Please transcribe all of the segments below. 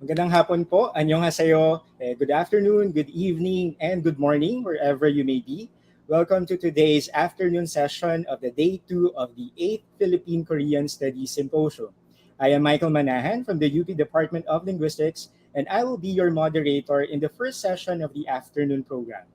Magandang hapon po. Annyeonghaseyo. Good afternoon, good evening, and good morning wherever you may be. Welcome to today's afternoon session of the day 2 of the 8th Philippine Korean Studies Symposium. I am Michael Manahan from the UP Department of Linguistics, and I will be your moderator in the first session of the afternoon program.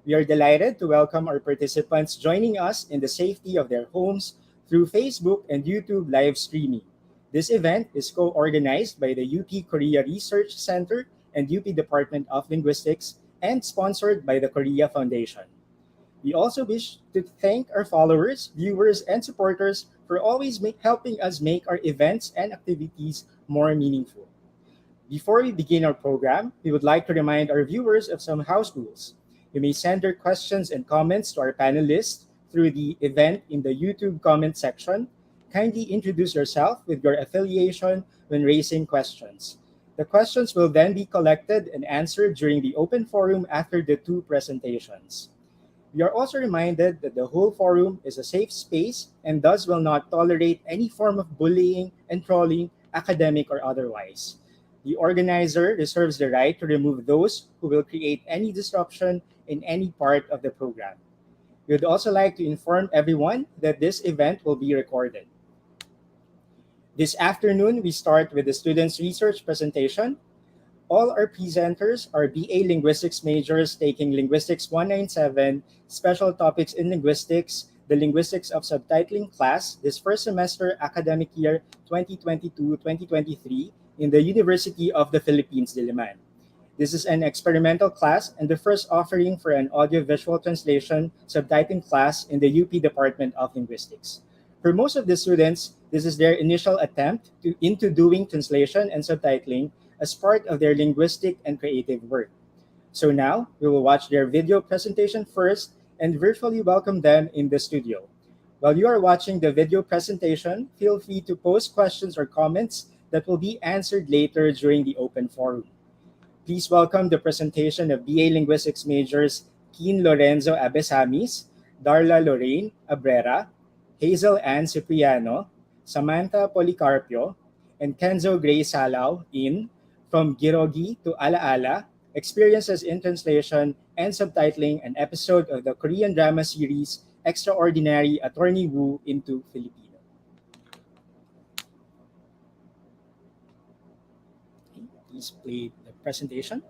We are delighted to welcome our participants joining us in the safety of their homes through Facebook and YouTube live streaming. This event is co-organized by the UP Korea Research Center and UP Department of Linguistics and sponsored by the Korea Foundation. We also wish to thank our followers, viewers, and supporters for always helping us make our events and activities more meaningful. Before we begin our program, we would like to remind our viewers of some house rules. You may send your questions and comments to our panelists through the event in the YouTube comment section. Kindly introduce yourself with your affiliation when raising questions. The questions will then be collected and answered during the open forum after the two presentations. We are also reminded that the whole forum is a safe space and thus will not tolerate any form of bullying and trolling, academic or otherwise. The organizer reserves the right to remove those who will create any disruption in any part of the program. We would also like to inform everyone that this event will be recorded. This afternoon, we start with the students' research presentation. All our presenters are BA Linguistics majors taking Linguistics 197, Special Topics in Linguistics, the Linguistics of Subtitling class this first semester academic year 2022-2023 in the University of the Philippines, Diliman. This is an experimental class and the first offering for an audio-visual translation subtitling class in the UP Department of Linguistics. For most of the students, this is their initial attempt into doing translation and subtitling as part of their linguistic and creative work. So now, we will watch their video presentation first and virtually welcome them in the studio. While you are watching the video presentation, feel free to post questions or comments that will be answered later during the open forum. Please welcome the presentation of BA Linguistics majors Keen Lorenzo Abesamis, Darla Lorraine Abrera, Hazel Ann Cipriano, Samantha Policarpio, and Kenzo Gray Salao in From Girogi to Alaala, Experiences in Translation and Subtitling an episode of the Korean drama series Extraordinary Attorney Woo into Filipino. Okay, please play the presentation.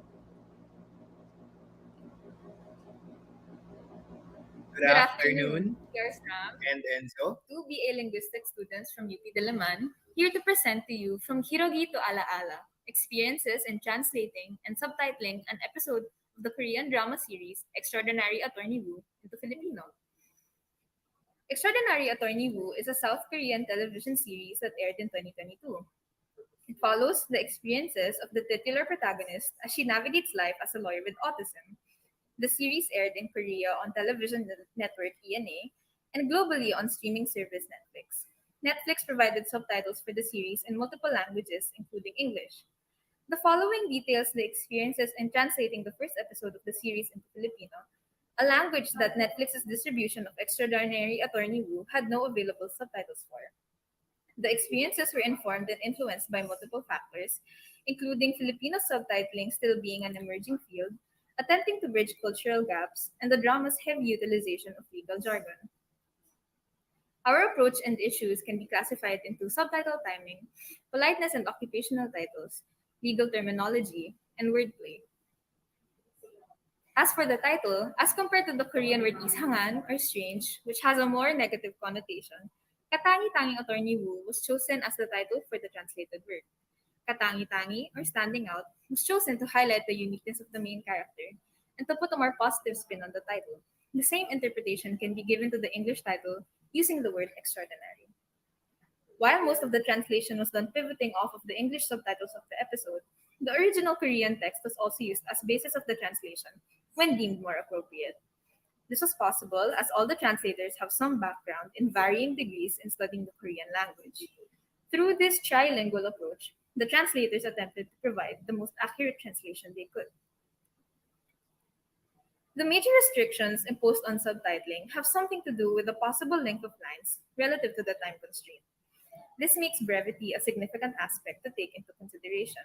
Good afternoon. Here's Ram and Enzo, two BA Linguistics students from UP Diliman, here to present to you From Hirogi to Alaala, Experiences in Translating and Subtitling an episode of the Korean drama series Extraordinary Attorney Woo into Filipino. Extraordinary Attorney Woo is a South Korean television series that aired in 2022. It follows the experiences of the titular protagonist as she navigates life as a lawyer with autism. The series aired in Korea on television network ENA and globally on streaming service Netflix. Netflix provided subtitles for the series in multiple languages, including English. The following details the experiences in translating the first episode of the series into Filipino, a language that Netflix's distribution of Extraordinary Attorney Woo had no available subtitles for. The experiences were informed and influenced by multiple factors, including Filipino subtitling still being an emerging field, attempting to bridge cultural gaps, and the drama's heavy utilization of legal jargon. Our approach and issues can be classified into subtitle timing, politeness and occupational titles, legal terminology, and wordplay. As for the title, as compared to the Korean word ishangan or strange, which has a more negative connotation, Katangi-Tangi Attorney Woo was chosen as the title for the translated work. Katangi-Tangi, or standing out, was chosen to highlight the uniqueness of the main character and to put a more positive spin on the title. The same interpretation can be given to the English title using the word extraordinary. While most of the translation was done pivoting off of the English subtitles of the episode, the original Korean text was also used as basis of the translation when deemed more appropriate. This was possible as all the translators have some background in varying degrees in studying the Korean language. Through this trilingual approach, the translators attempted to provide the most accurate translation they could. The major restrictions imposed on subtitling have something to do with the possible length of lines relative to the time constraint. This makes brevity a significant aspect to take into consideration.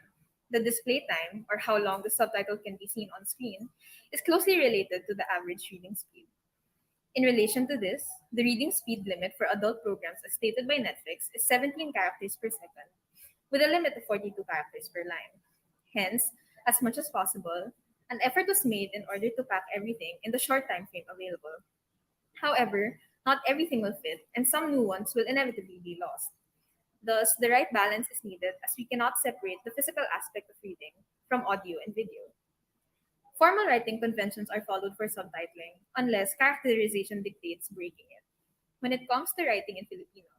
The display time, or how long the subtitle can be seen on screen, is closely related to the average reading speed. In relation to this, the reading speed limit for adult programs as stated by Netflix is 17 characters per second, with a limit of 42 characters per line. Hence, as much as possible, an effort was made in order to pack everything in the short time frame available. However, not everything will fit, and some nuance will inevitably be lost. Thus, the right balance is needed as we cannot separate the physical aspect of reading from audio and video. Formal writing conventions are followed for subtitling, unless characterization dictates breaking it. When it comes to writing in Filipino,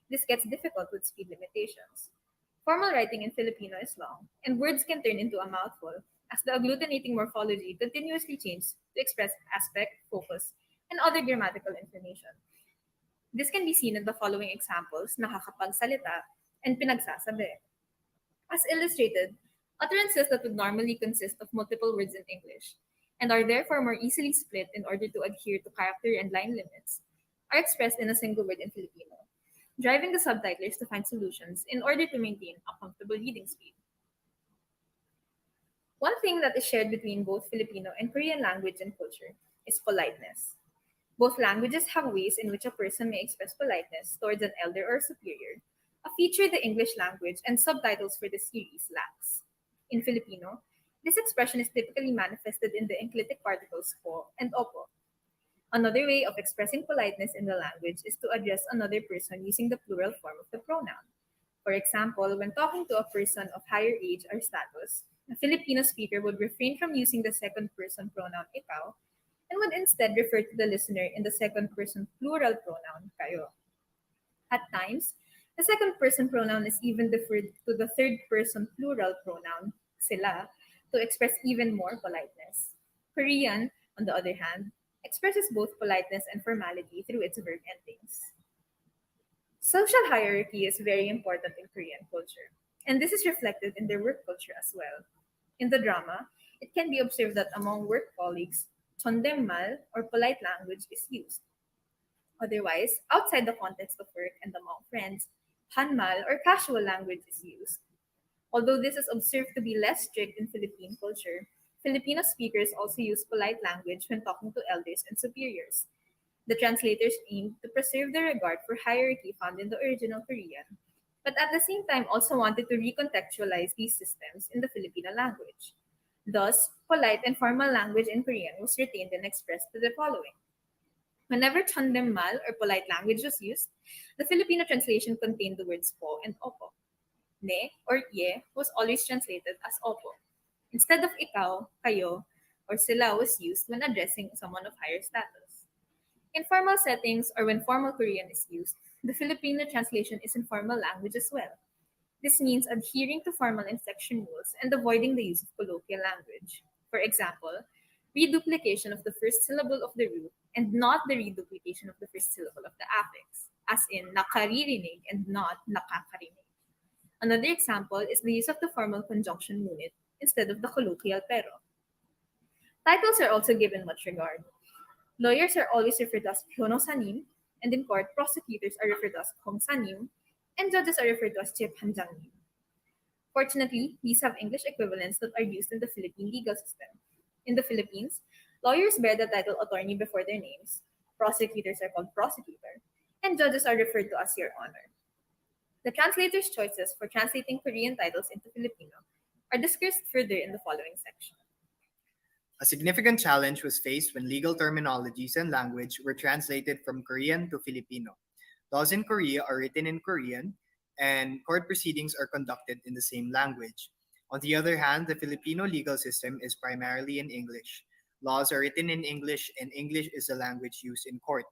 this gets difficult with speed limitations. Formal writing in Filipino is long, and words can turn into a mouthful, as the agglutinating morphology continuously changes to express aspect, focus, and other grammatical information. This can be seen in the following examples: nakakapagsalita and pinagsasabi. As illustrated, utterances that would normally consist of multiple words in English, and are therefore more easily split in order to adhere to character and line limits, are expressed in a single word in Filipino, driving the subtitlers to find solutions in order to maintain a comfortable reading speed. One thing that is shared between both Filipino and Korean language and culture is politeness. Both languages have ways in which a person may express politeness towards an elder or superior, a feature the English language and subtitles for the series lacks. In Filipino, this expression is typically manifested in the enclitic particles po and opo. Another way of expressing politeness in the language is to address another person using the plural form of the pronoun. For example, when talking to a person of higher age or status, a Filipino speaker would refrain from using the second person pronoun ikaw and would instead refer to the listener in the second person plural pronoun kayo. At times, the second person pronoun is even deferred to the third person plural pronoun sila to express even more politeness. Korean, on the other hand, expresses both politeness and formality through its verb endings. Social hierarchy is very important in Korean culture, and this is reflected in their work culture as well. In the drama, it can be observed that among work colleagues, mal or polite language is used. Otherwise, outside the context of work and among friends, hanmal or casual language is used. Although this is observed to be less strict in Philippine culture, Filipino speakers also use polite language when talking to elders and superiors. The translators aimed to preserve the regard for hierarchy found in the original Korean, but at the same time also wanted to recontextualize these systems in the Filipino language. Thus, polite and formal language in Korean was retained and expressed to the following. Whenever mal or polite language was used, the Filipino translation contained the words po and opo. Ne or ye was always translated as opo. Instead of ikaw, kayo, or sila was used when addressing someone of higher status. In formal settings or when formal Korean is used, the Filipino translation is in formal language as well. This means adhering to formal inflection rules and avoiding the use of colloquial language. For example, reduplication of the first syllable of the root and not the reduplication of the first syllable of the affix, as in nakaririnig and not nakakarinig. Another example is the use of the formal conjunction ngunit instead of the colloquial pero. Titles are also given much regard. Lawyers are always referred to as pyonosanim, and in court, prosecutors are referred to as kongsanim, and judges are referred to as chiphanjangnim. Fortunately, these have English equivalents that are used in the Philippine legal system. In the Philippines, lawyers bear the title attorney before their names, prosecutors are called prosecutor, and judges are referred to as your honor. The translator's choices for translating Korean titles into Filipino are discussed further in the following section. A significant challenge was faced when legal terminologies and language were translated from Korean to Filipino. Laws in Korea are written in Korean, and court proceedings are conducted in the same language. On the other hand, the Filipino legal system is primarily in English. Laws are written in English, and English is the language used in court.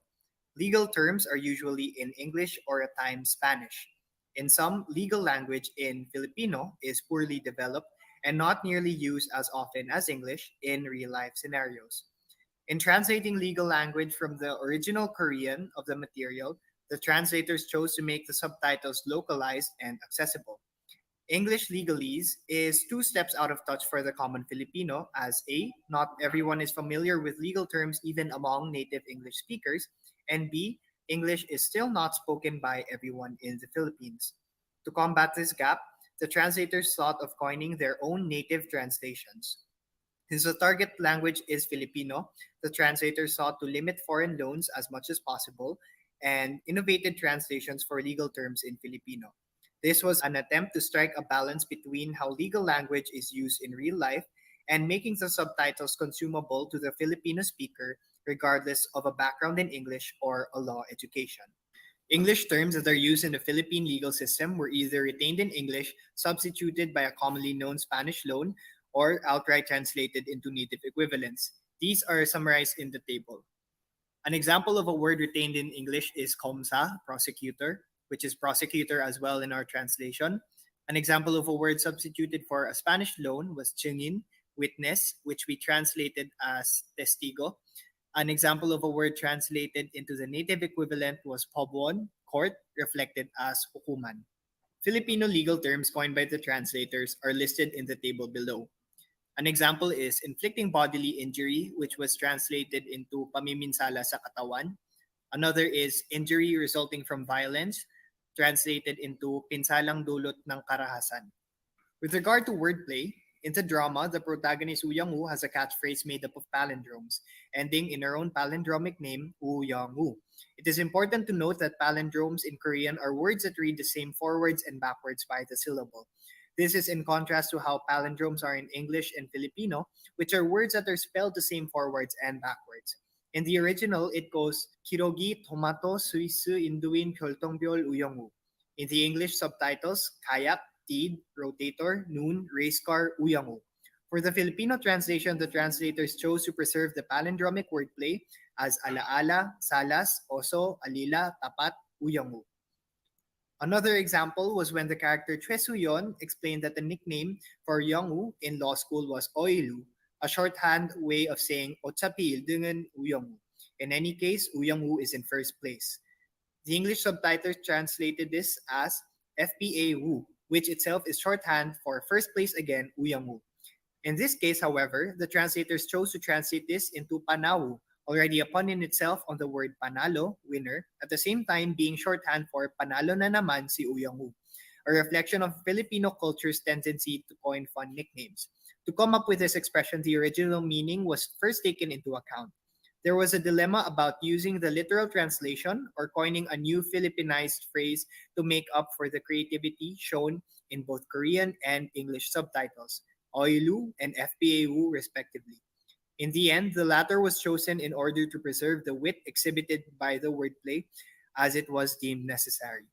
Legal terms are usually in English or at times Spanish. In some, legal language in Filipino is poorly developed and not nearly used as often as English in real life scenarios. In translating legal language from the original Korean of the material, the translators chose to make the subtitles localized and accessible. English legalese is two steps out of touch for the common Filipino, as A, not everyone is familiar with legal terms even among native English speakers, and B, English is still not spoken by everyone in the Philippines. To combat this gap, the translators thought of coining their own native translations. Since the target language is Filipino, the translators sought to limit foreign loans as much as possible and innovated translations for legal terms in Filipino. This was an attempt to strike a balance between how legal language is used in real life and making the subtitles consumable to the Filipino speaker regardless of a background in English or a law education. English terms that are used in the Philippine legal system were either retained in English, substituted by a commonly known Spanish loan, or outright translated into native equivalents. These are summarized in the table. An example of a word retained in English is komsa, prosecutor, which is prosecutor as well in our translation. An example of a word substituted for a Spanish loan was chingin, witness, which we translated as testigo. An example of a word translated into the native equivalent was pobon, court, reflected as hukuman. Filipino legal terms coined by the translators are listed in the table below. An example is inflicting bodily injury, which was translated into pamiminsala sa katawan. Another is injury resulting from violence, translated into pinsalang dulot ng karahasan. With regard to wordplay, in the drama, the protagonist Uyang-woo has a catchphrase made up of palindromes, ending in her own palindromic name, Uyang-woo. It is important to note that palindromes in Korean are words that read the same forwards and backwards by the syllable. This is in contrast to how palindromes are in English and Filipino, which are words that are spelled the same forwards and backwards. In the original, it goes Kirogi Tomato Suisu Induin Kyoltongbyol Uyangwoo. In the English subtitles, kayak, teed, rotator, noon, race car, Uyangwoo. For the Filipino translation, the translators chose to preserve the palindromic wordplay as alaala, salas, oso, alila, tapat, Uyangwoo. Another example was when the character Choi Soo-yeon explained that the nickname for Young-woo in law school was Oilu, a shorthand way of saying Otsapi Ildengen Uyang-woo. In any case, Uyang-woo is in first place. The English subtitles translated this as FPA-woo, which itself is shorthand for first place again, Uyang-woo. In this case, however, the translators chose to translate this into Panawu, already a pun in itself on the word panalo, winner, at the same time being shorthand for panalo na naman si Uyang-woo, a reflection of Filipino culture's tendency to coin fun nicknames. To come up with this expression, the original meaning was first taken into account. There was a dilemma about using the literal translation or coining a new Filipinized phrase to make up for the creativity shown in both Korean and English subtitles, Oilu and FPA-woo respectively. In the end, the latter was chosen in order to preserve the wit exhibited by the wordplay as it was deemed necessary.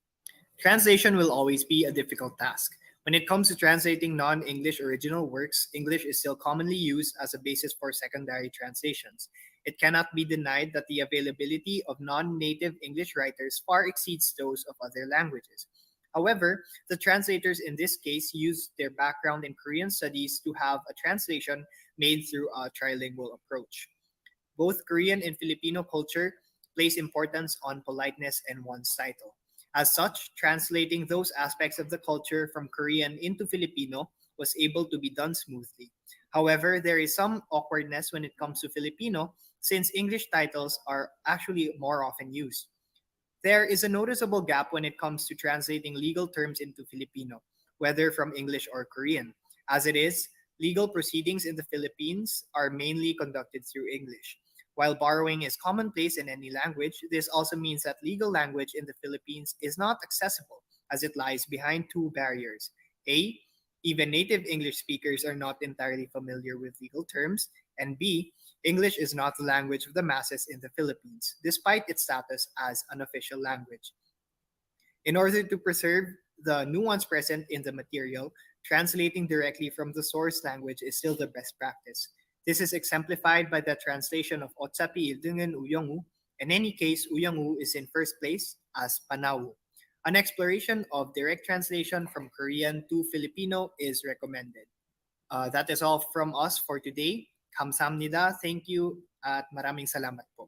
Translation will always be a difficult task. When it comes to translating non-English original works, English is still commonly used as a basis for secondary translations. It cannot be denied that the availability of non-native English writers far exceeds those of other languages. However, the translators in this case used their background in Korean studies to have a translation made through a trilingual approach. Both Korean and Filipino culture place importance on politeness and one's title. As such, translating those aspects of the culture from Korean into Filipino was able to be done smoothly. However, there is some awkwardness when it comes to Filipino since English titles are actually more often used. There is a noticeable gap when it comes to translating legal terms into Filipino, whether from English or Korean. As it is, legal proceedings in the Philippines are mainly conducted through English. While borrowing is commonplace in any language, this also means that legal language in the Philippines is not accessible as it lies behind two barriers. A, even native English speakers are not entirely familiar with legal terms, and B, English is not the language of the masses in the Philippines, despite its status as an official language. In order to preserve the nuance present in the material, translating directly from the source language is still the best practice. This is exemplified by the translation of Otsapi Ildungen Uyangwoo. In any case, Uyangwoo is in first place as Panawu. An exploration of direct translation from Korean to Filipino is recommended. That is all from us for today. Kamsahamnida, thank you, at maraming salamat po.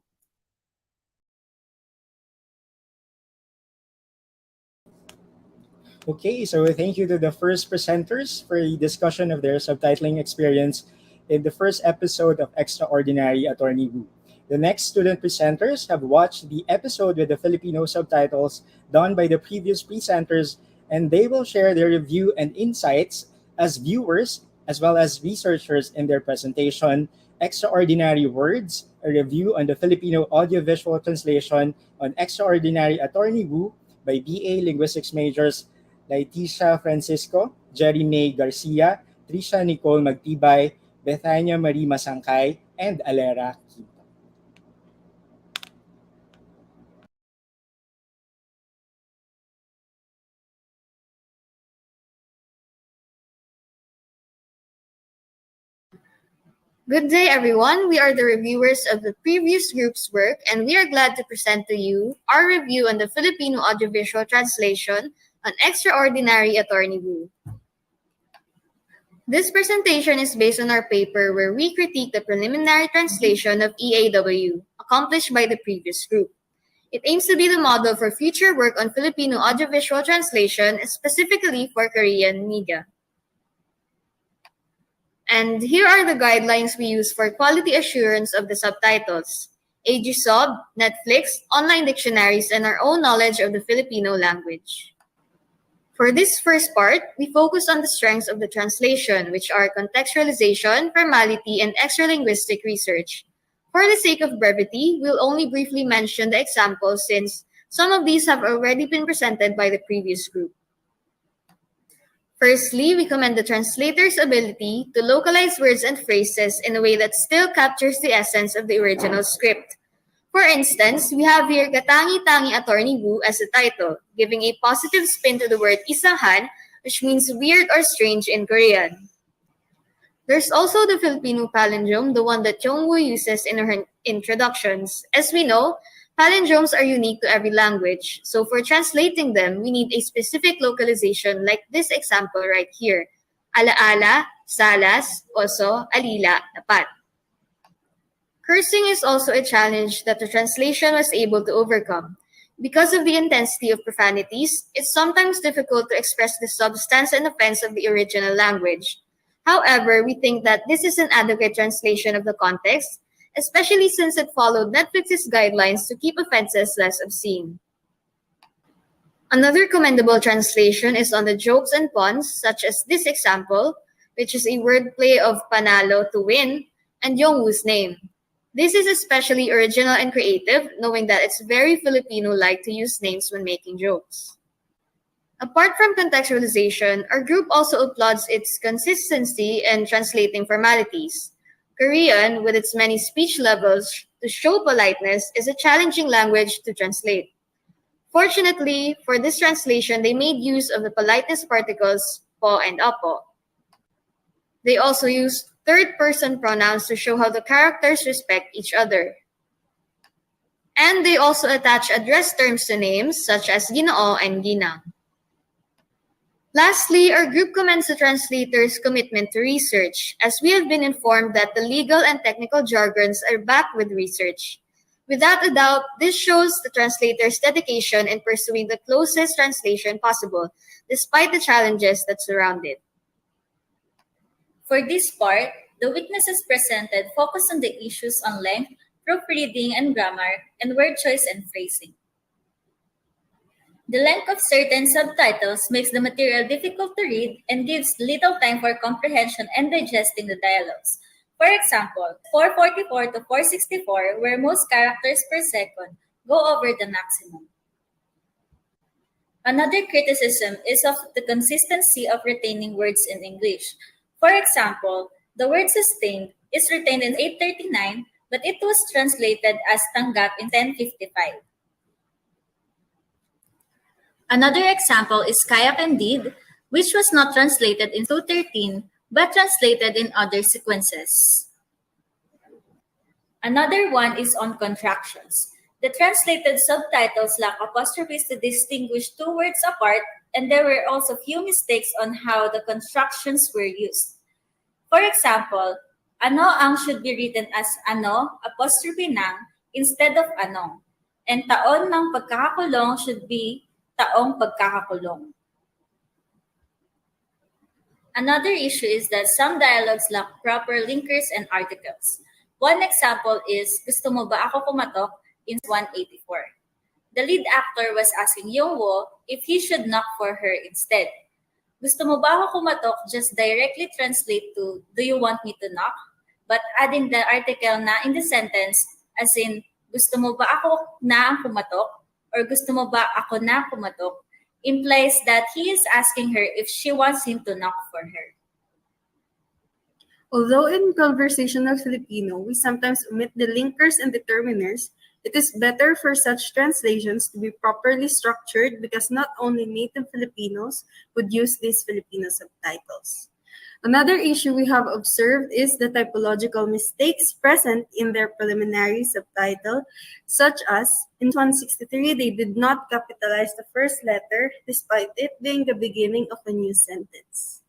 Okay, so thank you to the first presenters for a discussion of their subtitling experience in the first episode of Extraordinary Attorney Wu. The next student presenters have watched the episode with the Filipino subtitles done by the previous presenters and they will share their review and insights as viewers as well as researchers in their presentation, Extraordinary Words, a review on the Filipino audiovisual translation on Extraordinary Attorney Wu by BA Linguistics majors Laeticia Francisco, Jerry May Garcia, Trisha Nicole Magtibay, Bethania Marie Masangkay, and Alera Quinto. Good day, everyone. We are the reviewers of the previous group's work, and we are glad to present to you our review on the Filipino audiovisual translation on Extraordinary Attorney Wu. This presentation is based on our paper where we critique the preliminary translation of EAW, accomplished by the previous group. It aims to be the model for future work on Filipino audiovisual translation, specifically for Korean media. And here are the guidelines we use for quality assurance of the subtitles: AGSOB, Netflix, online dictionaries, and our own knowledge of the Filipino language. For this first part, we focus on the strengths of the translation, which are contextualization, formality, and extralinguistic research. For the sake of brevity, we'll only briefly mention the examples since some of these have already been presented by the previous group. Firstly, we commend the translator's ability to localize words and phrases in a way that still captures the essence of the original script. For instance, we have here Katangi-Tangi Attorney Wu as the title, giving a positive spin to the word Isanghan, which means weird or strange in Korean. There's also the Filipino palindrome, the one that Jongwoo uses in her introductions. As we know, palindromes are unique to every language, so for translating them, we need a specific localization like this example right here. Alaala, salas, oso, alila, tapat. Cursing is also a challenge that the translation was able to overcome. Because of the intensity of profanities, it's sometimes difficult to express the substance and offense of the original language. However, we think that this is an adequate translation of the context, especially since it followed Netflix's guidelines to keep offenses less obscene. Another commendable translation is on the jokes and puns, such as this example, which is a wordplay of panalo to win and Yongwoo's name. This is especially original and creative, knowing that it's very Filipino-like to use names when making jokes. Apart from contextualization, our group also applauds its consistency in translating formalities. Korean, with its many speech levels to show politeness, is a challenging language to translate. Fortunately, for this translation, they made use of the politeness particles po and apo. They also used third-person pronouns to show how the characters respect each other. And they also attach address terms to names such as Ginoo and Ginang. Lastly, our group commends the translator's commitment to research, as we have been informed that the legal and technical jargons are backed with research. Without a doubt, this shows the translator's dedication in pursuing the closest translation possible, despite the challenges that surround it. For this part, the witnesses presented focus on the issues on length, proofreading and grammar, and word choice and phrasing. The length of certain subtitles makes the material difficult to read and gives little time for comprehension and digesting the dialogues. For example, 444 to 464, where most characters per second go over the maximum. Another criticism is of the consistency of retaining words in English. For example, the word sustained is retained in 839, but it was translated as tanggap in 1055. Another example is kayak and did, which was not translated in 213, but translated in other sequences. Another one is on contractions. The translated subtitles lack apostrophes to distinguish two words apart, and there were also few mistakes on how the constructions were used. For example, ano ang should be written as ano apostrophe nang instead of anong, and taon ng pagkakakulong should be taong pagkakakulong. Another issue is that some dialogues lack proper linkers and articles. One example is, gusto mo ba ako kumatok in 184. the lead actor was asking Yongwo if he should knock for her instead. Gusto mo ba ako kumatok just directly translate to, do you want me to knock? But adding the article na in the sentence, as in, gusto mo ba ako na ang kumatok? Or gusto mo ba ako na kumatok? Implies that he is asking her if she wants him to knock for her. Although in conversational Filipino, we sometimes omit the linkers and determiners, it is better for such translations to be properly structured because not only native Filipinos would use these Filipino subtitles. Another issue we have observed is the typological mistakes present in their preliminary subtitle, such as in 163 they did not capitalize the first letter despite it being the beginning of a new sentence.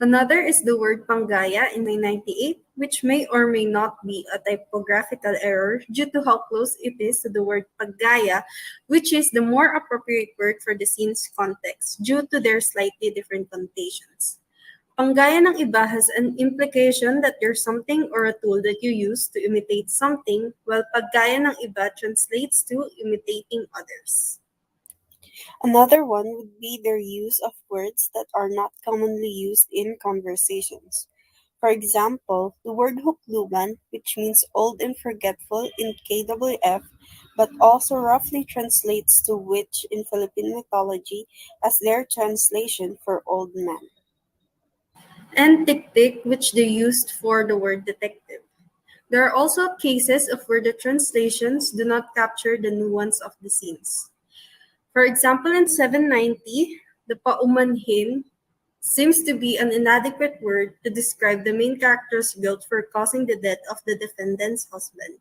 Another is the word panggaya in 998, which may or may not be a typographical error due to how close it is to the word paggaya, which is the more appropriate word for the scene's context due to their slightly different connotations. Panggaya ng iba has an implication that there's something or a tool that you use to imitate something, while paggaya ng iba translates to imitating others. Another one would be their use of words that are not commonly used in conversations. For example, the word hukluban, which means old and forgetful in KWF, but also roughly translates to witch in Philippine mythology as their translation for old man. And tik-tik, which they used for the word detective. There are also cases of where the translations do not capture the nuance of the scenes. For example, in 790, the paumanhin seems to be an inadequate word to describe the main character's guilt for causing the death of the defendant's husband.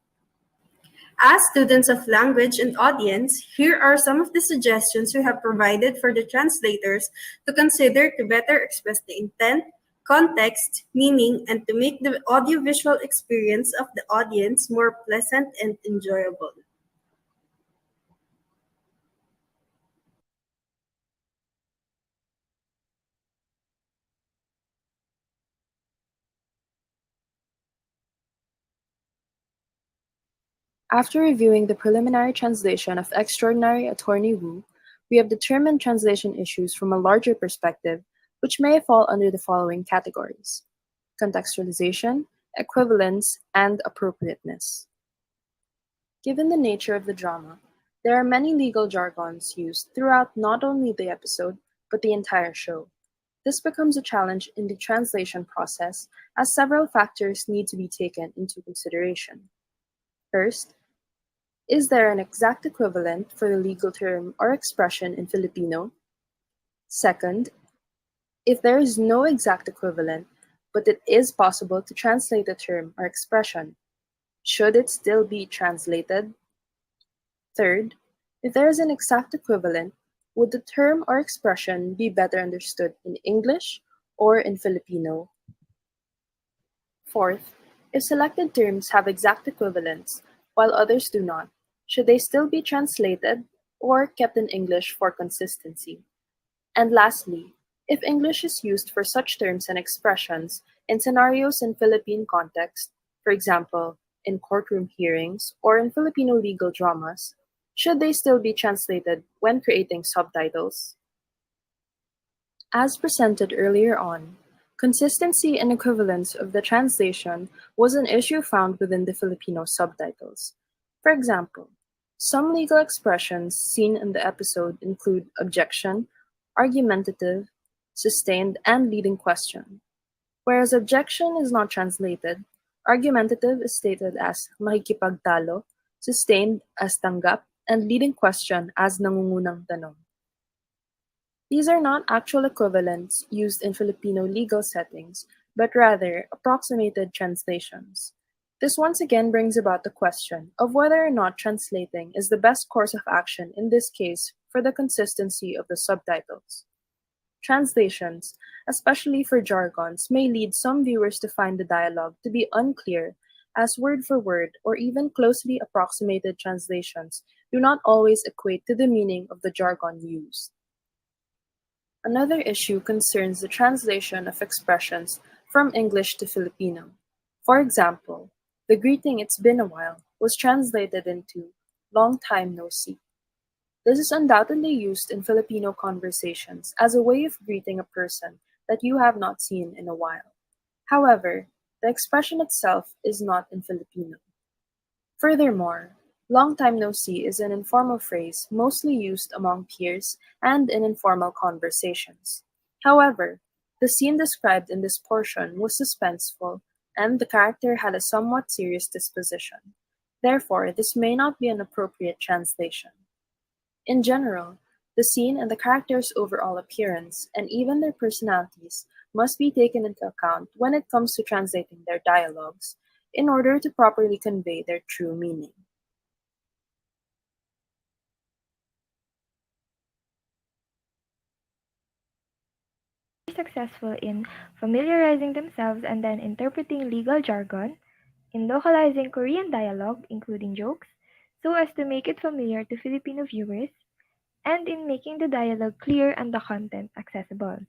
As students of language and audience, here are some of the suggestions we have provided for the translators to consider to better express the intent, context, meaning, and to make the audiovisual experience of the audience more pleasant and enjoyable. After reviewing the preliminary translation of Extraordinary Attorney Wu, we have determined translation issues from a larger perspective, which may fall under the following categories: contextualization, equivalence, and appropriateness. Given the nature of the drama, there are many legal jargons used throughout not only the episode, but the entire show. This becomes a challenge in the translation process as several factors need to be taken into consideration. First, is there an exact equivalent for the legal term or expression in Filipino? Second, if there is no exact equivalent, but it is possible to translate the term or expression, should it still be translated? Third, if there is an exact equivalent, would the term or expression be better understood in English or in Filipino? Fourth, if selected terms have exact equivalents, while others do not, should they still be translated or kept in English for consistency? And lastly, if English is used for such terms and expressions in scenarios in Philippine context, for example, in courtroom hearings or in Filipino legal dramas, should they still be translated when creating subtitles? As presented earlier on, consistency and equivalence of the translation was an issue found within the Filipino subtitles. For example, some legal expressions seen in the episode include objection, argumentative, sustained, and leading question. Whereas objection is not translated, argumentative is stated as makikipagtalo, sustained as tanggap, and leading question as nangungunang tanong. These are not actual equivalents used in Filipino legal settings, but rather approximated translations. This once again brings about the question of whether or not translating is the best course of action in this case for the consistency of the subtitles. Translations, especially for jargons, may lead some viewers to find the dialogue to be unclear, as word for word or even closely approximated translations do not always equate to the meaning of the jargon used. Another issue concerns the translation of expressions from English to Filipino. For example, the greeting "it's been a while" was translated into long time no see. This is undoubtedly used in Filipino conversations as a way of greeting a person that you have not seen in a while. However, the expression itself is not in Filipino. Furthermore, long time no see is an informal phrase mostly used among peers and in informal conversations. However, the scene described in this portion was suspenseful, and the character had a somewhat serious disposition. Therefore, this may not be an appropriate translation. In general, the scene and the character's overall appearance, and even their personalities, must be taken into account when it comes to translating their dialogues in order to properly convey their true meaning. Successful in familiarizing themselves and then interpreting legal jargon, in localizing Korean dialogue, including jokes, so as to make it familiar to Filipino viewers, and in making the dialogue clear and the content accessible.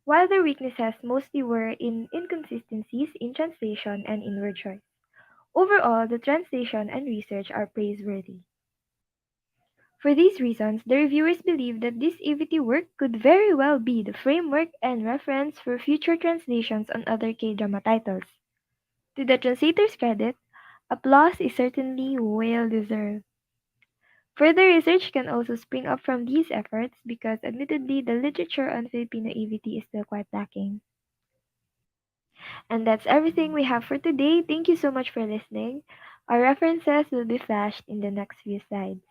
While their weaknesses mostly were in inconsistencies in translation and in word choice. Overall, the translation and research are praiseworthy. For these reasons, the reviewers believe that this EVT work could very well be the framework and reference for future translations on other K-drama titles. To the translator's credit, applause is certainly well deserved. Further research can also spring up from these efforts because admittedly the literature on Filipino EVT is still quite lacking. And that's everything we have for today. Thank you so much for listening. Our references will be flashed in the next few slides.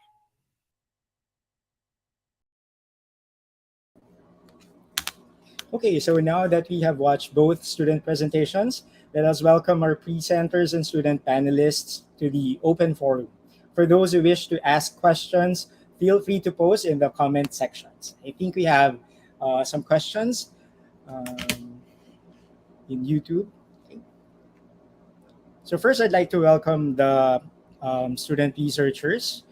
Okay, so now that we have watched both student presentations, let us welcome our presenters and student panelists to the open forum. For those who wish to ask questions, feel free to post in the comment sections. I think we have some questions in YouTube. Okay. So first, I'd like to welcome the student researchers.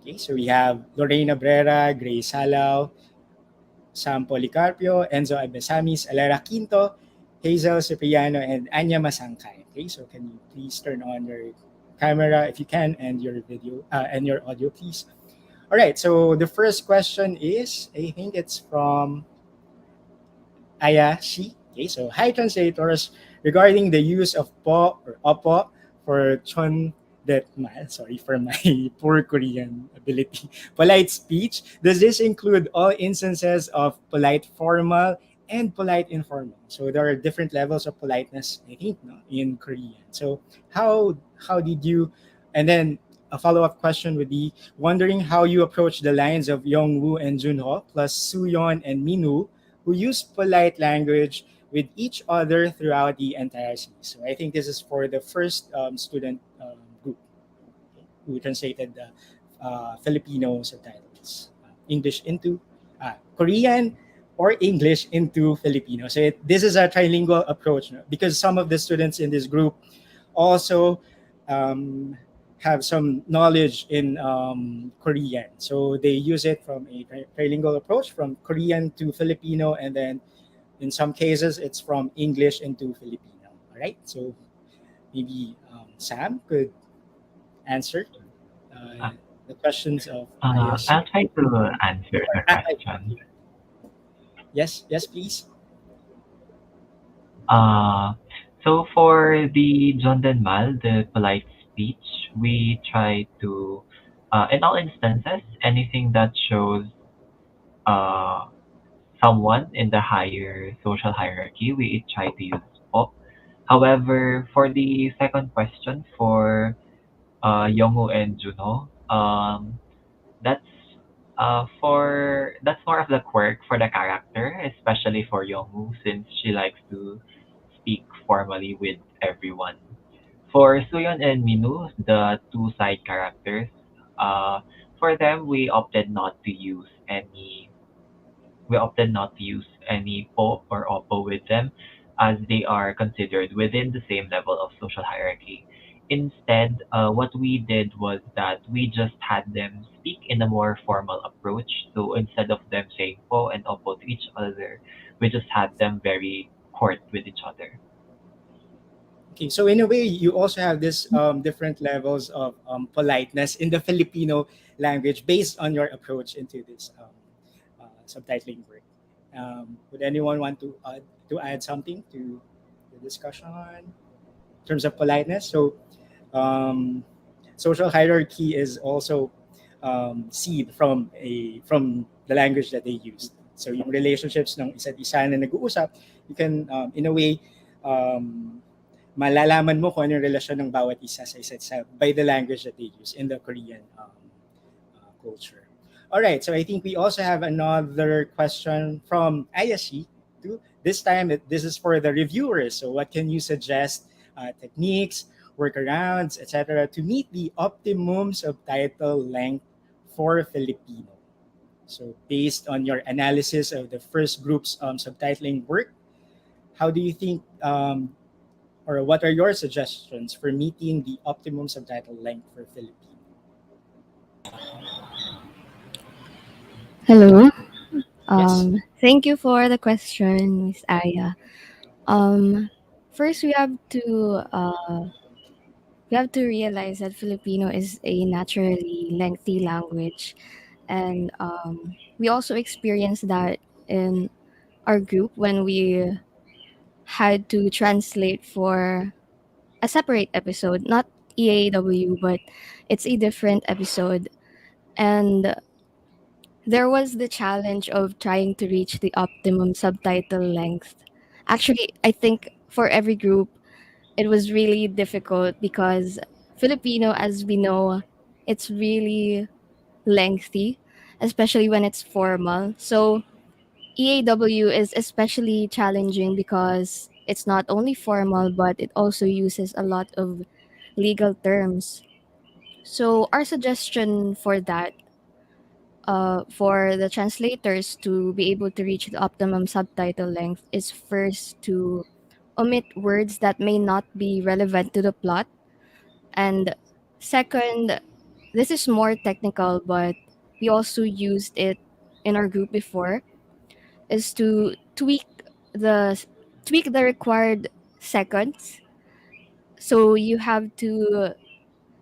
Okay, so we have Lorena Brera, Grace Salao, Sam Policarpio, Enzo Abesamis, Alara Quinto, Hazel Cipriano, and Anya Masangkay. Okay, so can you please turn on your camera if you can and your video and your audio, please. All right, so the first question is, I think it's from Ayashi. Okay, so hi translators. Regarding the use of po or opo for chon detmal, sorry for my poor Korean ability, polite speech, does this include all instances of polite formal and polite informal? So there are different levels of politeness, I think, no, in Korean. So how did you, and then a follow-up question would be wondering how you approach the lines of Yongwoo and Junho plus Suyeon and Minwoo who use polite language with each other throughout the entire series. So I think this is for the first student group who translated the Filipino subtitles, English into Korean or English into Filipino. So this is a trilingual approach, no? Because some of the students in this group also um, have some knowledge in Korean. So they use it from a trilingual approach from Korean to Filipino, and then in some cases it's from English into Filipino. All right. So maybe Sam could answer Uh, the questions of Ayashi. I'll try to answer the question. Yes, yes, please. Uh, so for the John Denmal, the polite speech, we try to, in all instances, anything that shows uh, someone in the higher social hierarchy, we try to use po. However, for the second question for Yongwoo and Juno, that's that's more of the quirk for the character, especially for Yongwoo, since she likes to speak formally with everyone. For Suyeon and Minu, the two side characters, for them we opted not to use any po or oppo with them, as they are considered within the same level of social hierarchy. Instead, what we did was that we just had them speak in a more formal approach. So instead of them saying po and oppo to each other, we just had them very court with each other. Okay, so in a way, you also have this different levels of politeness in the Filipino language based on your approach into this subtitling work. Would anyone want to add something to the discussion in terms of politeness? So, um, social hierarchy is also seen from the language that they use. So, yung relationships ng isa't isa na nag-uusap, you can in a way um, malalaman mo kung ano yung relasyon ng bawat isa sa isa't isa by the language that they use in the Korean culture. All right, so I think we also have another question from Ayashi. Too. This time, this is for the reviewers. So, what can you suggest techniques, workarounds, etc., to meet the optimum subtitle length for Filipino? So, based on your analysis of the first group's subtitling work, how do you think, or what are your suggestions for meeting the optimum subtitle length for Filipino? Hello. Yes. Thank you for the question, Miss Aya. First, we have to realize that Filipino is a naturally lengthy language, and we also experienced that in our group when we had to translate for a separate episode, not EAW, but it's a different episode, and there was the challenge of trying to reach the optimum subtitle length. Actually, I think for every group, it was really difficult because Filipino, as we know, it's really lengthy, especially when it's formal. So EAW is especially challenging because it's not only formal, but it also uses a lot of legal terms. So our suggestion for that for the translators to be able to reach the optimum subtitle length is first to omit words that may not be relevant to the plot. And second, this is more technical, but we also used it in our group before, is to tweak the required seconds. So you have to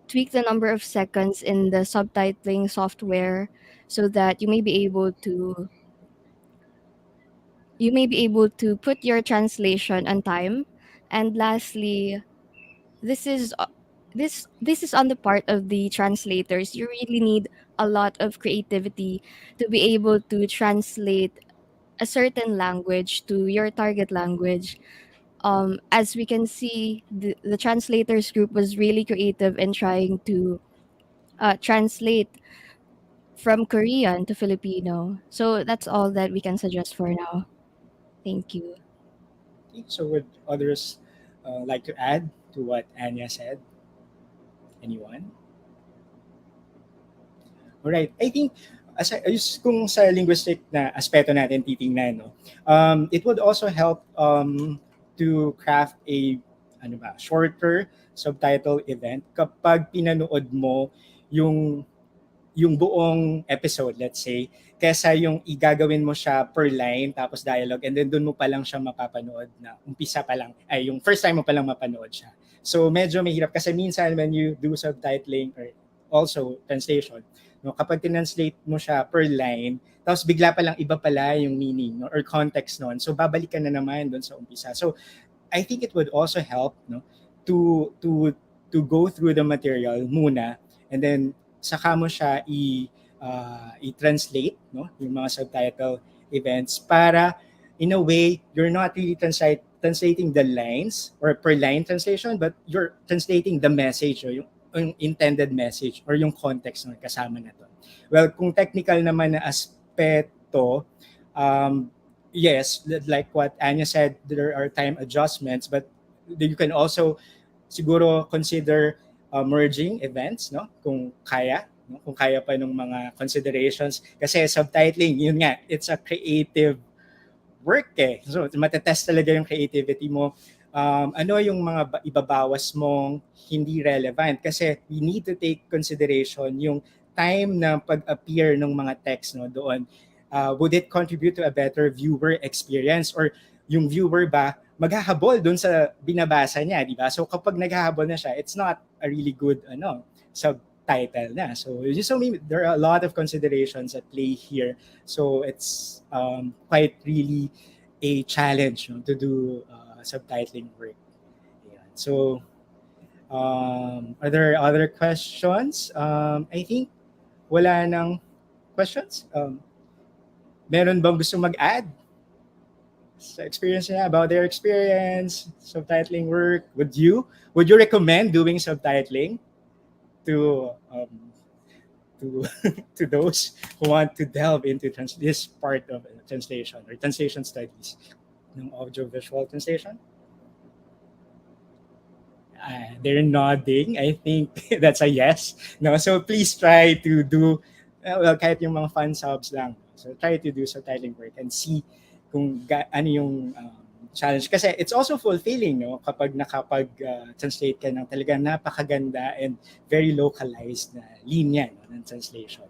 tweak the number of seconds in the subtitling software so that you may be able to put your translation on time. And lastly, this is this is on the part of the translators. You really need a lot of creativity to be able to translate a certain language to your target language. As we can see, the translators group was really creative in trying to translate from Korean to Filipino. So that's all that we can suggest for now. Thank you. Okay, so would others like to add to what Anya said? Anyone? Alright, I think kung sa linguistic na aspeto natin titingnan, no, it would also help to craft a shorter subtitle event kapag pinanood mo yung yung buong episode, let's say, kesa yung igagawin mo siya per line tapos dialogue and then doon mo pa lang siya mapapanood na umpisa pa lang, ay yung first time mo pa lang mapanood siya. So medyo mahirap kasi minsan when you do subtitling or also translation, no, kapag translate mo siya per line, tapos bigla pa lang iba pala yung meaning, no, or context noon. So babalik ka na naman doon sa umpisa. So I think it would also help, no, to go through the material muna and then saka mo siya i-translate, no, yung mga subtitle events para in a way you're not really translating the lines or per line translation, but you're translating the message or yung intended message or yung context na kasama na to. Well, kung technical naman na aspeto, yes, like what Anya said, there are time adjustments, but you can also siguro consider merging events, no? Kung kaya, no? Kung kaya pa ng mga considerations. Kasi subtitling, yun nga, it's a creative work eh. So, matetest talaga yung creativity mo. Ano yung mga ibabawas mong hindi relevant? Kasi we need to take consideration yung time na pag-appear ng mga text, no, doon. Would it contribute to a better viewer experience or yung viewer ba maghahabol doon sa binabasa niya, di ba? So kapag naghahabol na siya, it's not a really good subtitle na. So there are a lot of considerations at play here. So it's quite really a challenge to do subtitling work. Yeah. So are there other questions? I think wala nang questions. Meron bang gusto mag-add sa experience niya about their experience subtitling work? Would you recommend doing subtitling to to to those who want to delve into this part of translation or translation studies ng audiovisual translation? They're nodding. I think that's a yes. No, so please try to do kahit yung mga fun subs lang. So try to do subtitling work and see kung ano yung challenge. Kasi it's also fulfilling, no? Kapag nakapag-translate ka ng talagang napakaganda and very localized na linya ng translation.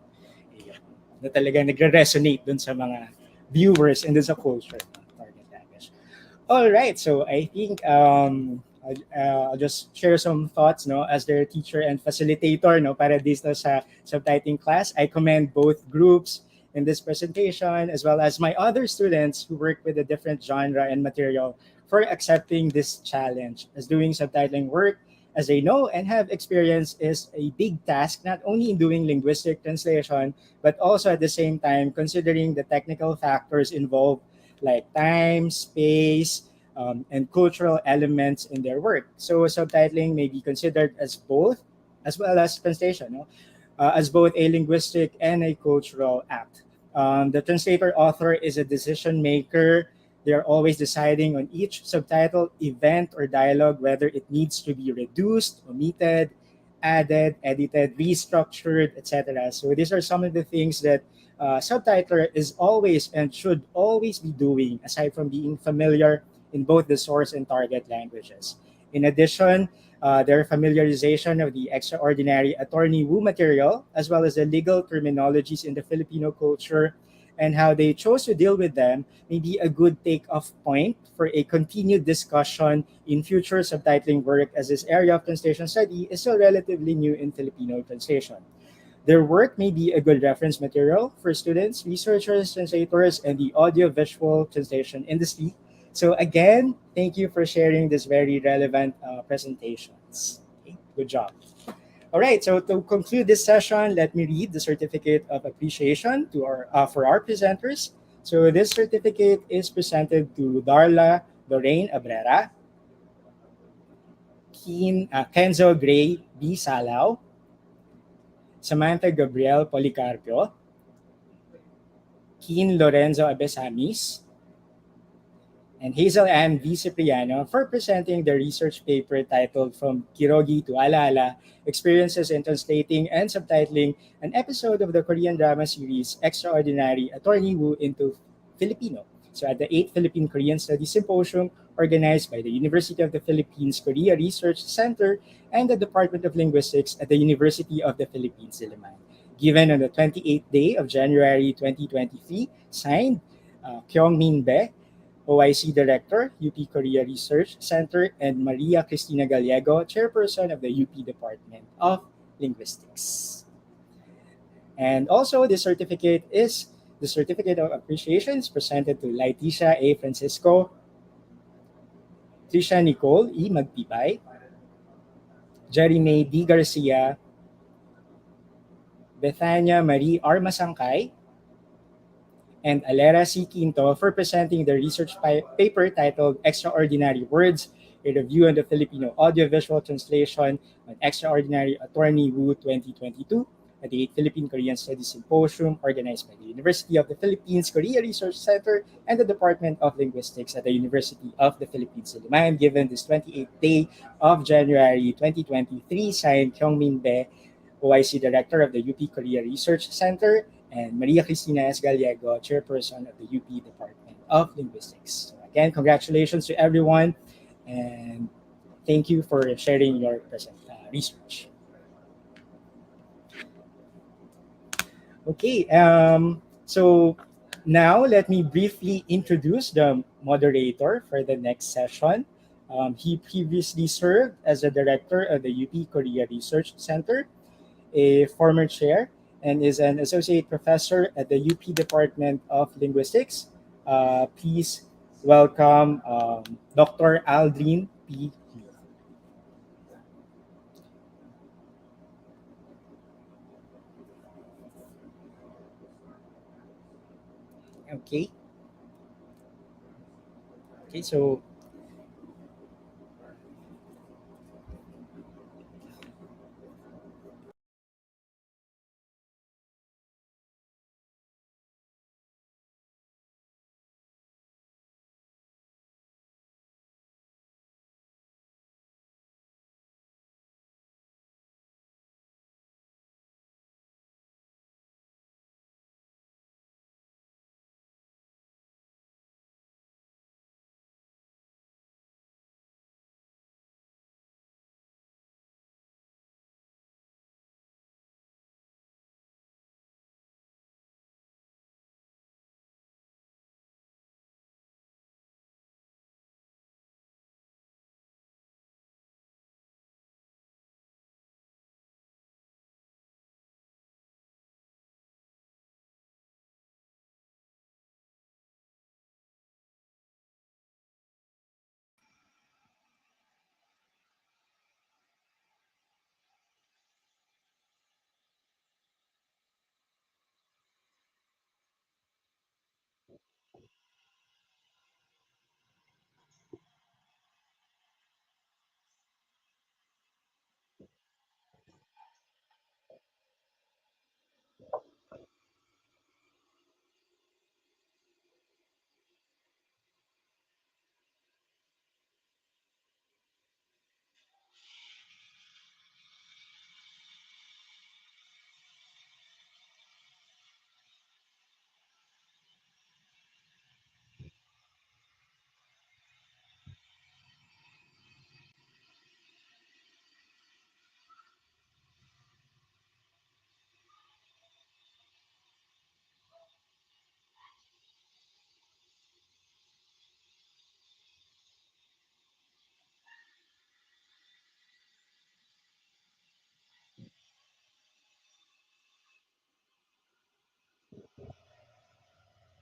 Ayun. Na talagang nagre-resonate dun sa mga viewers and dun sa culture ng target language. All right, so I think I'll just share some thoughts, no, as their teacher and facilitator, no, para dito sa subtitling class. I commend both groups in this presentation, as well as my other students who work with a different genre and material for accepting this challenge. As doing subtitling work, as they know and have experience, is a big task, not only in doing linguistic translation, but also at the same time considering the technical factors involved, like time, space, and cultural elements in their work. So subtitling may be considered as both, as well as translation, no? As both a linguistic and a cultural act. The translator author is a decision maker. They are always deciding on each subtitle, event, or dialogue whether it needs to be reduced, omitted, added, edited, restructured, etc. So these are some of the things that subtitler is always and should always be doing, aside from being familiar in both the source and target languages. In addition, their familiarization of the extraordinary Attorney Wu material, as well as the legal terminologies in the Filipino culture and how they chose to deal with them, may be a good take-off point for a continued discussion in future subtitling work, as this area of translation study is still relatively new in Filipino translation. Their work may be a good reference material for students, researchers, translators, and the audiovisual translation industry. So again, thank you for sharing this very relevant presentations. Okay, good job. All right, so to conclude this session, let me read the certificate of appreciation to for our presenters. So this certificate is presented to Darla Lorraine Abrera, Kenzo Gray B. Salao, Samantha Gabriel Policarpio, Keen Lorenzo Abesamis, and Hazel Ann V. Cipriano for presenting the research paper titled From Kirogi to Alaala, Experiences in Translating and Subtitling an Episode of the Korean drama series Extraordinary Attorney Wu into Filipino. So at the 8th Philippine Korean Studies Symposium, organized by the University of the Philippines Korea Research Center and the Department of Linguistics at the University of the Philippines, Diliman. Given on the 28th day of January 2023, signed Kyung Min Bae, OIC Director, UP Korea Research Center, and Maria Cristina Gallego, Chairperson of the UP Department of Linguistics. And also, the certificate of appreciation is presented to Leticia A. Francisco, Trisha Nicole E. Magtibay, Jerry May D. Garcia, Bethania Marie R. Masangkay, and Alera C. Quinto for presenting the research paper titled Extraordinary Words, a review on the Filipino audiovisual translation on Extraordinary Attorney Wu 2022 at the 8th Philippine Korean Studies Symposium organized by the University of the Philippines Korea Research Center and the Department of Linguistics at the University of the Philippines, Diliman, given this 28th day of January 2023, signed Kyungmin Bae, OIC Director of the UP Korea Research Center, and Maria Cristina S. Gallego, Chairperson of the UP Department of Linguistics. So again, congratulations to everyone, and thank you for sharing your present research. Okay, so Now, let me briefly introduce the moderator for the next session. He previously served as a director of the UP Korea Research Center, a former chair, and is an associate professor at the UP Department of Linguistics. Please welcome Dr. Aldrin P. Okay. Okay. So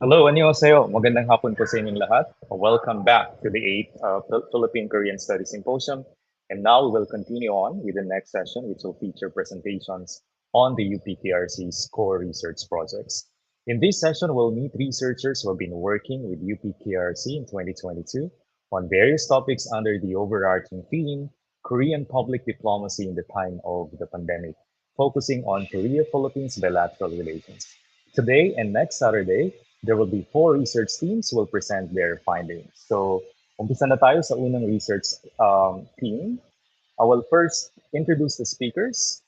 Hello, annyeonghaseyo. Magandang hapon po sa inyong lahat. Welcome back to the 8th Philippine Korean Studies Symposium. And now we will continue on with the next session, which will feature presentations on the UPKRC's core research projects. In this session, we'll meet researchers who have been working with UPKRC in 2022 on various topics under the overarching theme, Korean public diplomacy in the time of the pandemic, focusing on Korea-Philippines Bilateral Relations. Today and next Saturday, there will be 4 research teams who will present their findings. So, umpisa na tayo sa unang research team. I will first introduce the speakers.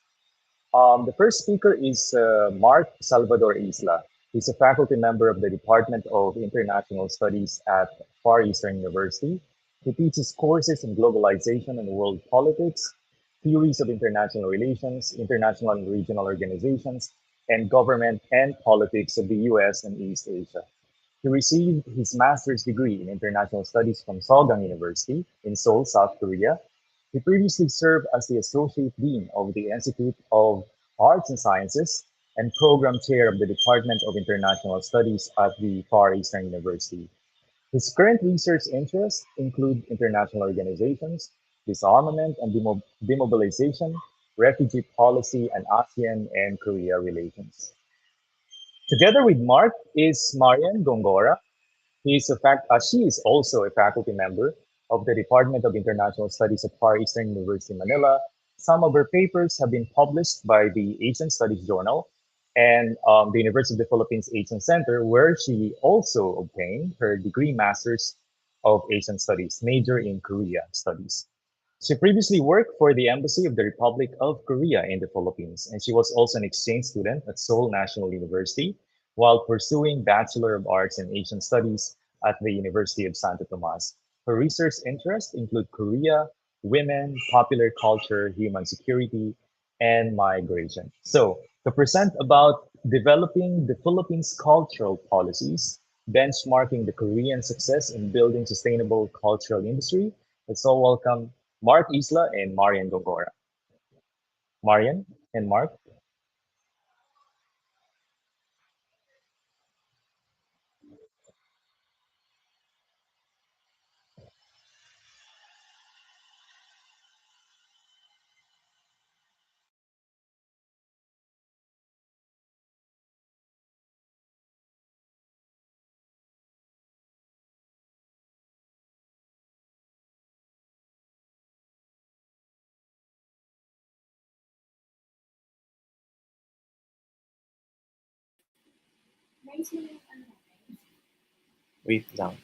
The first speaker is Mark Salvador Isla. He's a faculty member of the Department of International Studies at Far Eastern University. He teaches courses in globalization and world politics, theories of international relations, international and regional organizations, and government and politics of the US and East Asia. He received his master's degree in international studies from Sogang University in Seoul, South Korea. He previously served as the Associate Dean of the Institute of Arts and Sciences and Program Chair of the Department of International Studies at the Far Eastern University. His current research interests include international organizations, disarmament and demobilization, refugee policy, and ASEAN and Korea relations. Together with Mark is Marian Gongora. She is also a faculty member of the Department of International Studies at Far Eastern University, Manila. Some of her papers have been published by the Asian Studies Journal and the University of the Philippines Asian Center, where she also obtained her degree Masters of Asian Studies, major in Korea Studies. She previously worked for the Embassy of the Republic of Korea in the Philippines, and she was also an exchange student at Seoul National University while pursuing Bachelor of Arts in Asian Studies at the University of Santo Tomas. Her research interests include Korea, women, popular culture, human security, and migration. So, to present about Developing the Philippines' Cultural Policies, Benchmarking the Korean Success in Building Sustainable Cultural Industry. Let's all welcome Mark Isla and Marian Gongora. Marian and Mark. Wait lang.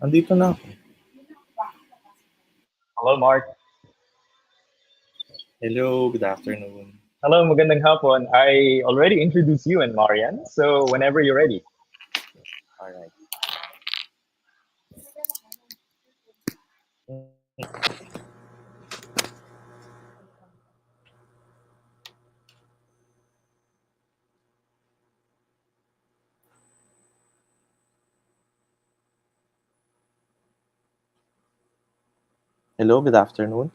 Andito na ako. Hello, Mark. Hello, good afternoon. Hello, magandang hapon. I already introduced you and Marian, so whenever you're ready. All right. Hello, good afternoon.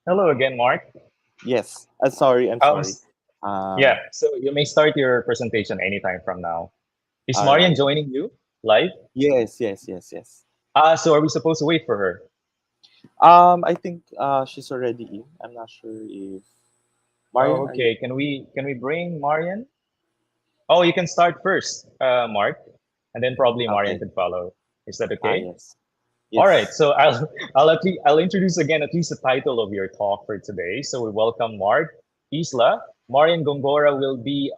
Hello again, Mark. Yes, sorry, I'm Um, sorry. yeah, Um, so you may start your presentation anytime from now. Is all Marian right. joining you live? Yes, yes, yes, yes. So are we supposed to wait for her? I think she's already in. I'm not sure if Marian, Oh, are you? okay. Can we bring Marian? Oh, you can start first, Mark, and then probably Marian Okay. can follow. Is that Ah, okay? yes. All right, Yes. so I'll introduce again at least the title of your talk for today. So we welcome Mark Isla. Marian Gongora will be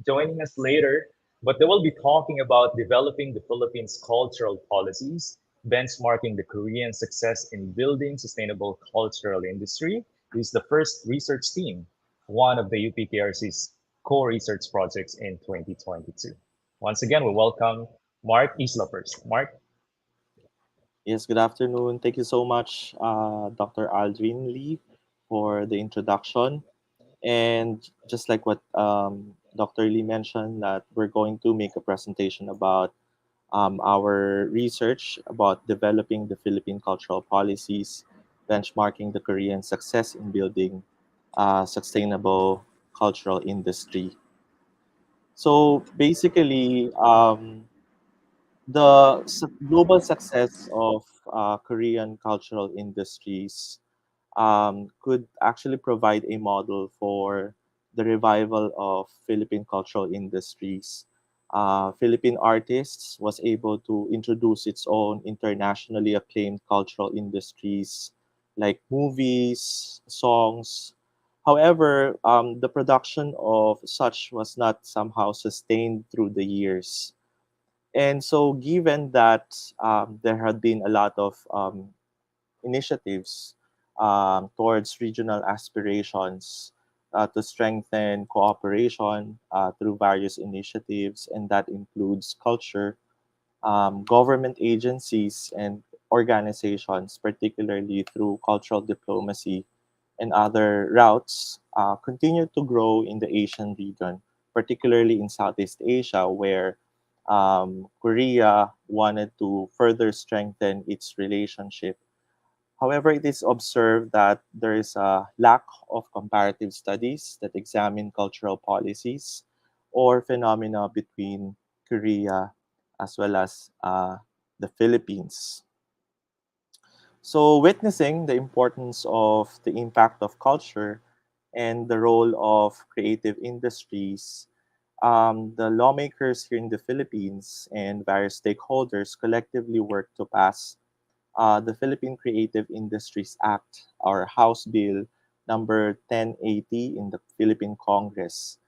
joining us later, but they will be talking about developing the Philippines' cultural policies, benchmarking the Korean success in building sustainable cultural industry. This is the first research team, one of the UPKRC's core research projects in 2022. Once again, we welcome Mark Isla first. Mark. Yes, good afternoon. Thank you so much, Dr. Aldrin Lee, for the introduction. And just like what Dr. Lee mentioned, that we're going to make a presentation about our research about developing the Philippine cultural policies, benchmarking the Korean success in building a sustainable cultural industry. So basically, The global success of Korean cultural industries could actually provide a model for the revival of Philippine cultural industries. Philippine artists was able to introduce its own internationally acclaimed cultural industries like movies, songs. However, the production of such was not somehow sustained through the years. And so, given that there had been a lot of initiatives towards regional aspirations to strengthen cooperation through various initiatives, and that includes culture, government agencies, and organizations, particularly through cultural diplomacy and other routes, continue to grow in the Asian region, particularly in Southeast Asia, where Korea wanted to further strengthen its relationship. However, it is observed that there is a lack of comparative studies that examine cultural policies or phenomena between Korea as well as the Philippines. So, witnessing the importance of the impact of culture and the role of creative industries, the lawmakers here in the Philippines and various stakeholders collectively worked to pass the Philippine Creative Industries Act, or House Bill number 1080 in the Philippine Congress.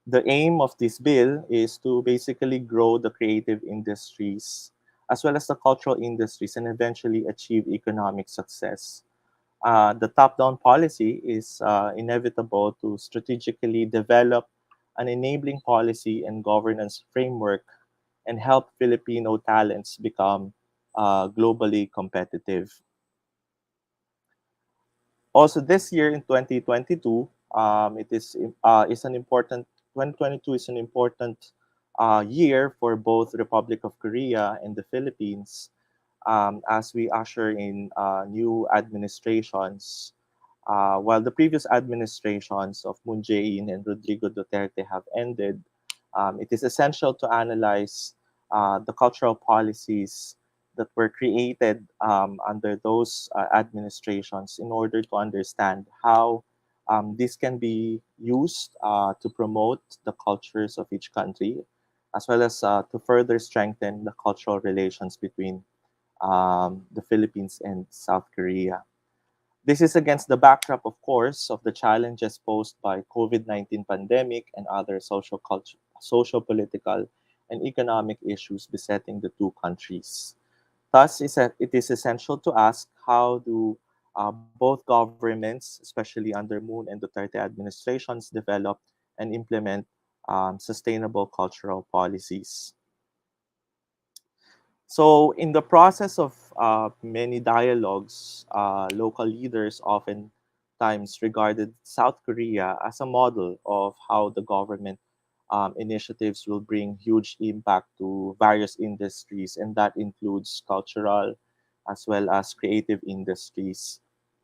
The aim of this bill is to basically grow the creative industries as well as the cultural industries and eventually achieve economic success. The top down policy is inevitable to strategically develop an enabling policy and governance framework and help Filipino talents become globally competitive. Also, this year in 2022, it is an important 2022 is an important year for both Republic of Korea and the Philippines as we usher in new administrations. While the previous administrations of Moon Jae-in and Rodrigo Duterte have ended, it is essential to analyze the cultural policies that were created under those administrations in order to understand how this can be used to promote the cultures of each country, as well as to further strengthen the cultural relations between the Philippines and South Korea. This is against the backdrop, of course, of the challenges posed by COVID-19 pandemic and other social, political, and economic issues besetting the two countries. Thus, it is essential to ask how do both governments, especially under Moon and Duterte administrations, develop and implement sustainable cultural policies. So, in the process of many dialogues, local leaders oftentimes regarded South Korea as a model of how the government initiatives will bring huge impact to various industries, and that includes cultural as well as creative industries.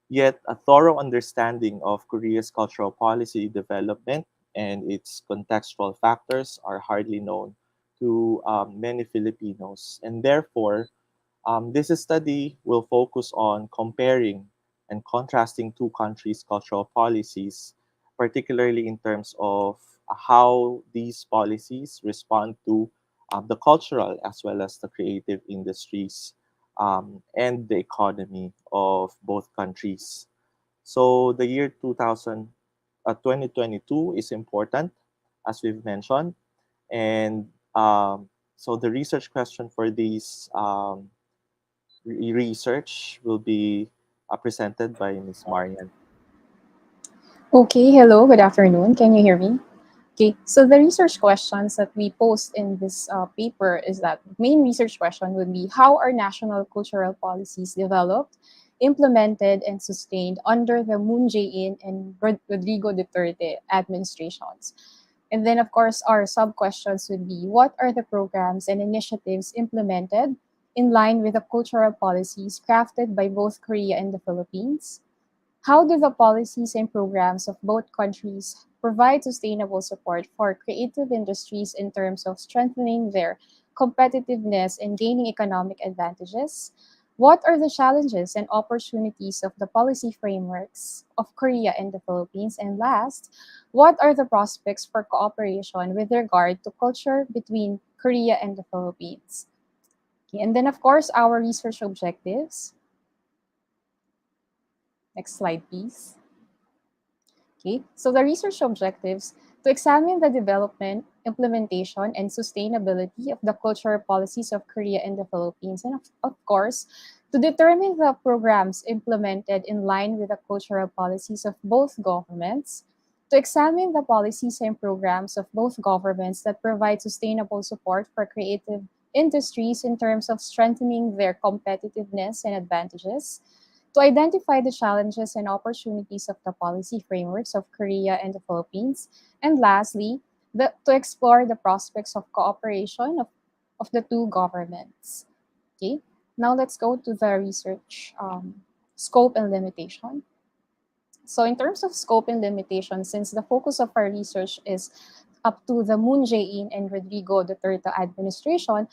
Yet, a thorough understanding of Korea's cultural policy development and its contextual factors are hardly known to many Filipinos. And therefore, this study will focus on comparing and contrasting two countries' cultural policies, particularly in terms of how these policies respond to the cultural as well as the creative industries and the economy of both countries. So the year 2022 is important, as we've mentioned. And so the research question for these research will be presented by Ms. Marian. Okay, hello, good afternoon. Can you hear me? Okay, so the research questions that we post in this paper is that main research question would be how are national cultural policies developed, implemented, and sustained under the Moon Jae-in and Rodrigo Duterte administrations? And then, of course, our sub questions would be what are the programs and initiatives implemented in line with the cultural policies crafted by both Korea and the Philippines? How do the policies and programs of both countries provide sustainable support for creative industries in terms of strengthening their competitiveness and gaining economic advantages? What are the challenges and opportunities of the policy frameworks of Korea and the Philippines? And last, what are the prospects for cooperation with regard to culture between Korea and the Philippines? Okay, and then, of course, our research objectives. Next slide, please. Okay, so the research objectives to examine the development, implementation, and sustainability of the cultural policies of Korea and the Philippines, and of course, to determine the programs implemented in line with the cultural policies of both governments, to examine the policies and programs of both governments that provide sustainable support for creative industries in terms of strengthening their competitiveness and advantages, to identify the challenges and opportunities of the policy frameworks of Korea and the Philippines, and lastly, to explore the prospects of cooperation of the two governments. Okay, now let's go to the research scope and limitation. So in terms of scope and limitation, since the focus of our research is up to the Moon Jae-in and Rodrigo Duterte administration,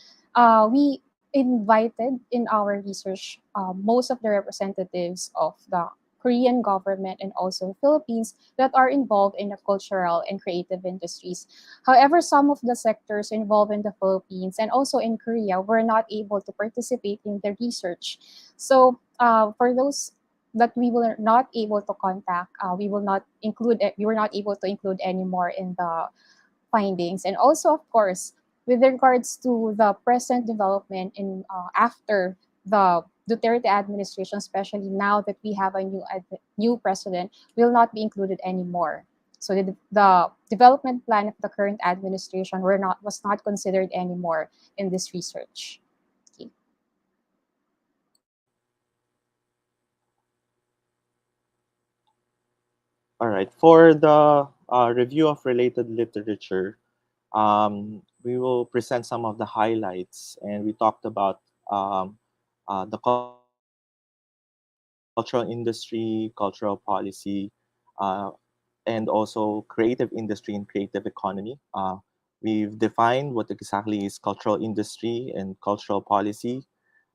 we invited in our research most of the representatives of the Korean government and also the Philippines that are involved in the cultural and creative industries. However, some of the sectors involved in the Philippines and also in Korea were not able to participate in the research. So for those that we were not able to contact, we will not include it. We were not able to include anymore in the findings. And also, of course, with regards to the present development in after the Duterte administration, especially now that we have a new president, will not be included anymore. So the development plan of the current administration was not considered anymore in this research. Okay. All right. For the review of related literature, we will present some of the highlights, and we talked about the cultural industry, cultural policy, and also creative industry and creative economy. We've defined what exactly is cultural industry and cultural policy,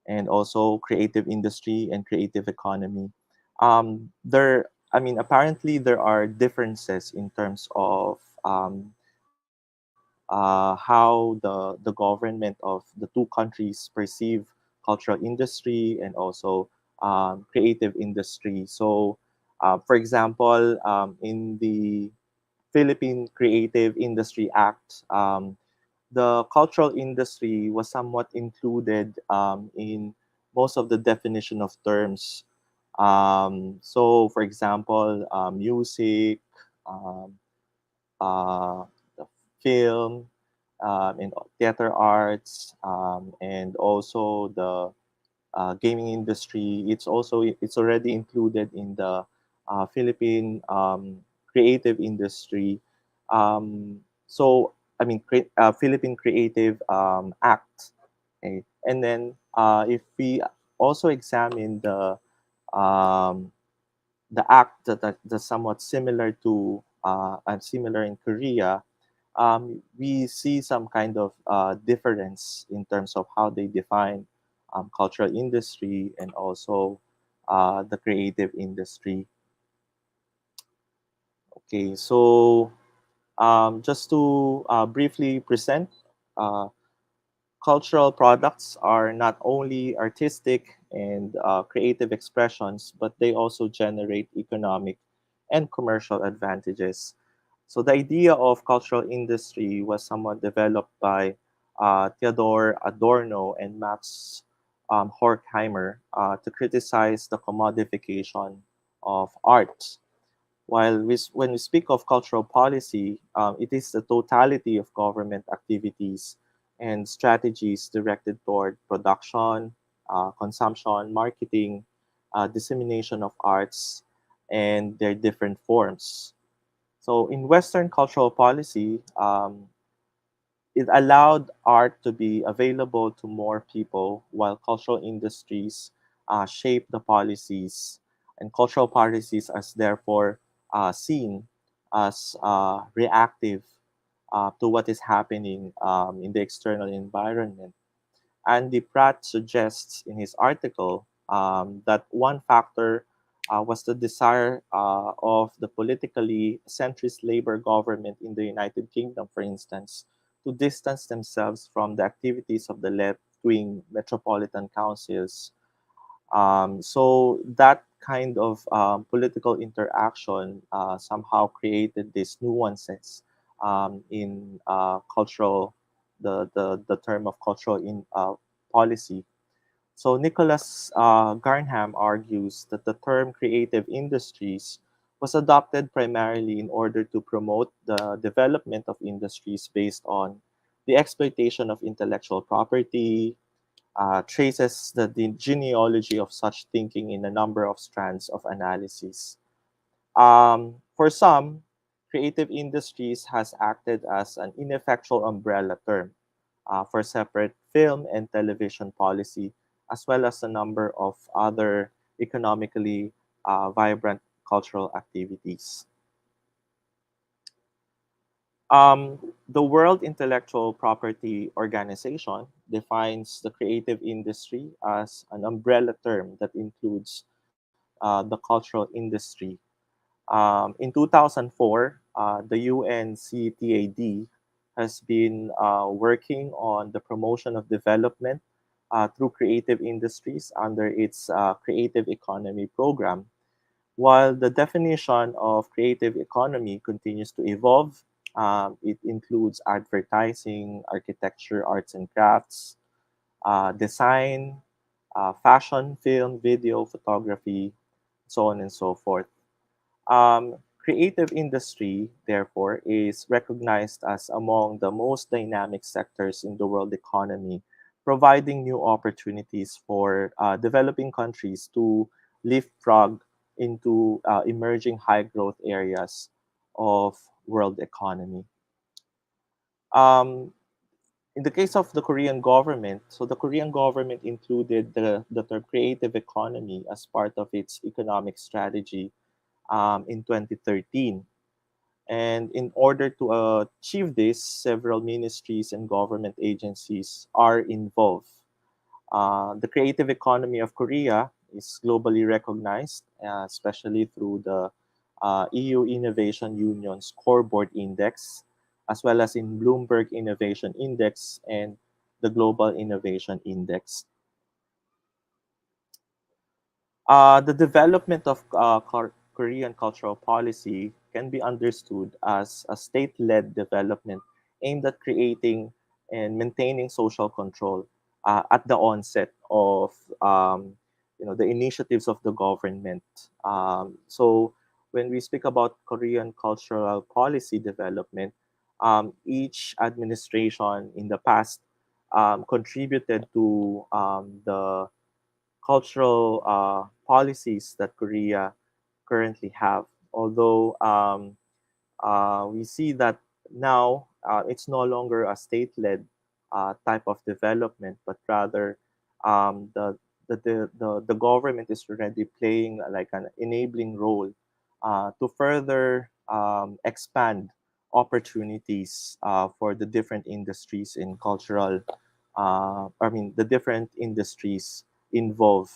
and also creative industry and creative economy. Apparently there are differences in terms of how the government of the two countries perceive cultural industry and also creative industry. So, for example, in the Philippine Creative Industry Act, the cultural industry was somewhat included in most of the definition of terms. So, for example, music, um, the film, and theater arts, and also the gaming industry. It's already included in the Philippine creative industry. Philippine Creative Act. Okay. And then if we also examine um, the act that's somewhat similar to and similar in Korea, we see some kind of difference in terms of how they define cultural industry and also the creative industry. Okay, so just to briefly present, uh, cultural products are not only artistic and creative expressions, but they also generate economic and commercial advantages. So the idea of cultural industry was somewhat developed by Theodor Adorno and Max Horkheimer to criticize the commodification of art. When we speak of cultural policy, it is the totality of government activities and strategies directed toward production, consumption, marketing, dissemination of arts, and their different forms. So in Western cultural policy, it allowed art to be available to more people, while cultural industries shape the policies, and cultural policies as therefore seen as reactive to what is happening in the external environment. Andy Pratt suggests in his article that one factor was the desire of the politically centrist Labour government in the United Kingdom, for instance, to distance themselves from the activities of the left wing metropolitan councils. So that kind of political interaction somehow created these nuances in cultural, the term of cultural policy. So Nicholas Garnham argues that the term creative industries was adopted primarily in order to promote the development of industries based on the exploitation of intellectual property, traces the genealogy of such thinking in a number of strands of analysis. For some, creative industries has acted as an ineffectual umbrella term for separate film and television policy, as well as a number of other economically vibrant cultural activities. The World Intellectual Property Organization defines the creative industry as an umbrella term that includes the cultural industry. In 2004, the UNCTAD has been working on the promotion of development through creative industries under its Creative Economy program. While the definition of creative economy continues to evolve, it includes advertising, architecture, arts and crafts, design, fashion, film, video, photography, so on and so forth. Creative industry, therefore, is recognized as among the most dynamic sectors in the world economy, providing new opportunities for developing countries to leapfrog into emerging high growth areas of world economy. Um, in the case of the Korean government, so the Korean government included the term creative economy as part of its economic strategy in 2013. And in order to achieve this, several ministries and government agencies are involved. The creative economy of Korea is globally recognized, especially through the EU Innovation Union's Scoreboard Index, as well as in Bloomberg Innovation Index and the Global Innovation Index. The development of Korean cultural policy can be understood as a state-led development aimed at creating and maintaining social control at the onset of the initiatives of the government. So when we speak about Korean cultural policy development, each administration in the past contributed to the cultural policies that Korea currently have. Although we see that now it's no longer a state-led type of development, but rather the government is already playing like an enabling role to further expand opportunities for the different industries in cultural, the different industries involved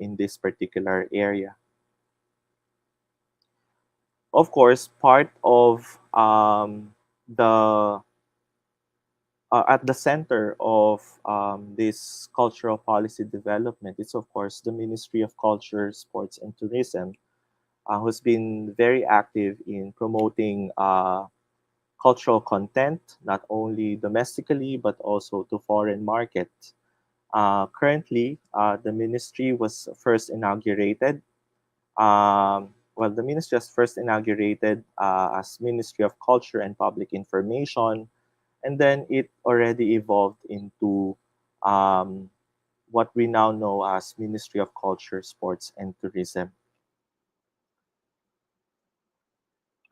in this particular area. Of course, part of the at the center of this cultural policy development is, of course, the Ministry of Culture, Sports, and Tourism, who's been very active in promoting cultural content, not only domestically, but also to foreign markets. Currently, the ministry was first inaugurated. The ministry was first inaugurated as Ministry of Culture and Public Information, and then it already evolved into what we now know as Ministry of Culture, Sports, and Tourism.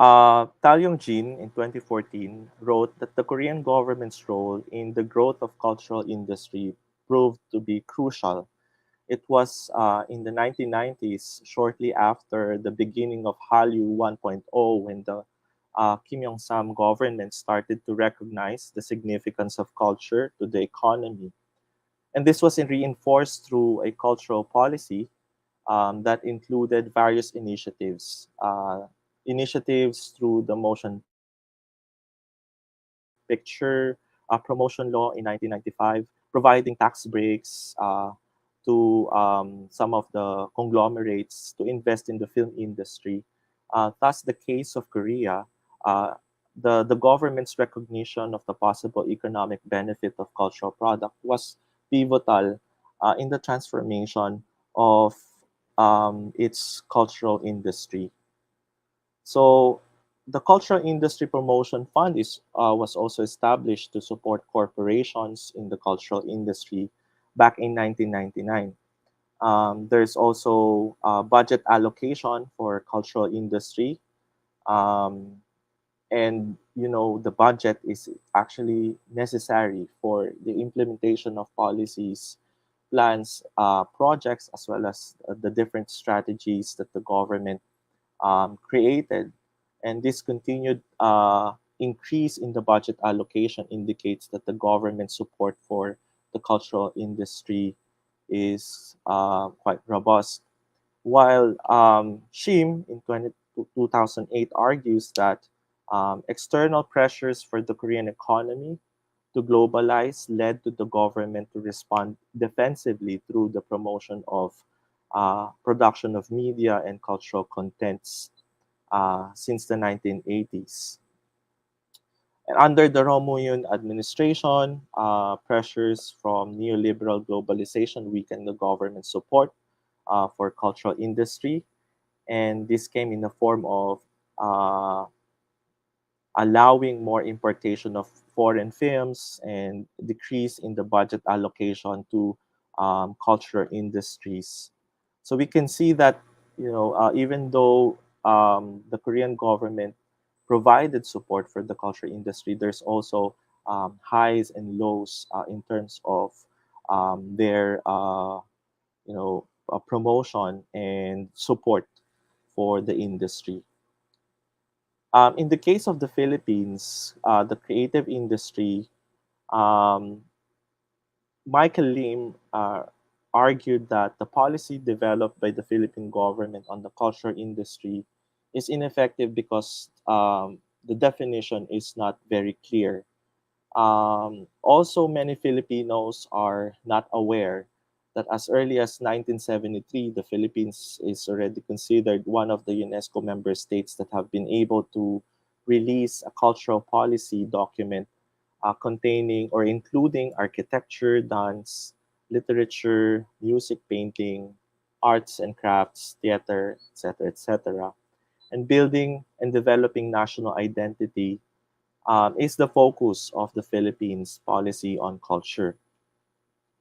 Talyong Jin in 2014 wrote that the Korean government's role in the growth of cultural industry proved to be crucial. It was in the 1990s, shortly after the beginning of Hallyu 1.0, when the Kim Yong-sam government started to recognize the significance of culture to the economy. And this was reinforced through a cultural policy that included various initiatives through the motion picture promotion law in 1995, providing tax breaks to some of the conglomerates to invest in the film industry. Thus, the case of Korea, uh, the government's recognition of the possible economic benefit of cultural product was pivotal in the transformation of its cultural industry. So the Cultural Industry Promotion Fund was also established to support corporations in the cultural industry back in 1999. There's also budget allocation for cultural industry, um, and the budget is actually necessary for the implementation of policies, plans, projects, as well as the different strategies that the government created. And this continued increase in the budget allocation indicates that the government support for the cultural industry is quite robust. While Shim in 2008 argues that external pressures for the Korean economy to globalize led to the government to respond defensively through the promotion of production of media and cultural contents since the 1980s. And under the Romuald administration, pressures from neoliberal globalization weakened the government support for cultural industry, and this came in the form of uh, allowing more importation of foreign films and decrease in the budget allocation to cultural industries. So we can see that even though the Korean government provided support for the culture industry, there's also highs and lows in terms of their promotion and support for the industry. In the case of the Philippines, the creative industry, um, Michael Lim argued that the policy developed by the Philippine government on the culture industry is ineffective because the definition is not very clear. Also, many Filipinos are not aware that as early as 1973, the Philippines is already considered one of the UNESCO member states that have been able to release a cultural policy document containing or including architecture, dance, literature, music, painting, arts and crafts, theater, etc., etc. And building and developing national identity is the focus of the Philippines policy on culture.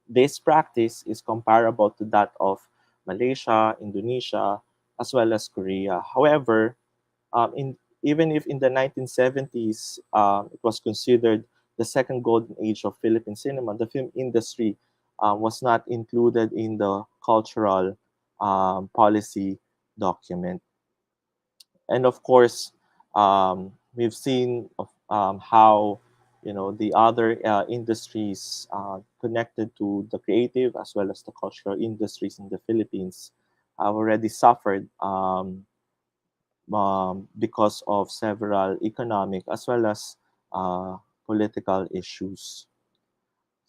This practice is comparable to that of Malaysia, Indonesia, as well as Korea. However, even if in the 1970s it was considered the second golden age of Philippine cinema, the film industry was not included in the cultural policy document. And of course, we've seen how the other industries connected to the creative as well as the cultural industries in the Philippines have already suffered because of several economic as well as political issues.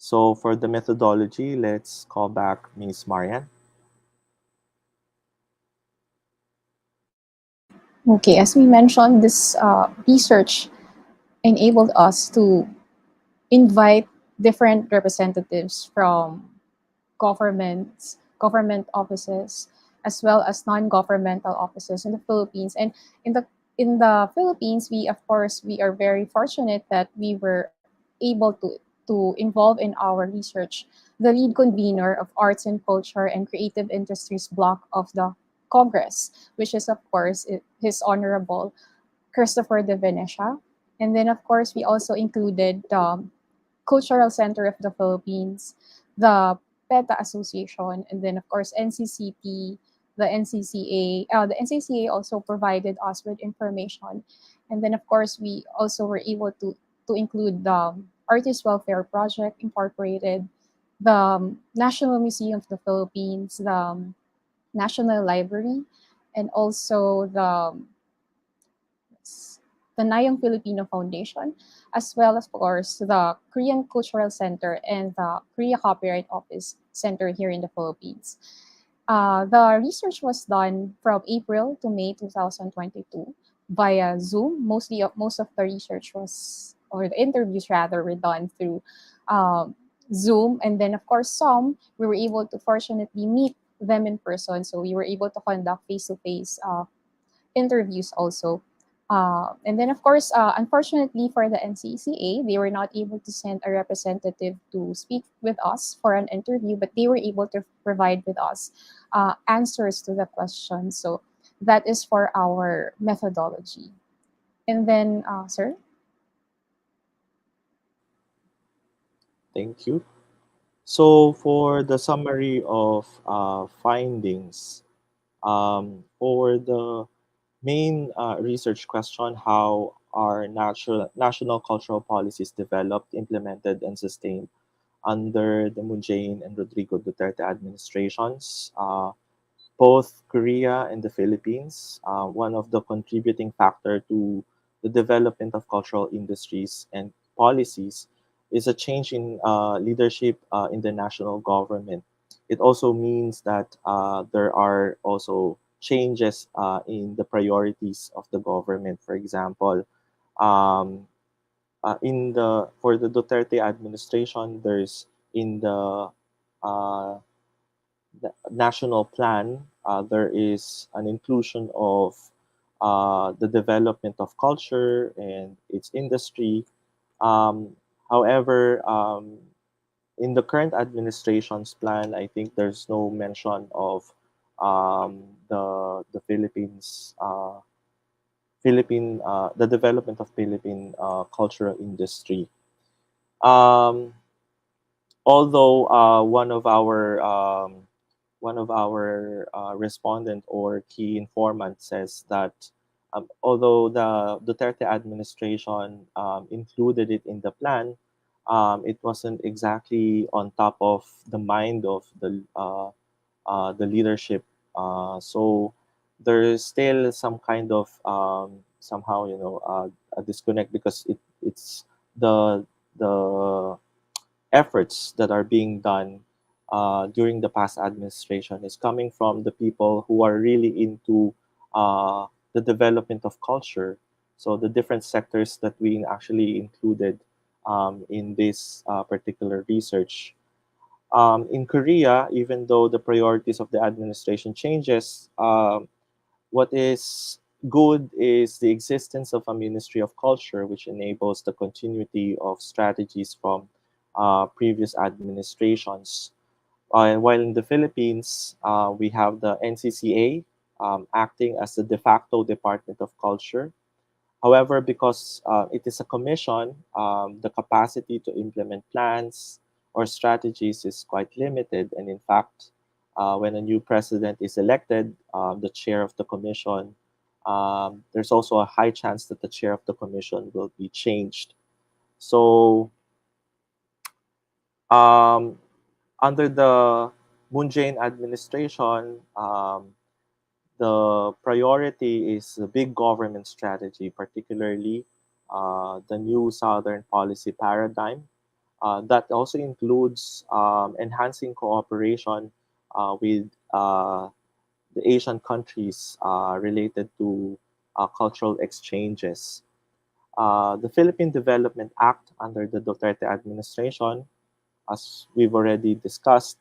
So for the methodology, let's call back Ms. Marian. Okay, as we mentioned, this research enabled us to invite different representatives from government offices, as well as non-governmental offices in the Philippines. And in the Philippines, we of course we are very fortunate that we were able to involve in our research the lead convener of Arts and Culture and Creative Industries block of the Congress, which is of course His Honorable Christopher de Venecia. And then of course we also included Cultural Center of the Philippines, the PETA Association, and then of course NCCP, the NCCA also provided us with information, and then of course we also were able to include the Artist Welfare Project Incorporated, the National Museum of the Philippines, the National Library, and also the Nayong Filipino Foundation, as well as, of course, the Korean Cultural Center and the Korea Copyright Office Center here in the Philippines. The research was done from April to May 2022 via Zoom. Most of the research was, or the interviews rather, were done through Zoom, and then of course some we were able to fortunately meet them in person, so we were able to conduct face-to-face interviews also. And then, of course, unfortunately for the NCCA, they were not able to send a representative to speak with us for an interview, but they were able to provide with us answers to the questions. So that is for our methodology. And then, sir? Thank you. So for the summary of findings, for the main research question, how are national cultural policies developed, implemented, and sustained under the Moon Jae-in and Rodrigo Duterte administrations, both Korea and the Philippines. One of the contributing factor to the development of cultural industries and policies is a change in leadership in the national government. It also means that there are also changes in the priorities of the government. For example, um, in the for the Duterte administration, there's in uh, the national plan, there is an inclusion of the development of culture and its industry. Um, However, in the current administration's plan, I think there's no mention of the Philippines, the development of Philippine cultural industry. Um, Although one of our respondent or key informant says that although the Duterte administration included it in the plan, it wasn't exactly on top of the mind of the leadership. So there is still some kind of somehow a disconnect because it's the efforts that are being done during the past administration is coming from the people who are really into the development of culture. So the different sectors that we actually included in this particular research. In Korea, even though the priorities of the administration changes, what is good is the existence of a Ministry of Culture, which enables the continuity of strategies from previous administrations. While in the Philippines, we have the NCCA acting as the de facto Department of Culture. However, because it is a commission, the capacity to implement plans or strategies is quite limited. And in fact, when a new president is elected, the chair of the commission, there's also a high chance that the chair of the commission will be changed. So under the Moon Jae-in administration, the priority is the big government strategy, particularly the new Southern policy paradigm. That also includes enhancing cooperation with the Asian countries related to cultural exchanges. The Philippine Development Act under the Duterte administration, as we've already discussed,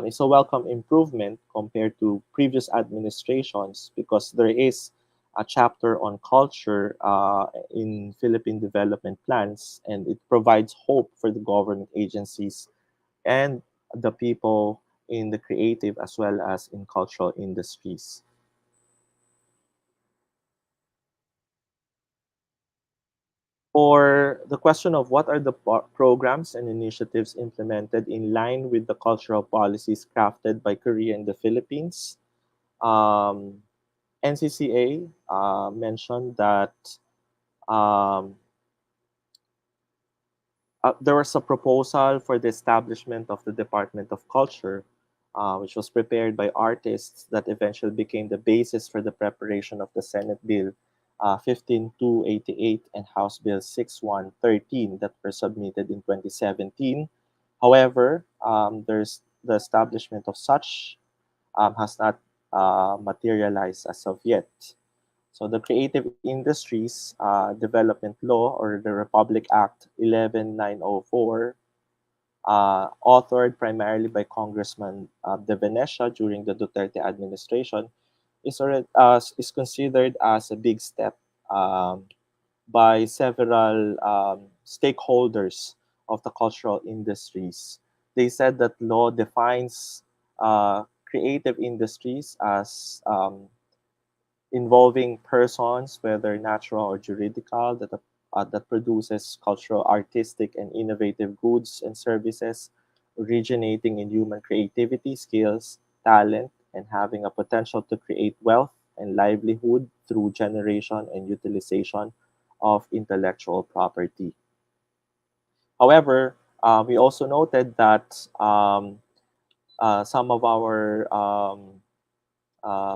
is a welcome improvement compared to previous administrations because there is a chapter on culture in Philippine development plans, and it provides hope for the government agencies and the people in the creative as well as in cultural industries. For the question of what are the programs and initiatives implemented in line with the cultural policies crafted by Korea and the Philippines, Um, NCCA mentioned that um, there was a proposal for the establishment of the Department of Culture, which was prepared by artists that eventually became the basis for the preparation of the Senate Bill 15288 and House Bill 6113 that were submitted in 2017. However, there's the establishment of such has not materialized as of yet. So the Creative Industries Development Law, or the Republic Act 11904, authored primarily by Congressman De Venecia during the Duterte administration, is considered as a big step by several stakeholders of the cultural industries. They said that law defines creative industries as involving persons, whether natural or juridical, that produces cultural, artistic, and innovative goods and services originating in human creativity, skills, talent, and having a potential to create wealth and livelihood through generation and utilization of intellectual property. However, we also noted that some of our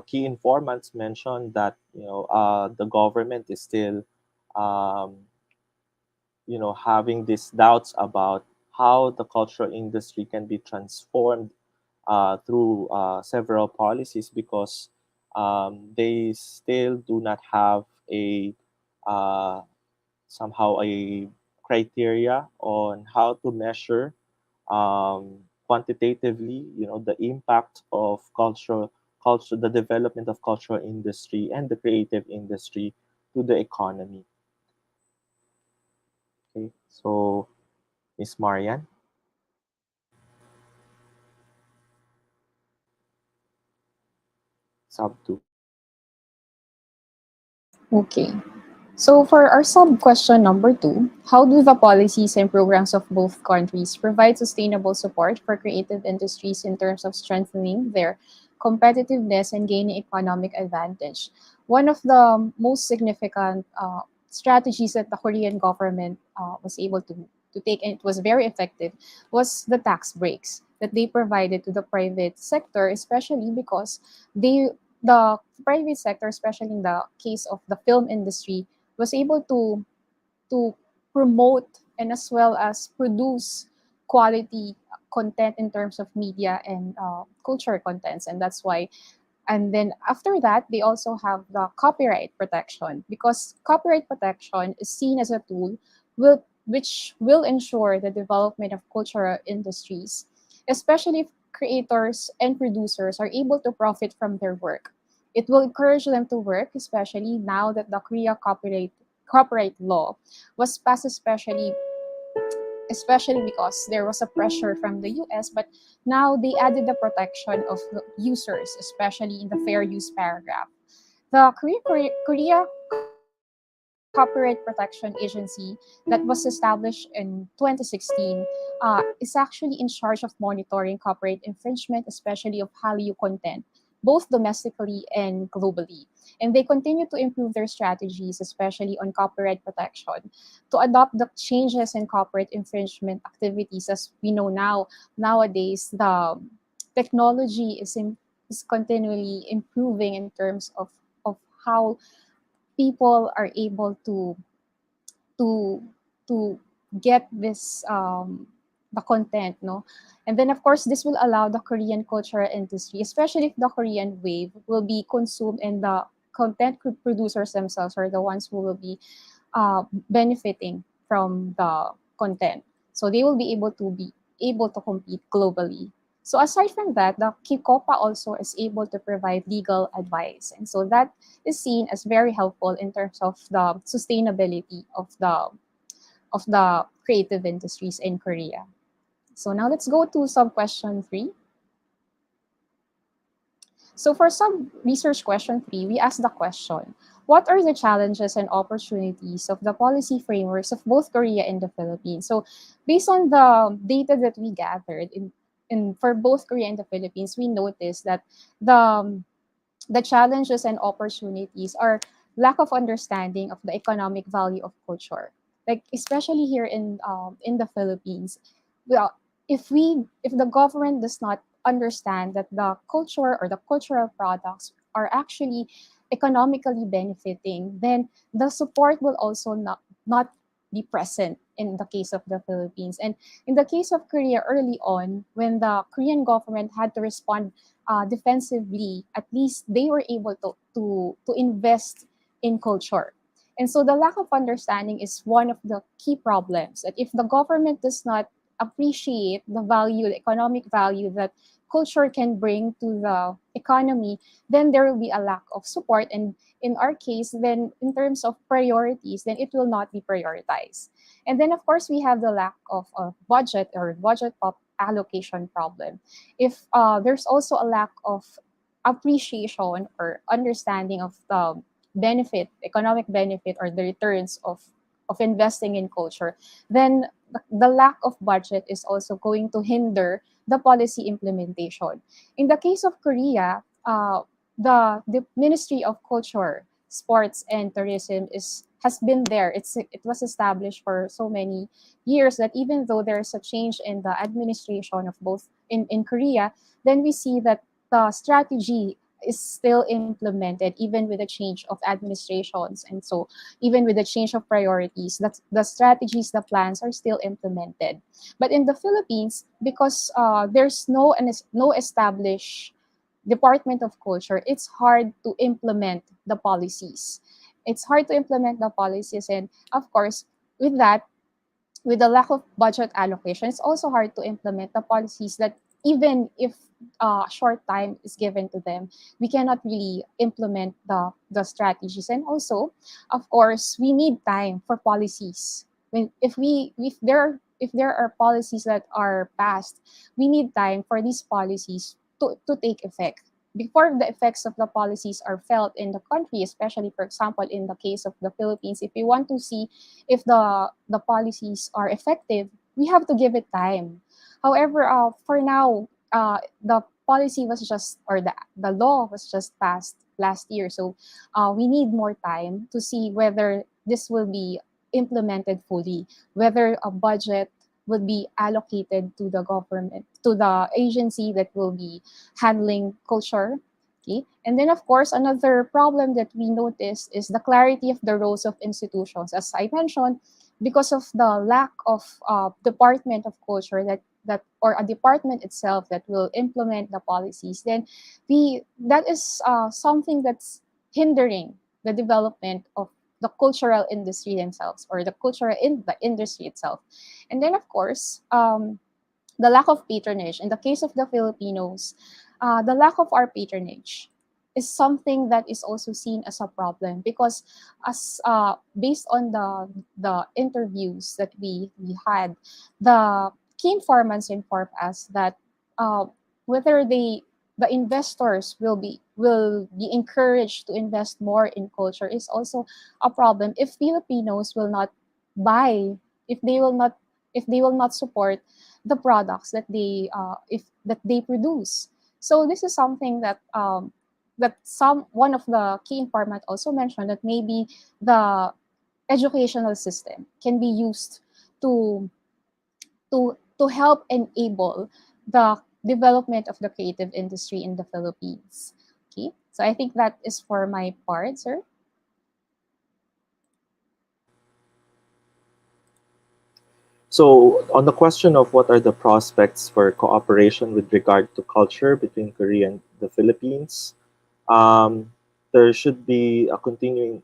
key informants mentioned that the government is still um, having these doubts about how the cultural industry can be transformed through several policies, because they still do not have a uh, somehow a criteria on how to measure quantitatively, the impact of the development of cultural industry and the creative industry to the economy. Okay, so Miss Marian. Sub 2. Okay. So for our sub-question number 2, how do the policies and programs of both countries provide sustainable support for creative industries in terms of strengthening their competitiveness and gaining economic advantage? One of the most significant strategies that the Korean government was able to take, and it was very effective, was the tax breaks that they provided to the private sector, especially because the private sector, especially in the case of the film industry, was able to promote and as well as produce quality content in terms of media and culture contents, and that's why. And then after that, they also have the copyright protection, because copyright protection is seen as a tool which will ensure the development of cultural industries, especially if creators and producers are able to profit from their work. It will encourage them to work, especially now that the Korea copyright law was passed, especially because there was a pressure from the US, but now they added the protection of the users, especially in the fair use paragraph. The Korea Copyright Protection Agency that was established in 2016 is actually in charge of monitoring copyright infringement, especially of Hallyu content, both domestically and globally. And they continue to improve their strategies, especially on copyright protection, to adopt the changes in copyright infringement activities. As we know nowadays, the technology is continually improving in terms of how people are able to to get this the content, no. And then of course this will allow the Korean cultural industry, especially if the Korean wave will be consumed and the content producers themselves are the ones who will be benefiting from the content, so they will be able to compete globally. So aside from that, the Kikopa also is able to provide legal advice, and so that is seen as very helpful in terms of the sustainability of the creative industries in Korea. So now let's go to sub question 3. So for sub research question 3, we asked the question, what are the challenges and opportunities of the policy frameworks of both Korea and the Philippines? So based on the data that we gathered in for both Korea and the Philippines, we noticed that the the challenges and opportunities are lack of understanding of the economic value of culture. Like especially here in the Philippines, well, if the government does not understand that the culture or the cultural products are actually economically benefiting, then the support will also not be present in the case of the Philippines. And in the case of Korea early on, when the Korean government had to respond defensively, at least they were able to invest in culture. And so the lack of understanding is one of the key problems. That if the government does not appreciate the value, the economic value that culture can bring to the economy, then there will be a lack of support. And in our case, then in terms of priorities, then it will not be prioritized. And then, of course, we have the lack of budget or allocation problem. If there's also a lack of appreciation or understanding of the benefit, economic benefit, or the returns of investing in culture, then the lack of budget is also going to hinder the policy implementation. In the case of Korea, the Ministry of Culture, Sports, and Tourism has been there. It was established for so many years that even though there's a change in the administration of both in Korea, then we see that the strategy is still implemented even with the change of administrations. And so even with the change of priorities, that the strategies, the plans are still implemented. But in the Philippines, because there's no established Department of Culture, it's hard to implement the policies. It's hard to implement the policies. And of course, with that, with the lack of budget allocation, it's also hard to implement the policies that even if short time is given to them, we cannot really implement the strategies. And also, of course, we need time for policies. If there are policies that are passed, we need time for these policies to take effect. Before the effects of the policies are felt in the country, especially, for example, in the case of the Philippines, if we want to see if the policies are effective, we have to give it time. However, for now, the policy was just, or the law was just passed last year. So we need more time to see whether this will be implemented fully, whether a budget would be allocated to the government, to the agency that will be handling culture. Okay. And then, of course, another problem that we notice is the clarity of the roles of institutions. As I mentioned, because of the lack of Department of Culture that or a department itself that will implement the policies, then that is something that's hindering the development of the cultural industry themselves, or the cultural in the industry itself. And then, of course, the lack of patronage. In the case of the Filipinos, the lack of our patronage is something that is also seen as a problem, because as based on the interviews that we had, the key informants informed us that whether the investors will be encouraged to invest more in culture is also a problem if Filipinos will not buy, if they will not support the products that they produce. So this is something that one of the key informant also mentioned, that maybe the educational system can be used to help enable the development of the creative industry in the Philippines. Okay, so I think that is for my part, sir. So, on the question of what are the prospects for cooperation with regard to culture between Korea and the Philippines, um, there should be continuing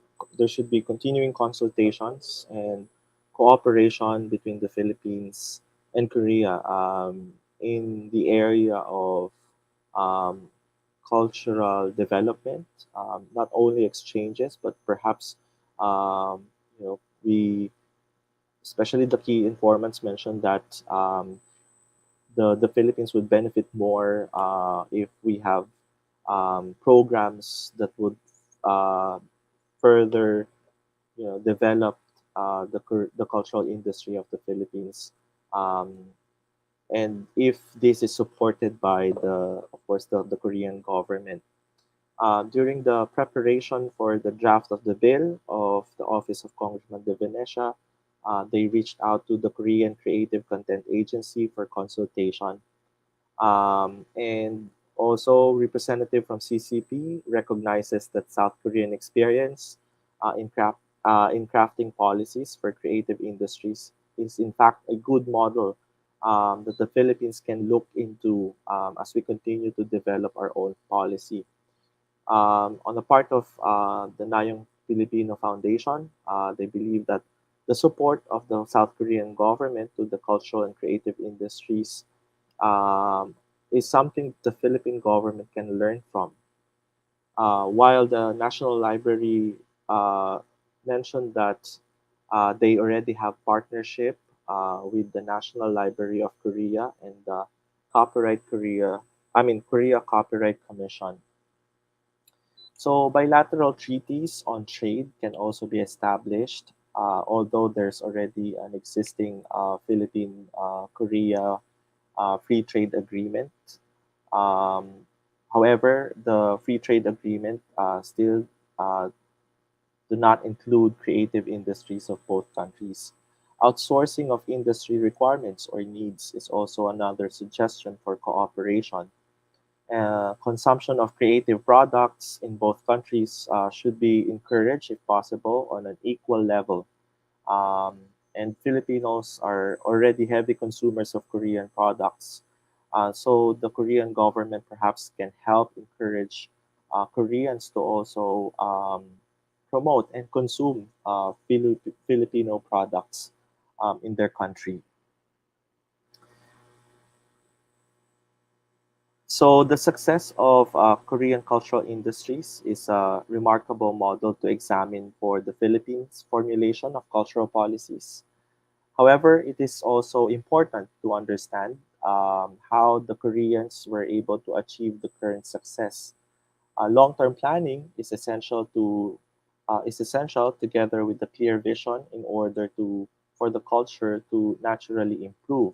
consultations and cooperation between the Philippines and Korea in the area of um, cultural development, not only exchanges, but perhaps we, especially the key informants, mentioned that the Philippines would benefit more if we have programs that would uh, further develop the cultural industry of the Philippines. Um, and if this is supported by the of course the Korean government. During the preparation for the draft of the bill of the Office of Congressman de Venecia, they reached out to the Korean Creative Content Agency for consultation. And also, representative from CCP recognizes that South Korean experience in crafting policies for creative industries is in fact a good model that the Philippines can look into as we continue to develop our own policy. On the part of the Nayong Filipino Foundation, they believe that the support of the South Korean government to the cultural and creative industries um, is something the Philippine government can learn from. While the National Library mentioned that they already have partnership with the National Library of Korea and the Korea Copyright Commission. So bilateral treaties on trade can also be established, although there's already an existing Philippine-Korea free trade agreement. Um, However, the free trade agreement still uh, do not include creative industries of both countries. Outsourcing of industry requirements or needs is also another suggestion for cooperation. Consumption of creative products in both countries should be encouraged, if possible, on an equal level. Um, and Filipinos are already heavy consumers of Korean products. So the Korean government perhaps can help encourage Koreans to also promote and consume Filipino products in their country. So the success of Korean cultural industries is a remarkable model to examine for the Philippines' formulation of cultural policies. However, it is also important to understand how the Koreans were able to achieve the current success. Long-term planning is essential together with the clear vision in order to for the culture to naturally improve,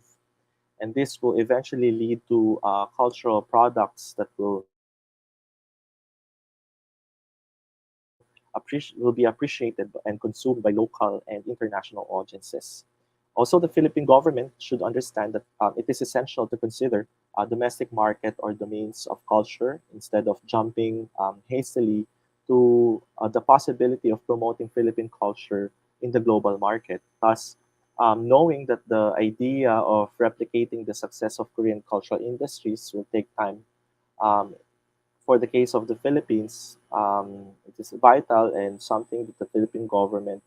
and this will eventually lead to cultural products that will be appreciated and consumed by local and international audiences. Also, the Philippine government should understand that it is essential to consider domestic market or domains of culture instead of jumping hastily to the possibility of promoting Philippine culture in the global market. Thus, knowing that the idea of replicating the success of Korean cultural industries will take time, um, for the case of the Philippines, it is vital and something that the Philippine government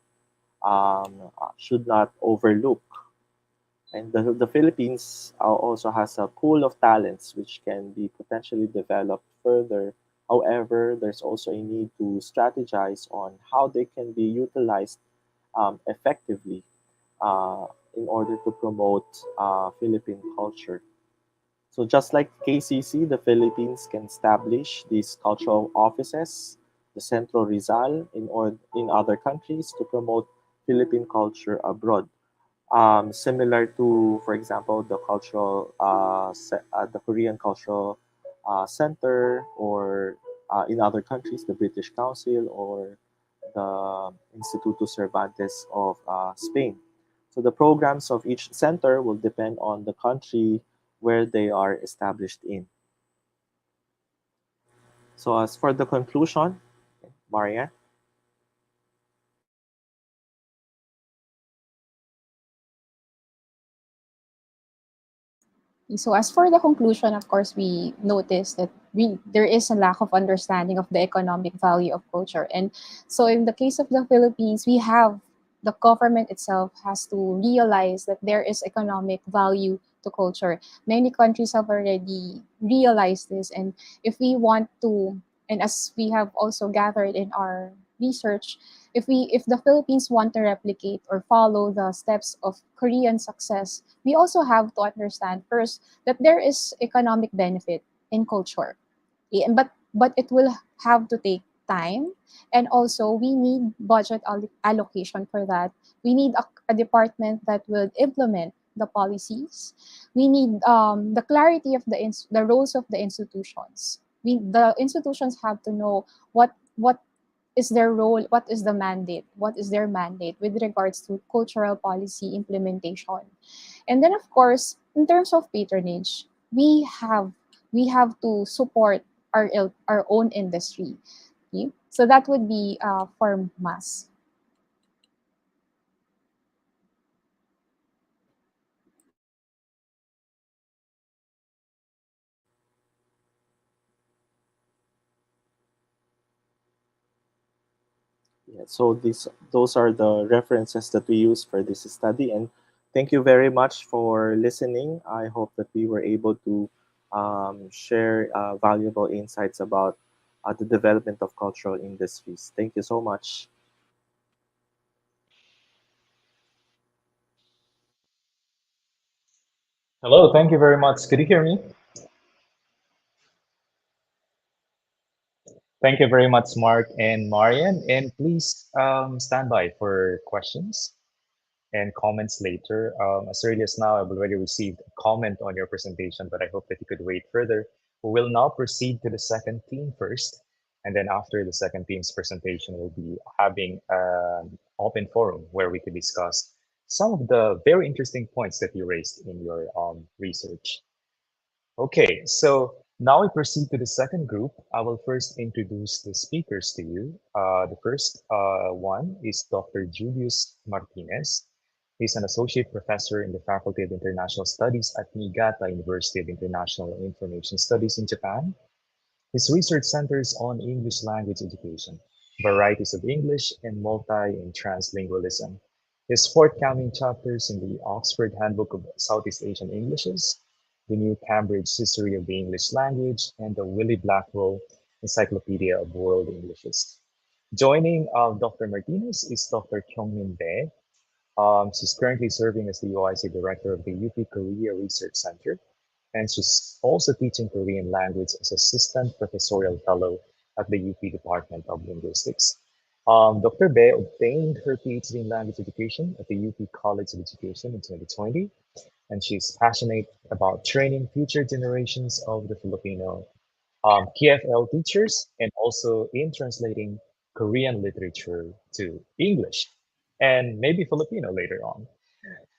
should not overlook. And the Philippines also has a pool of talents which can be potentially developed further. However, there's also a need to strategize on how they can be utilized effectively uh, in order to promote Philippine culture. So just like KCC, the Philippines can establish these cultural offices, the Centro Rizal, in other countries to promote Philippine culture abroad. Similar to, for example, the Korean Cultural Center, or in other countries, the British Council or the Instituto Cervantes of Spain. So the programs of each center will depend on the country where they are established in. So as for the conclusion, Maria. So as for the conclusion, of course, we noticed that there is a lack of understanding of the economic value of culture. And so in the case of the Philippines, we have the government itself has to realize that there is economic value to culture. Many countries have already realized this. And if we want to, and as we have also gathered in our research, if the Philippines want to replicate or follow the steps of Korean success, we also have to understand first that there is economic benefit in culture. But it will have to take time, and also we need budget allocation for that. We need a department that will implement the policies. We need the clarity of the roles of the institutions. The institutions have to know what is their role, what is the mandate, what is their mandate with regards to cultural policy implementation. And then of course, in terms of patronage, we have to support our own industry. Okay? So that would be for mass. Yeah, so those are the references that we use for this study, and thank you very much for listening. I hope that we were able to share valuable insights about the development of cultural industries. Thank you so much. Hello, thank you very much. Could you hear me? Thank you very much, Mark and Marian. And please stand by for questions and comments later. As early as now, I've already received a comment on your presentation, but I hope that you could wait further. We will now proceed to the second team first. And then after the second team's presentation, we'll be having an open forum where we could discuss some of the very interesting points that you raised in your research. Okay, so now we proceed to the second group. I will first introduce the speakers to you. The first one is Dr. Julius Martinez. He's an associate professor in the Faculty of International Studies at Niigata University of International Information Studies in Japan. His research centers on English language education, varieties of English, and multi and translingualism. His forthcoming chapters in the Oxford Handbook of Southeast Asian Englishes, the New Cambridge History of the English Language, and the Willie Blackwell Encyclopedia of World Englishes. Joining Dr. Martinez is Dr. Kyungmin Bae. She's currently serving as the UIC Director of the UP Korea Research Center, and she's also teaching Korean language as Assistant Professorial Fellow at the UP Department of Linguistics. Dr. Bae obtained her PhD in language education at the UP College of Education in 2020, and she's passionate about training future generations of the Filipino KFL teachers and also in translating Korean literature to English and maybe Filipino later on.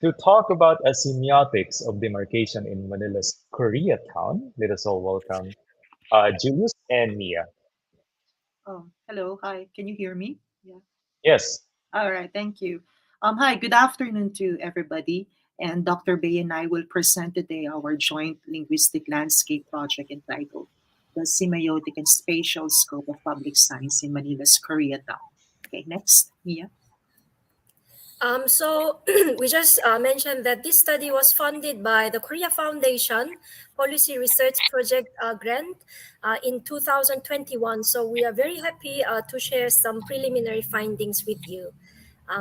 To talk about a semiotics of demarcation in Manila's Koreatown, let us all welcome Julius and Mia. Oh, hello. Hi. Can you hear me? Yeah. Yes. All right. Thank you. Hi. Good afternoon to everybody. And Dr. Bay and I will present today our joint linguistic landscape project entitled The Semiotic and Spatial Scope of Public Science in Manila's Koreatown. Okay, next, Mia. So we just mentioned that this study was funded by the Korea Foundation Policy Research Project grant in 2021. So we are very happy to share some preliminary findings with you.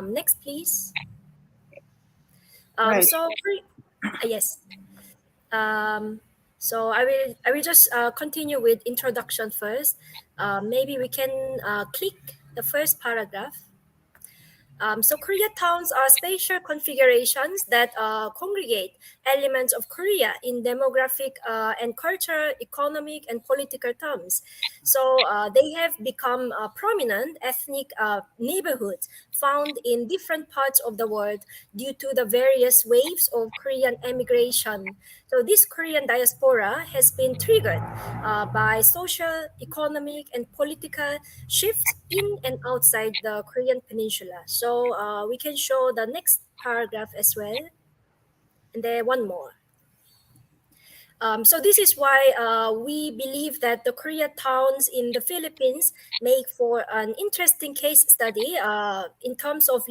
Next, please. Right. Yes. So I will just continue with introduction first. Maybe we can click the first paragraph. So Koreatowns are spatial configurations that congregate elements of Korea in demographic and cultural, economic, and political terms. So they have become prominent ethnic neighborhoods found in different parts of the world due to the various waves of Korean emigration. So this Korean diaspora has been triggered by social, economic, and political shifts in and outside the Korean peninsula. So we can show the next paragraph as well. And then one more. So this is why we believe that the Koreatowns in the Philippines make for an interesting case study in terms of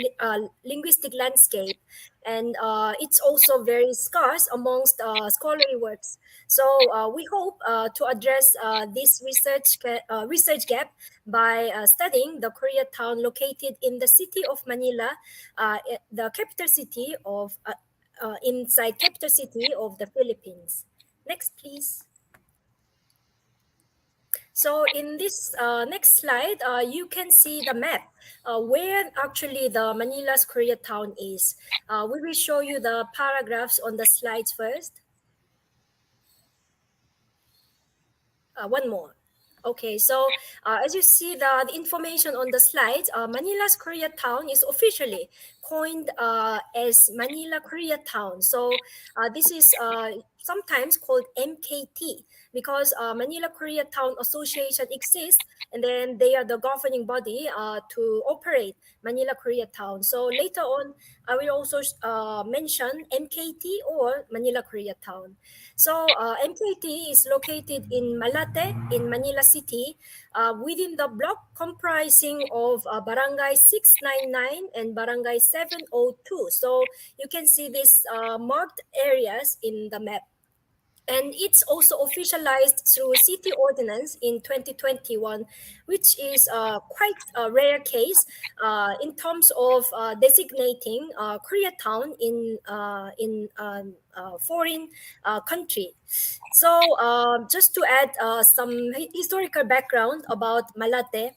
linguistic landscape. And it's also very scarce amongst scholarly works. So we hope to address this research gap by studying the Koreatown located in the city of Manila, the capital city of inside capital city of the Philippines. Next, please. So in this next slide, you can see the map where actually the Manila's Koreatown is. We will show you the paragraphs on the slides first. One more. Okay, so as you see the information on the slide, Manila's Koreatown is officially coined as Manila Koreatown. So this is sometimes called MKT because Manila Koreatown Association exists, and then they are the governing body to operate Manila Koreatown. So later on, I will also mention MKT or Manila Koreatown. So MKT is located in Malate in Manila City within the block comprising of Barangay 699 and Barangay 702. So you can see these marked areas in the map. And it's also officialized through city ordinance in 2021, which is quite a rare case in terms of designating Koreatown in foreign country. So just to add some historical background about Malate,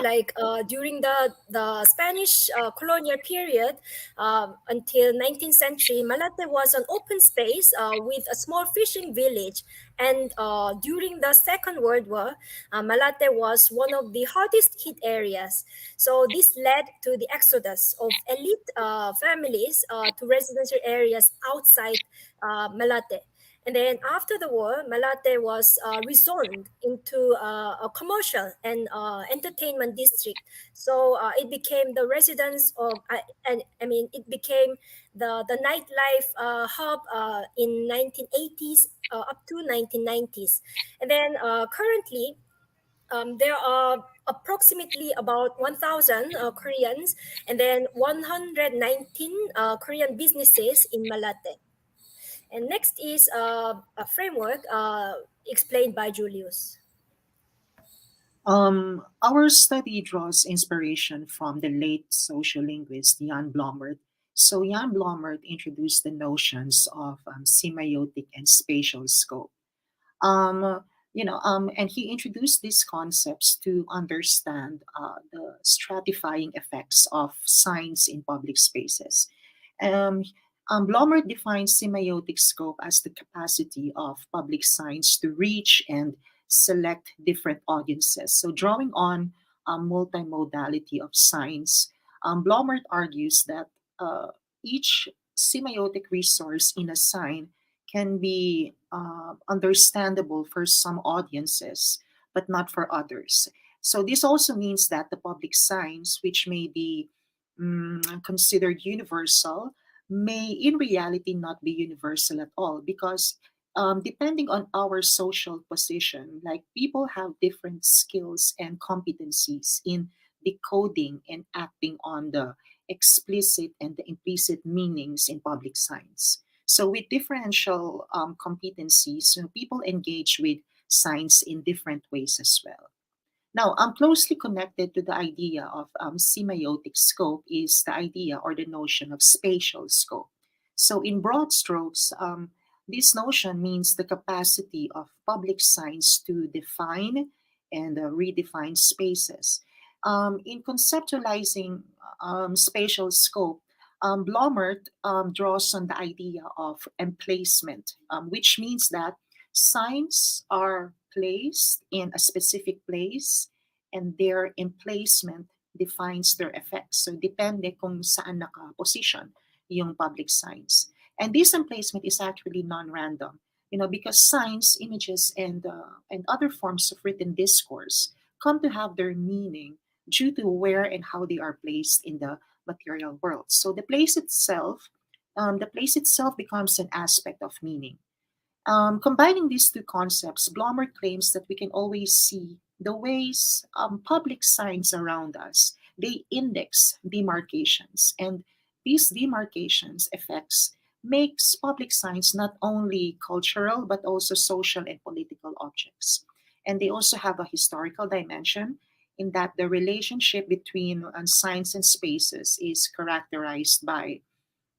like during the Spanish colonial period until 19th century, Malate was an open space with a small fishing village. And during the Second World War, Malate was one of the hardest hit areas. So this led to the exodus of elite families to residential areas outside Malate. And then after the war, Malate was rezoned into a commercial and entertainment district. So it became the residence of, and I mean, it became the nightlife hub in 1980s up to 1990s. And then currently, there are approximately about 1,000 Koreans and then 119 Korean businesses in Malate. And next is a framework explained by Julius. Our study draws inspiration from the late sociolinguist Jan Blomert. So Jan Blomert introduced the notions of semiotic and spatial scope. Um, and he introduced these concepts to understand the stratifying effects of signs in public spaces. Um, Blomert defines semiotic scope as the capacity of public signs to reach and select different audiences. So, drawing on multimodality of signs, Blomert argues that each semiotic resource in a sign can be understandable for some audiences, but not for others. So, this also means that the public signs, which may be considered universal, may in reality not be universal at all because depending on our social position, like people have different skills and competencies in decoding and acting on the explicit and the implicit meanings in public signs. So, with differential competencies, people engage with signs in different ways as well. Now, closely connected to the idea of semiotic scope is the idea or the notion of spatial scope. So, in broad strokes, this notion means the capacity of public signs to define and redefine spaces. In conceptualizing spatial scope, Blomert draws on the idea of emplacement, which means that signs are placed in a specific place and their emplacement defines their effects. So depende kung saan naka-position yung public signs. And this emplacement is actually non-random, because signs, images, and other forms of written discourse come to have their meaning due to where and how they are placed in the material world. So the place itself becomes an aspect of meaning. Combining these two concepts, Blomer claims that we can always see the ways public signs around us. They index demarcations, and these demarcations effects makes public signs not only cultural but also social and political objects. And they also have a historical dimension in that the relationship between signs and spaces is characterized by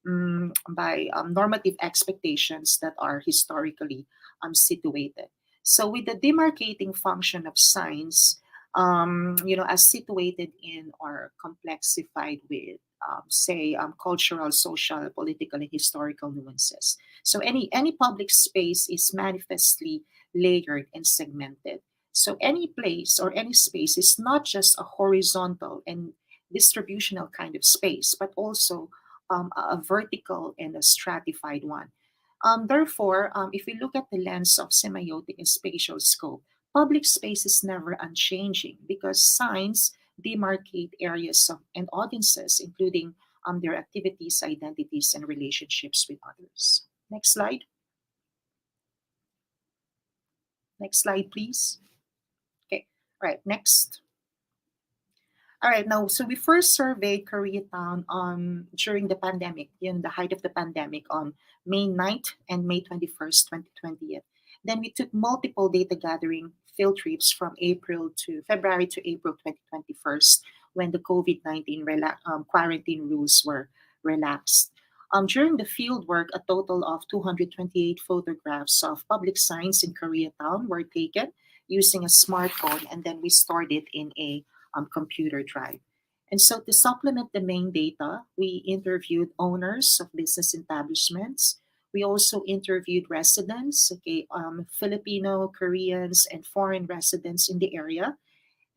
normative expectations that are historically situated. So, with the demarcating function of signs, as situated in or complexified with, say, cultural, social, political, and historical nuances. So, any public space is manifestly layered and segmented. So any place or any space is not just a horizontal and distributional kind of space, but also a vertical and a stratified one. Therefore, if we look at the lens of semiotic and spatial scope, public space is never unchanging because signs demarcate areas and audiences, including their activities, identities, and relationships with others. Next slide. Next slide, please. Okay, all right, next. All right, now, so we first surveyed Koreatown during the pandemic, in the height of the pandemic on May 9th and May 21st, 2020. Then we took multiple data gathering field trips from April to February to April 2021, when the COVID-19 quarantine rules were relaxed. During the field work, a total of 228 photographs of public signs in Koreatown were taken using a smartphone, and then we stored it in a computer drive. And so, to supplement the main data, we interviewed owners of business establishments. We also interviewed residents, okay, Filipino, Koreans, and foreign residents in the area.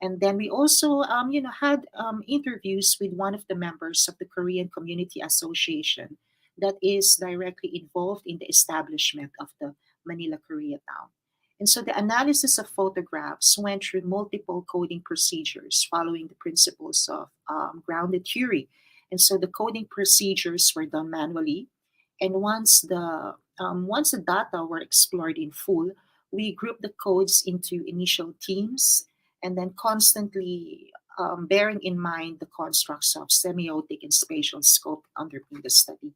And then we also, had interviews with one of the members of the Korean Community Association that is directly involved in the establishment of the Manila Koreatown. And so the analysis of photographs went through multiple coding procedures following the principles of grounded theory. And so the coding procedures were done manually. And once the data were explored in full, we grouped the codes into initial teams and then constantly bearing in mind the constructs of semiotic and spatial scope underpin the study.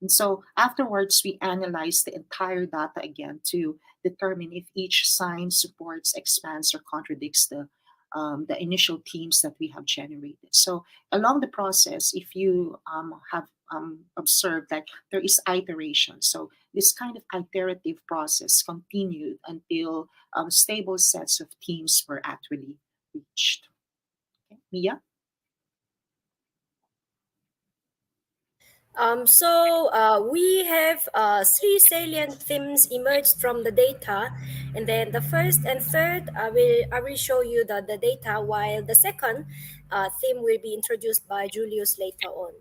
And so afterwards, we analyzed the entire data again to determine if each sign supports, expands, or contradicts the initial themes that we have generated. So along the process, if you have observed that there is iteration, so this kind of iterative process continued until stable sets of themes were actually reached. Okay. Mia? We have three salient themes emerged from the data, and then the first and third I will show you the data, while the second theme will be introduced by Julius later on.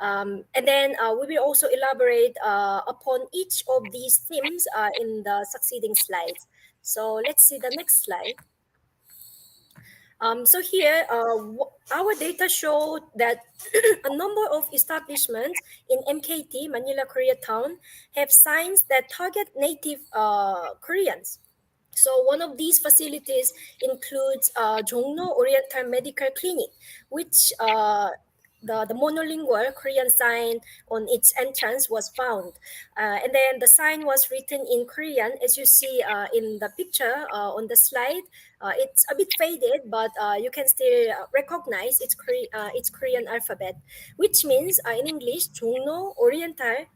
And then we will also elaborate upon each of these themes in the succeeding slides. So let's see the next slide. So here, our data showed that a number of establishments in MKT, Manila Koreatown, have signs that target native Koreans. So one of these facilities includes Jongno Oriental Medical Clinic, which the monolingual Korean sign on its entrance was found. And then the sign was written in Korean, as you see in the picture on the slide. It's a bit faded, but you can still recognize its Korean alphabet, which means in English, Jongno Oriental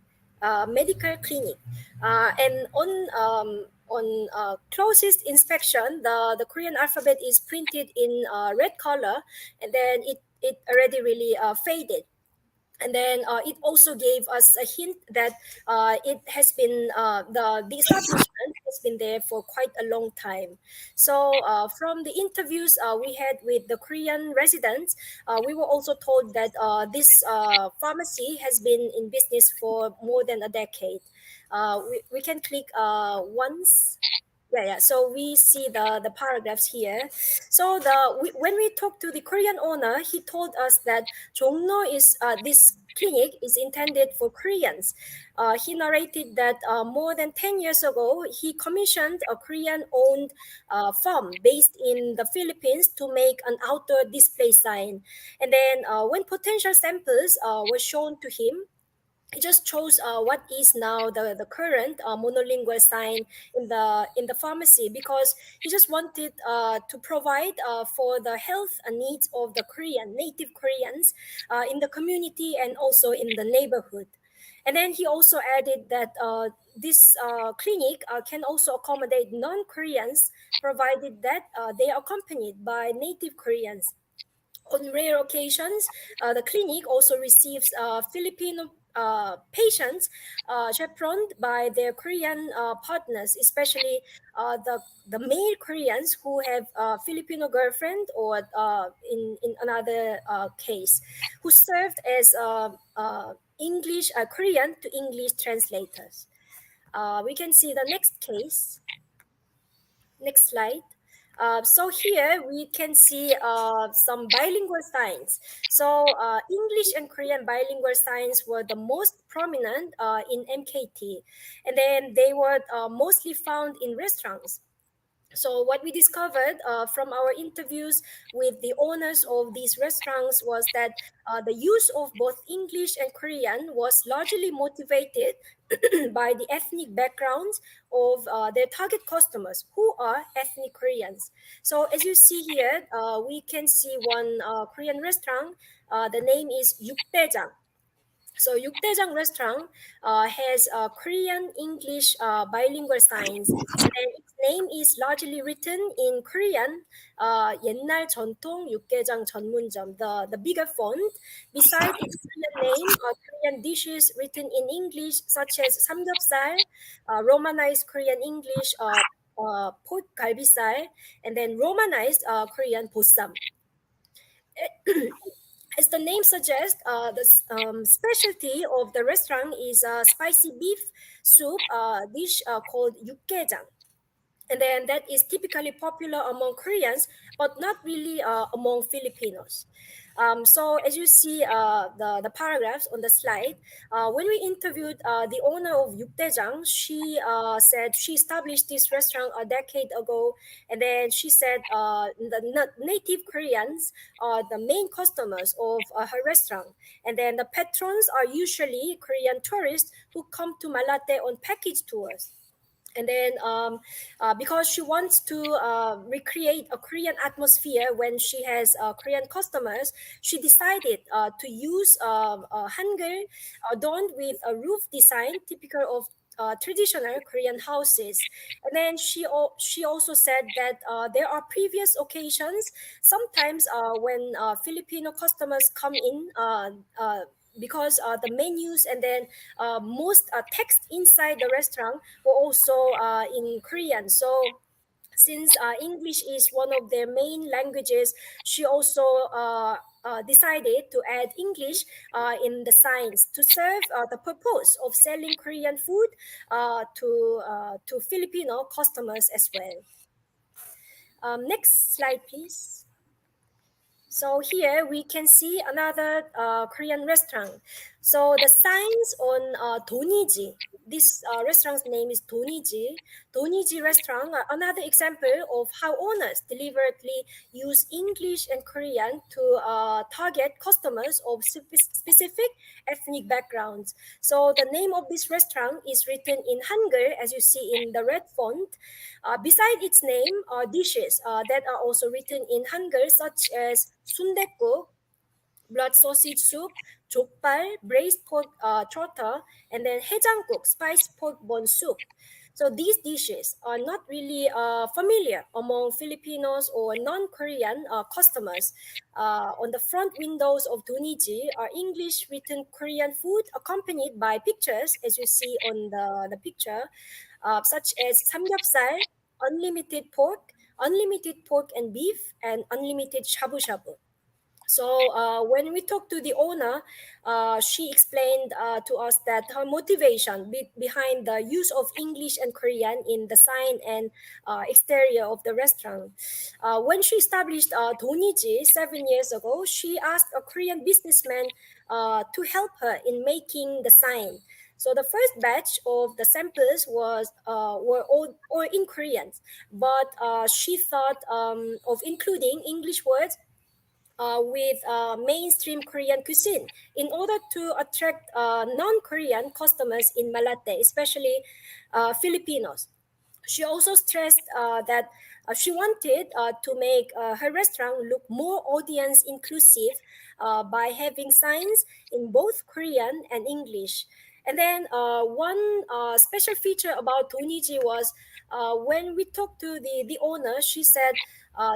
Medical Clinic. And on closest inspection, the Korean alphabet is printed in red color, and then it already really faded. And then it also gave us a hint that it has been the establishment has been there for quite a long time. So from the interviews we had with the Korean residents, we were also told that this pharmacy has been in business for more than a decade. We can click once. Yeah. So we see the paragraphs here. So when we talked to the Korean owner, he told us that Jongno is this clinic is intended for Koreans. He narrated that more than 10 years ago, he commissioned a Korean-owned firm based in the Philippines to make an outdoor display sign. And then when potential samples were shown to him, he just chose what is now the current monolingual sign in the pharmacy, because he just wanted to provide for the health needs of the native Koreans in the community and also in the neighborhood. And then he also added that this clinic can also accommodate non-Koreans, provided that they are accompanied by native Koreans. On rare occasions, the clinic also receives Filipino patients chaperoned by their Korean partners, especially the male Koreans who have a Filipino girlfriend, or in another case, who served as English Korean to English translators. We can see the next case. Next slide. So here we can see some bilingual signs. So English and Korean bilingual signs were the most prominent in MKT, and then they were mostly found in restaurants. So what we discovered from our interviews with the owners of these restaurants was that the use of both English and Korean was largely motivated by the ethnic backgrounds of their target customers, who are ethnic Koreans. So as you see here, we can see one Korean restaurant. The name is Yukdaejang. So Yukdaejang restaurant has Korean English bilingual signs, and its name is largely written in Korean. 옛날 전통 육개장 전문점, the bigger font. Beside its Korean name, Korean dishes written in English such as samgyeopsal, romanized Korean English pork galbisal, and then romanized Korean bossam. As the name suggests, the specialty of the restaurant is a spicy beef soup dish called 육개장. And then that is typically popular among Koreans, but not really among Filipinos. So as you see the paragraphs on the slide, when we interviewed the owner of Yukdaejang, she said she established this restaurant a decade ago, and then she said the native Koreans are the main customers of her restaurant, and then the patrons are usually Korean tourists who come to Malate on package tours. And then because she wants to recreate a Korean atmosphere when she has Korean customers, she decided to use hangul adorned with a roof design typical of traditional Korean houses. And then she also said that there are previous occasions, sometimes when Filipino customers come in because the menus and then most text inside the restaurant were also in Korean. So since English is one of their main languages, she also decided to add English in the signs to serve the purpose of selling Korean food to Filipino customers as well. Next slide, please. So here we can see another Korean restaurant. So the signs on Doniji, this restaurant's name is Doniji. Doniji restaurant are another example of how owners deliberately use English and Korean to target customers of specific ethnic backgrounds. So the name of this restaurant is written in Hangul, as you see in the red font. Beside its name are dishes that are also written in Hangul, such as sundaekguk, blood sausage soup, 족발, braised pork trotter, and then haejanguk, spiced pork bone soup. So these dishes are not really familiar among Filipinos or non-Korean customers. On the front windows of Doniji are English written Korean food accompanied by pictures, as you see on the picture, such as samgyeopsal, unlimited pork and beef, and unlimited shabu-shabu. So when we talked to the owner, she explained to us that her motivation behind the use of English and Korean in the sign and exterior of the restaurant. When she established Doniji 7 years ago, she asked a Korean businessman to help her in making the sign. So the first batch of the samples were all in Korean, but she thought of including English words with mainstream Korean cuisine in order to attract non-Korean customers in Malate, especially Filipinos. She also stressed that she wanted to make her restaurant look more audience inclusive by having signs in both Korean and English. And then one special feature about Doniji was when we talked to the owner, she said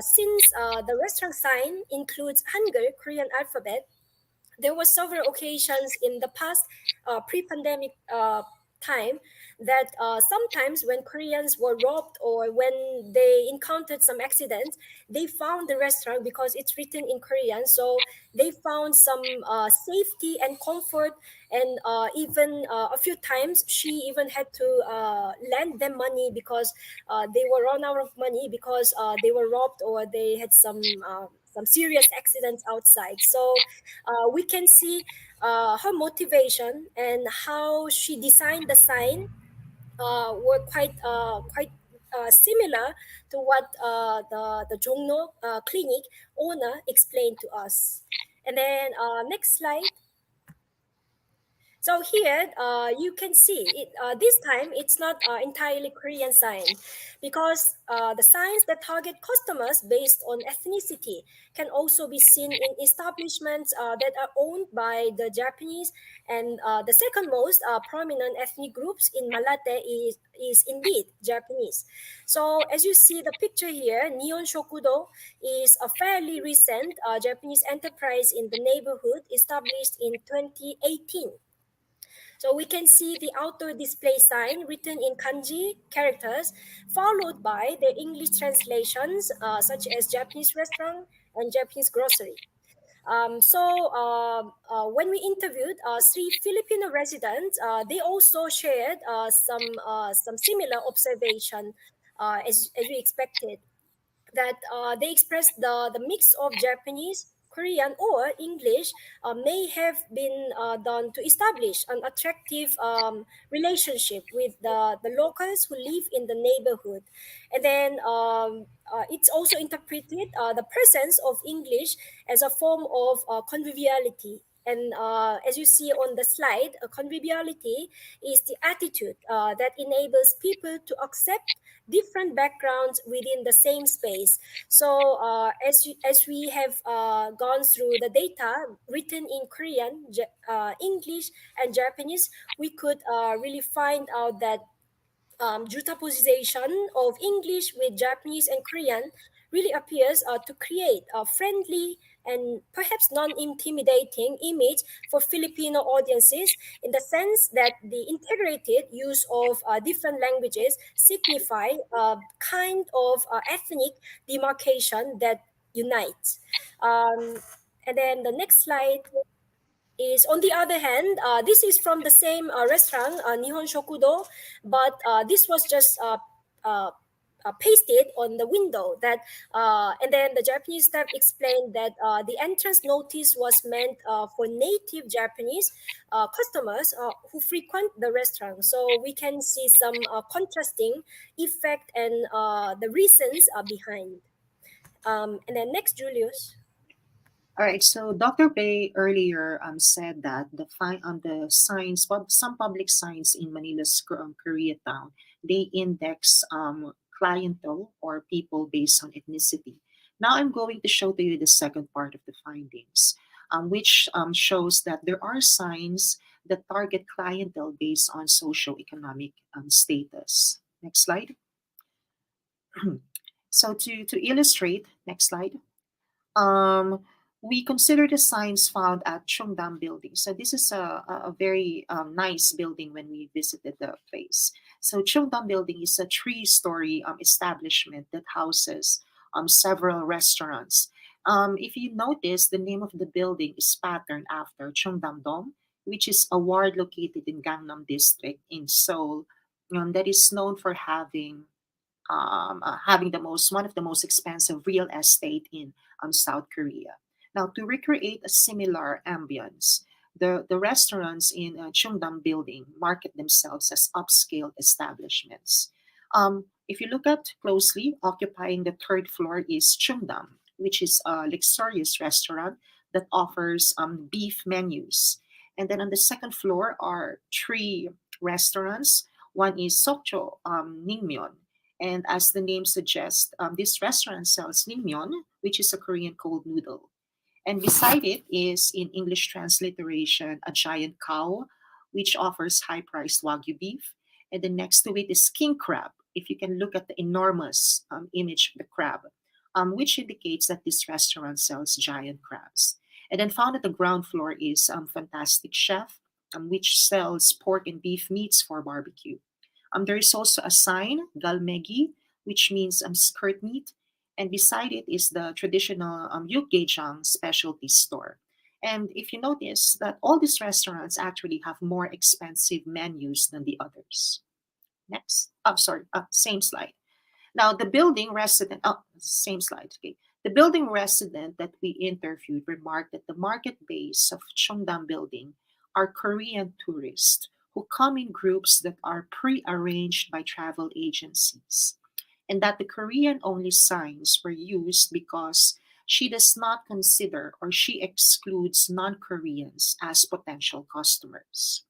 since the restaurant sign includes Hangul, Korean alphabet, there were several occasions in the past pre-pandemic time that sometimes when Koreans were robbed or when they encountered some accidents, they found the restaurant because it's written in Korean. So they found some safety and comfort. And even a few times, she even had to lend them money because they were run out of money because they were robbed or they had some serious accidents outside. So we can see her motivation and how she designed the sign were quite similar to what the Jongno clinic owner explained to us. And then next slide. So here, you can see it. This time, it's not entirely Korean sign, because the signs that target customers based on ethnicity can also be seen in establishments that are owned by the Japanese. And the second most prominent ethnic groups in Malate is indeed Japanese. So as you see the picture here, Nihon Shokudo is a fairly recent Japanese enterprise in the neighborhood, established in 2018. So we can see the outdoor display sign written in kanji characters, followed by the English translations such as Japanese restaurant and Japanese grocery. When we interviewed three Filipino residents, they also shared some similar observation as we expected, that they expressed the mix of Japanese, Korean, or English may have been done to establish an attractive relationship with the locals who live in the neighborhood. And then it's also interpreted the presence of English as a form of conviviality. And as you see on the slide, conviviality is the attitude that enables people to accept different backgrounds within the same space. So as we have gone through the data written in Korean, English, and Japanese, we could really find out that juxtaposition of English with Japanese and Korean really appears to create a friendly and perhaps non-intimidating image for Filipino audiences, in the sense that the integrated use of different languages signify a kind of ethnic demarcation that unites. And then the next slide is, on the other hand, this is from the same restaurant, Nihon Shokudo, but this was just pasted on the window. And then the Japanese staff explained that the entrance notice was meant for native Japanese customers who frequent the restaurant. So we can see some contrasting effect and the reasons behind. And then next, Julius. All right, so Dr. Bay earlier said that the signs, some public signs in Manila's Koreatown, they index clientele or people based on ethnicity. Now I'm going to show to you the second part of the findings, which shows that there are signs that target clientele based on socioeconomic status. Next slide. So to illustrate, next slide. We consider the signs found at Cheongdam building. So this is a very nice building when we visited the place. So Cheongdam building is a three-story establishment that houses several restaurants. If you notice, the name of the building is patterned after Cheongdam Dong, which is a ward located in Gangnam district in Seoul, that is known for having one of the most expensive real estate in South Korea. Now, to recreate a similar ambience, the restaurants in Cheongdam building market themselves as upscale establishments. If you look at closely, occupying the third floor is Cheongdam, which is a luxurious restaurant that offers beef menus. And then on the second floor are three restaurants. One is Sokcho Ningmyeon. And as the name suggests, this restaurant sells naengmyeon, which is a Korean cold noodle. And beside it is, in English transliteration, a giant cow, which offers high-priced Wagyu beef. And then next to it is king crab, if you can look at the enormous image of the crab, which indicates that this restaurant sells giant crabs. And then found at the ground floor is Fantastic Chef, which sells pork and beef meats for barbecue. There is also a sign, Galmegi, which means skirt meat, and beside it is the traditional Yukgejang specialty store. And if you notice that all these restaurants actually have more expensive menus than the others. Next. I'm sorry, same slide. Now, the building resident, same slide, okay. The building resident that we interviewed remarked that the market base of Cheongdam building are Korean tourists who come in groups that are pre-arranged by travel agencies, and that the Korean only signs were used because she does not consider or she excludes non Koreans as potential customers.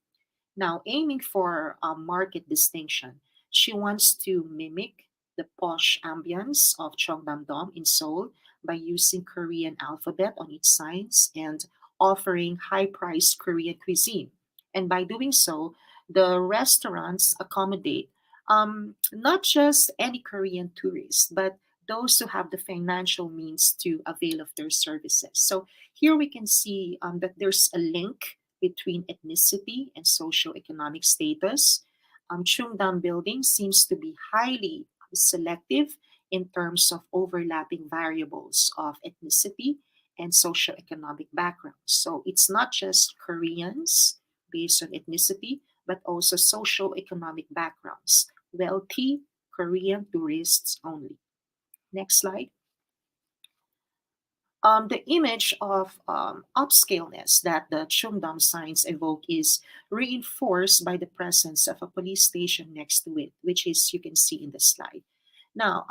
Now, aiming for a market distinction, she wants to mimic the posh ambience of Cheongdam-dom in Seoul by using Korean alphabet on its signs and offering high-priced Korean cuisine. And by doing so, the restaurants accommodate not just any Korean tourists, but those who have the financial means to avail of their services. So here we can see that there's a link between ethnicity and socioeconomic status. Cheongdam building seems to be highly selective in terms of overlapping variables of ethnicity and socioeconomic background. So it's not just Koreans based on ethnicity, but also socioeconomic backgrounds, wealthy Korean tourists only. Next slide. The image of upscaleness that the Cheongdam signs evoke is reinforced by the presence of a police station next to it, which is you can see in the slide. Now,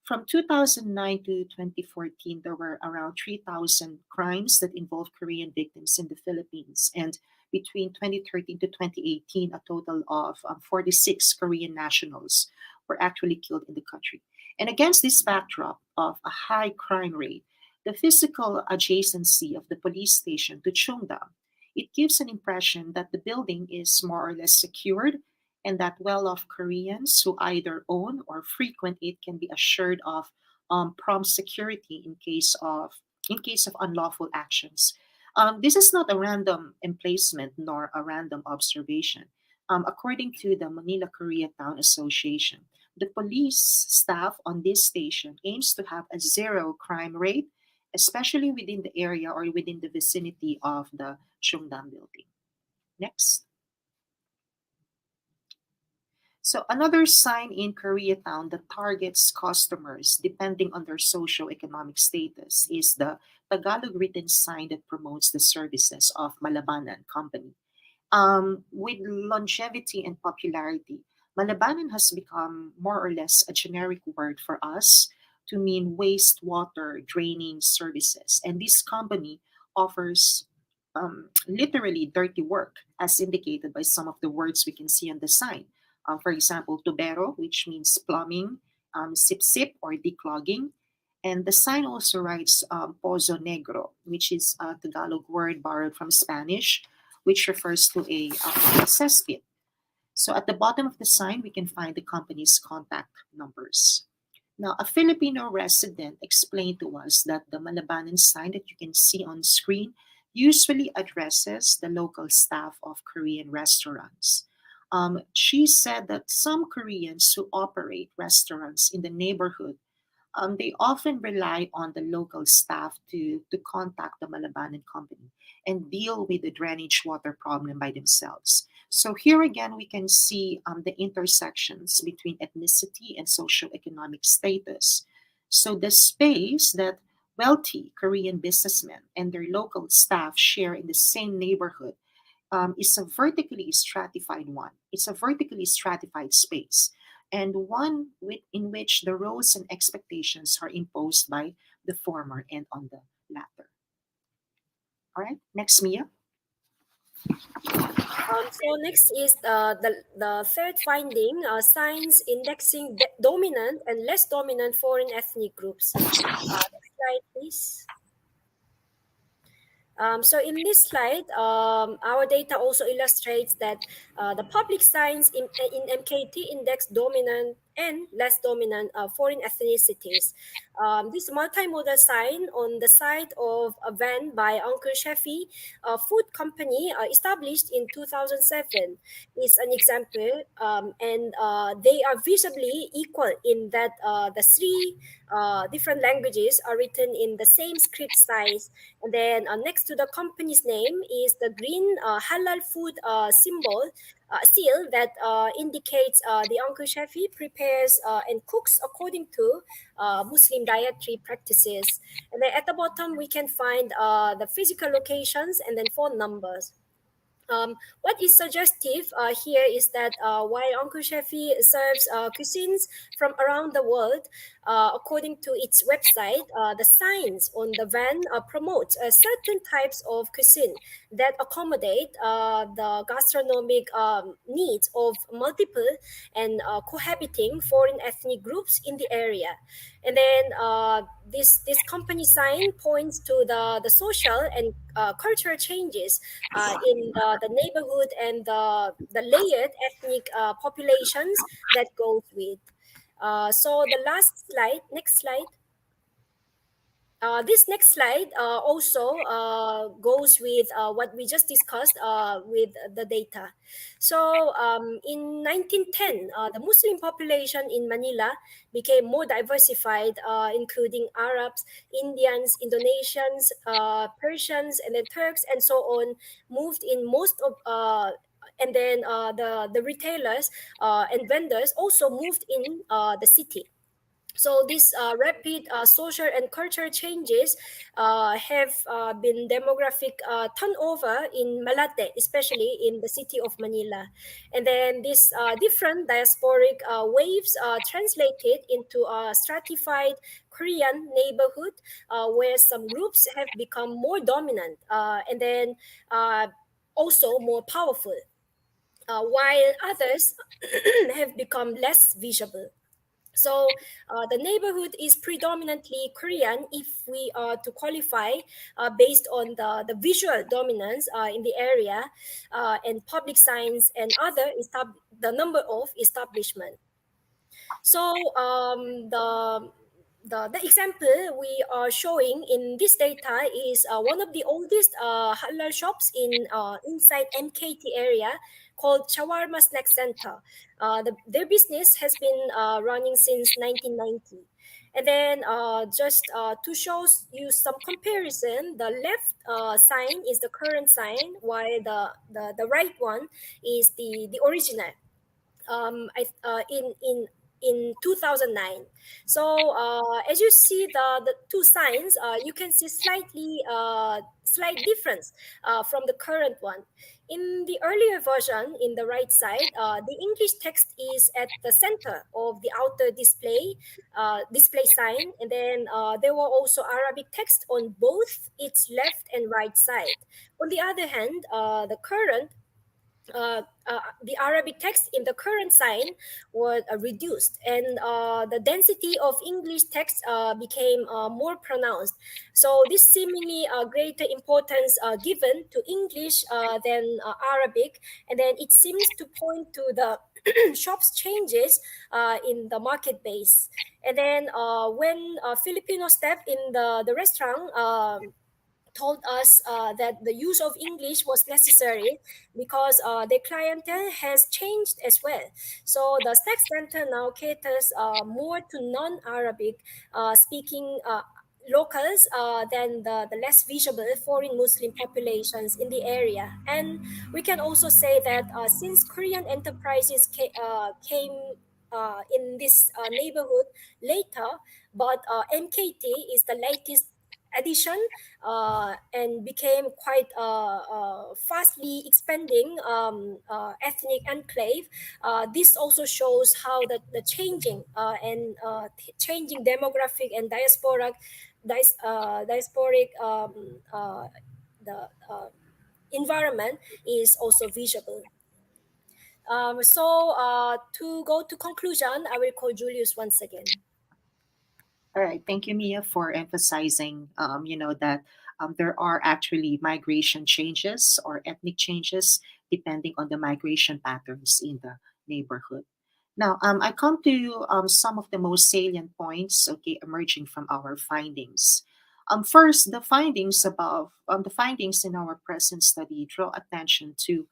from 2009 to 2014, there were around 3,000 crimes that involved Korean victims in the Philippines. And between 2013 to 2018, a total of 46 Korean nationals were actually killed in the country. And against this backdrop of a high crime rate, the physical adjacency of the police station to Cheongdam, it gives an impression that the building is more or less secured and that well-off Koreans who either own or frequent it can be assured of prompt security in case of unlawful actions. This is not a random emplacement nor a random observation. According to the Manila Koreatown Association, the police staff on this station aims to have a zero crime rate, especially within the area or within the vicinity of the Cheongdam building. Next. So another sign in Koreatown that targets customers depending on their socio-economic status is the Tagalog written sign that promotes the services of Malabanan Company. With longevity and popularity, Malabanan has become more or less a generic word for us to mean wastewater draining services. And this company offers literally dirty work, as indicated by some of the words we can see on the sign. For example, tubero, which means plumbing, sip-sip or declogging. And the sign also writes pozo negro, which is a Tagalog word borrowed from Spanish, which refers to a cesspit. So at the bottom of the sign, we can find the company's contact numbers. Now, a Filipino resident explained to us that the Malabanan sign that you can see on screen usually addresses the local staff of Korean restaurants. She said that some Koreans who operate restaurants in the neighborhood, they often rely on the local staff to contact the Malabanan company and deal with the drainage water problem by themselves. So here again, we can see the intersections between ethnicity and socioeconomic status. So the space that wealthy Korean businessmen and their local staff share in the same neighborhood is a vertically stratified one. It's a vertically stratified space, and one in which the roles and expectations are imposed by the former and on the latter. All right, next, Mia. So next is the third finding, signs indexing dominant and less dominant foreign ethnic groups. Next slide, please. So in this slide, our data also illustrates that the public signs in MKT index dominant and less dominant foreign ethnicities. This multimodal sign on the side of a van by Uncle Sheffy, a food company established in 2007, is an example, and they are visibly equal in that the three different languages are written in the same script size. And then next to the company's name is the green halal food symbol seal that indicates the Uncle Shafi prepares and cooks according to Muslim dietary practices. And then at the bottom, we can find the physical locations and then phone numbers. What is suggestive here is that while Uncle Shafi serves cuisines from around the world, according to its website, the signs on the van promote certain types of cuisine that accommodate the gastronomic needs of multiple and cohabiting foreign ethnic groups in the area. And then this company sign points to the social and cultural changes in the neighborhood and the layered ethnic populations that goes with. So the last slide, next slide. This next slide also goes with what we just discussed with the data. So in 1910, the Muslim population in Manila became more diversified, including Arabs, Indians, Indonesians, Persians, and then Turks, and so on, moved in most of and then the retailers and vendors also moved in the city. So these rapid social and cultural changes have been demographic turnover in Malate, especially in the city of Manila. And then these different diasporic waves translated into a stratified Korean neighborhood where some groups have become more dominant and then also more powerful, while others have become less visible. So the neighborhood is predominantly Korean if we are to qualify based on the visual dominance in the area and public signs and other the number of establishment. So the example we are showing in this data is one of the oldest halal shops in inside MKT area called Shawarma Snack Center. Their business has been running since 1990. And then just to show you some comparison, the left sign is the current sign, while the right one is the original in 2009. So as you see the two signs, you can see slight difference from the current one. In the earlier version, in the right side, the English text is at the center of the outer display sign, and then there were also Arabic text on both its left and right side. On the other hand, the Arabic text in the current sign was reduced, and the density of English text became more pronounced. So this seemingly greater importance given to English than Arabic, and then it seems to point to the shop's changes in the market base. And then when Filipinos step in the restaurant, told us that the use of English was necessary because the clientele has changed as well. So the snack center now caters more to non-Arabic speaking locals than the less visible foreign Muslim populations in the area. And we can also say that since Korean enterprises came in this neighborhood later, but MKT is the latest addition and became quite fastly expanding ethnic enclave. This also shows how the changing and changing demographic and diasporic the environment is also visible. So to go to conclusion, I will call Julius once again. All right, thank you, Mia, for emphasizing, that there are actually migration changes or ethnic changes depending on the migration patterns in the neighborhood. Now, I come to some of the most salient points, okay, emerging from our findings. First, the findings in our present study draw attention to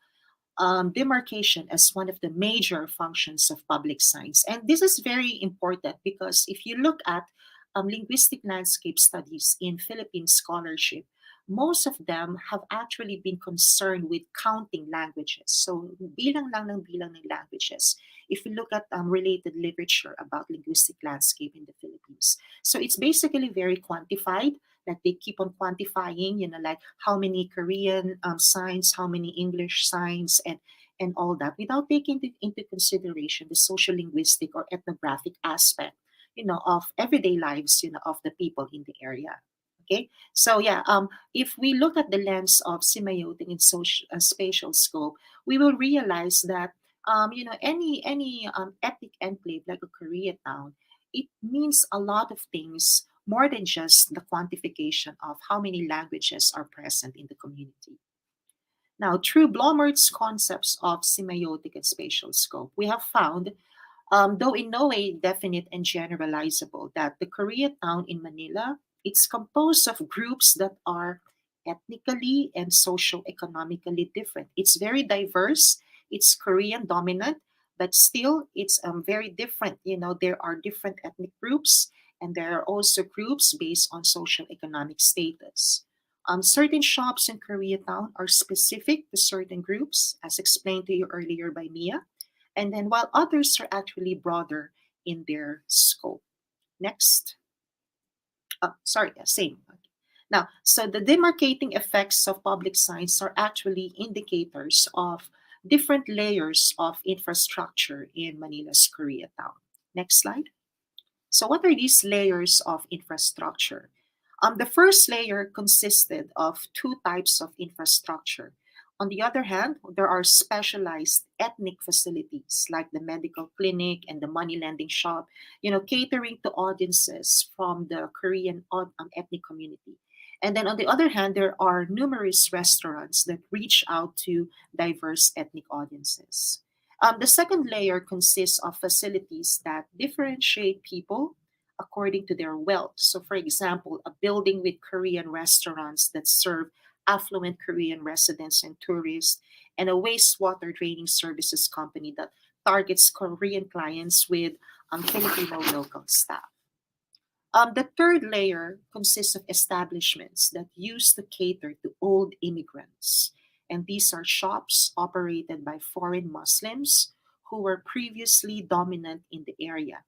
demarcation as one of the major functions of public science. And this is very important because if you look at linguistic landscape studies in Philippine scholarship, most of them have actually been concerned with counting languages. So bilang ng languages. If you look at related literature about linguistic landscape in the Philippines. So it's basically very quantified, like they keep on quantifying, like how many Korean signs, how many English signs, and all that, without taking into consideration the social linguistic or ethnographic aspect, of everyday lives, of the people in the area. Okay, so yeah, if we look at the lens of semiotic and social spatial scope, we will realize that any ethnic enclave like a Koreatown, it means a lot of things more than just the quantification of how many languages are present in the community. Now, through Blommert's concepts of semiotic and spatial scope, we have found, though in no way definite and generalizable, that the Koreatown in Manila, it's composed of groups that are ethnically and socio-economically different. It's very diverse. It's Korean dominant, but still it's very different. There are different ethnic groups, and there are also groups based on social economic status. Certain shops in Koreatown are specific to certain groups, as explained to you earlier by Mia, and then while others are actually broader in their scope. Next. Sorry, same. Now, so the demarcating effects of public science are actually indicators of different layers of infrastructure in Manila's Koreatown. Next slide. So what are these layers of infrastructure? The first layer consisted of two types of infrastructure. On the other hand, there are specialized ethnic facilities like the medical clinic and the money lending shop, catering to audiences from the Korean ethnic community. And then on the other hand, there are numerous restaurants that reach out to diverse ethnic audiences. The second layer consists of facilities that differentiate people according to their wealth. So, for example, a building with Korean restaurants that serve affluent Korean residents and tourists, and a wastewater draining services company that targets Korean clients with Filipino local staff. The third layer consists of establishments that used to cater to old immigrants. And these are shops operated by foreign Muslims who were previously dominant in the area.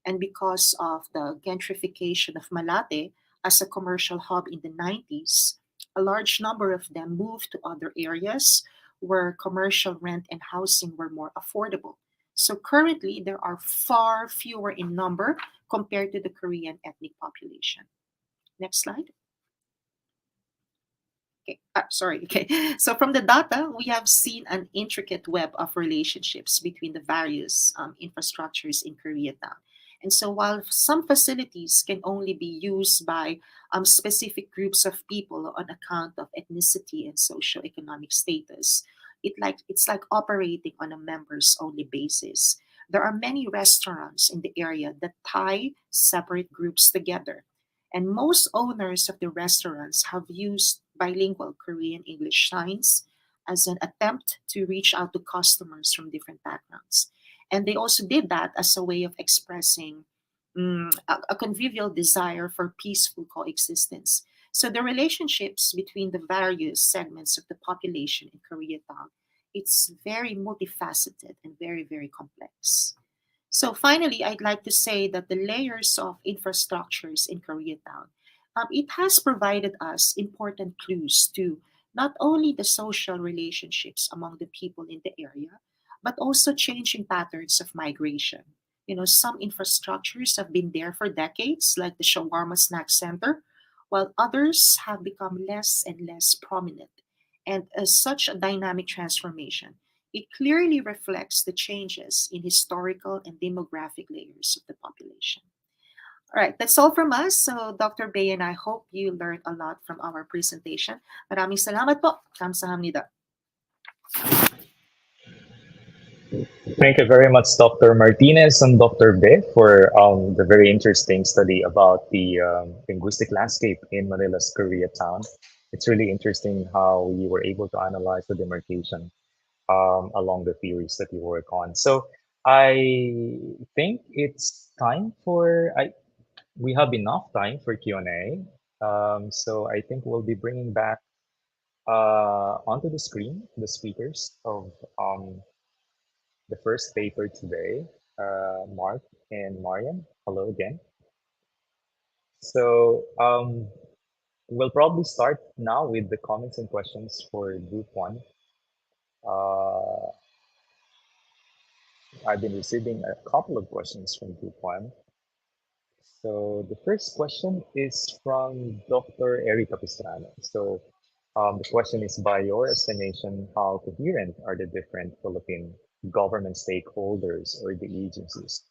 And because of the gentrification of Malate as a commercial hub in the 90s, a large number of them moved to other areas where commercial rent and housing were more affordable. So currently, there are far fewer in number compared to the Korean ethnic population. Next slide. Okay, sorry. Okay, so from the data, we have seen an intricate web of relationships between the various infrastructures in Koreatown. And so while some facilities can only be used by specific groups of people on account of ethnicity and socioeconomic status, it's like operating on a members only basis. There are many restaurants in the area that tie separate groups together. And most owners of the restaurants have used bilingual Korean English signs as an attempt to reach out to customers from different backgrounds. And they also did that as a way of expressing a convivial desire for peaceful coexistence. So the relationships between the various segments of the population in Koreatown, it's very multifaceted and very, very complex. So finally, I'd like to say that the layers of infrastructures in Koreatown, it has provided us important clues to not only the social relationships among the people in the area, but also changing patterns of migration. Some infrastructures have been there for decades, like the Shawarma Snack Center, while others have become less and less prominent. And as such a dynamic transformation, it clearly reflects the changes in historical and demographic layers of the population. All right, that's all from us. So Dr. Bay and I hope you learned a lot from our presentation. Maraming salamat po. Kamsahamnida. Thank you very much, Dr. Martinez and Dr. Be, for the very interesting study about the linguistic landscape in Manila's Koreatown. It's really interesting how you were able to analyze the demarcation along the theories that you work on. So I think it's time for we have enough time for Q&A. So I think we'll be bringing back onto the screen the speakers of the first paper today, Mark and Marian. Hello again. So we'll probably start now with the comments and questions for group one. Uh, I've been receiving a couple of questions from group one. So the first question is from Dr. Erica Pistrano. So the question is, by your estimation, how coherent are the different Philippine government stakeholders or the agencies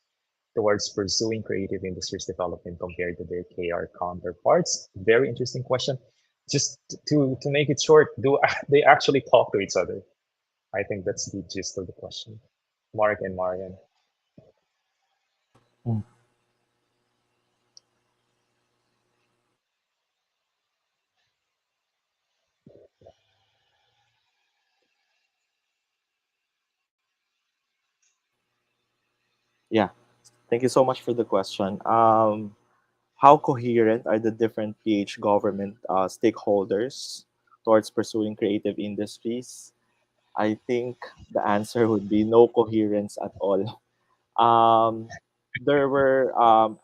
towards pursuing creative industries development compared to their KR counterparts? Very interesting question. Just to make it short, do they actually talk to each other? I think that's the gist of the question. Mark and Marian. Mm. Yeah, thank you so much for the question. How coherent are the different PH government stakeholders towards pursuing creative industries? I think the answer would be no coherence at all. Um, there were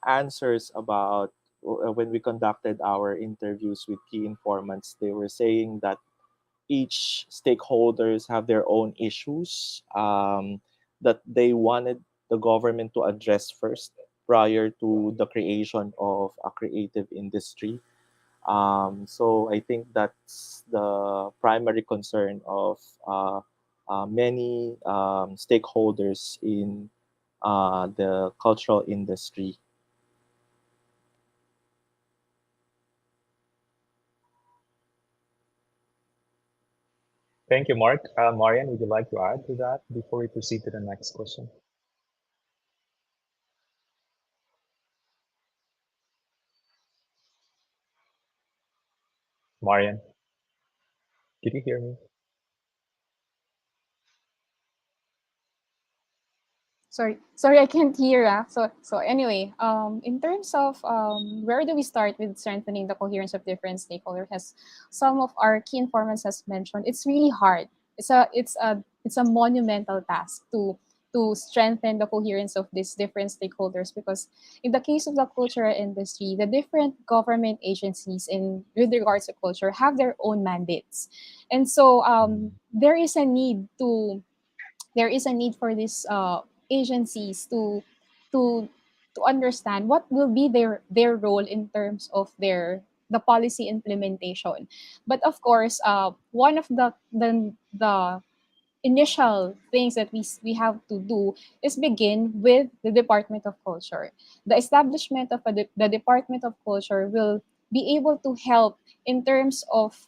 answers about when we conducted our interviews with key informants. They were saying that each stakeholders have their own issues that they wanted the government to address first prior to the creation of a creative industry. So I think that's the primary concern of many stakeholders in the cultural industry. Thank you, Mark. Marian, would you like to add to that before we proceed to the next question? Marian, did you hear me? Sorry, I can't hear. So anyway, in terms of where do we start with strengthening the coherence of different stakeholders? As some of our key informants has mentioned, it's really hard. It's a monumental task to strengthen the coherence of these different stakeholders, because in the case of the cultural industry, the different government agencies in with regards to culture have their own mandates, and so there is a need for these agencies to to understand what will be their role in terms of the policy implementation. But of course, one of the initial things that we have to do is begin with the Department of Culture. The establishment of the Department of Culture will be able to help in terms of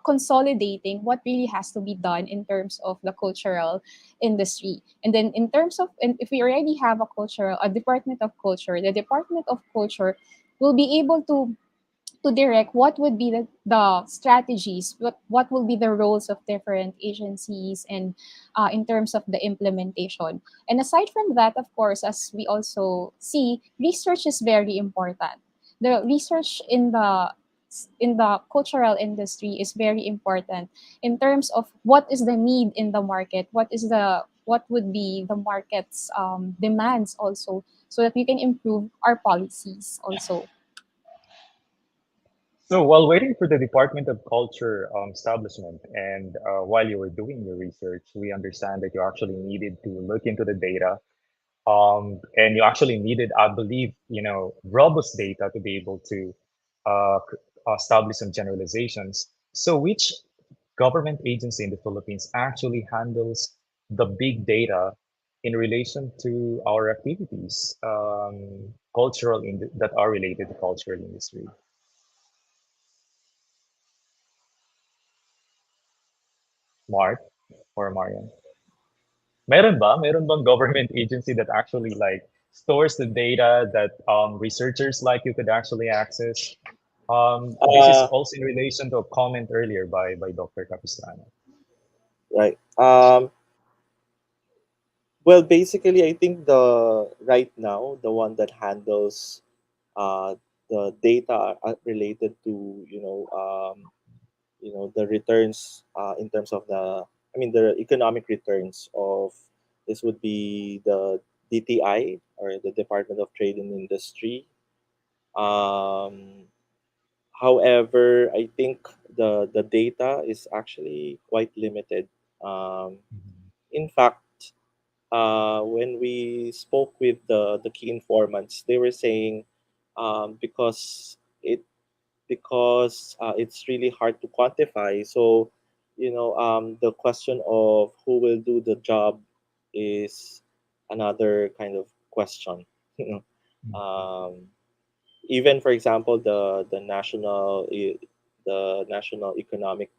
consolidating what really has to be done in terms of the cultural industry. And then in terms of, and if we already have a Department of Culture, the Department of Culture will be able to direct what would be the strategies, what will be the roles of different agencies, and in terms of the implementation. And aside from that, of course, as we also see, research is very important. The research in the cultural industry is very important in terms of what is the need in the market, what would be the market's demands also, so that we can improve our policies also. So while waiting for the Department of Culture establishment, and while you were doing your research, we understand that you actually needed to look into the data, and you actually needed, I believe, robust data to be able to establish some generalizations. So which government agency in the Philippines actually handles the big data in relation to our activities, that are related to cultural industry? Mark or Marian? Meron ba? Meron bang government agency that actually like stores the data that researchers like you could actually access? This is Uh, also in relation to a comment earlier by Dr. Capistrano. right. Well, basically, I think the right now the one that handles uh, the data related to the returns in terms of the economic returns of this would be the DTI, or the Department of Trade and Industry. Um, However, I think the data is actually quite limited. Um, in fact, when we spoke with the key informants, they were saying because it's really hard to quantify. So, the question of who will do the job is another kind of question. You um, Even, for example, the National Economic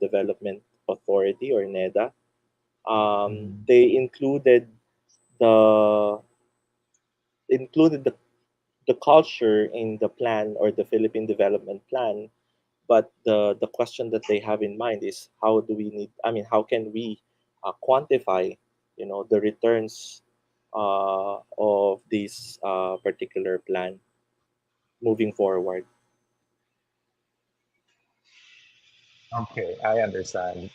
Development Authority, or NEDA, they the included the culture in the plan, or the Philippine development plan. But the question that they have in mind is, how can we quantify, the returns of this particular plan moving forward. Okay, I understand.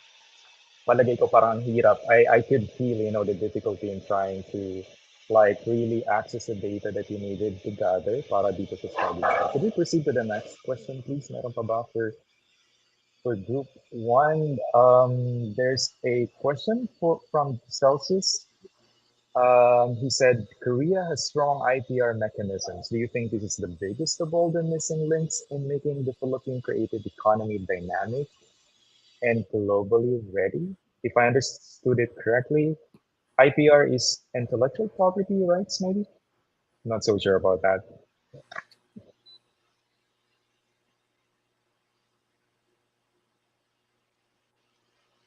Palagay ko parang ang hirap. I could feel, the difficulty in trying to like really access the data that you needed to gather para dito sa study. Could we proceed to the next question, please? Meron pa ba for group one? There's a question from Celsius. He said, Korea has strong IPR mechanisms. Do you think this is the biggest of all the missing links in making the Philippine creative economy dynamic and globally ready? If I understood it correctly, IPR is intellectual property rights, maybe? Not so sure about that.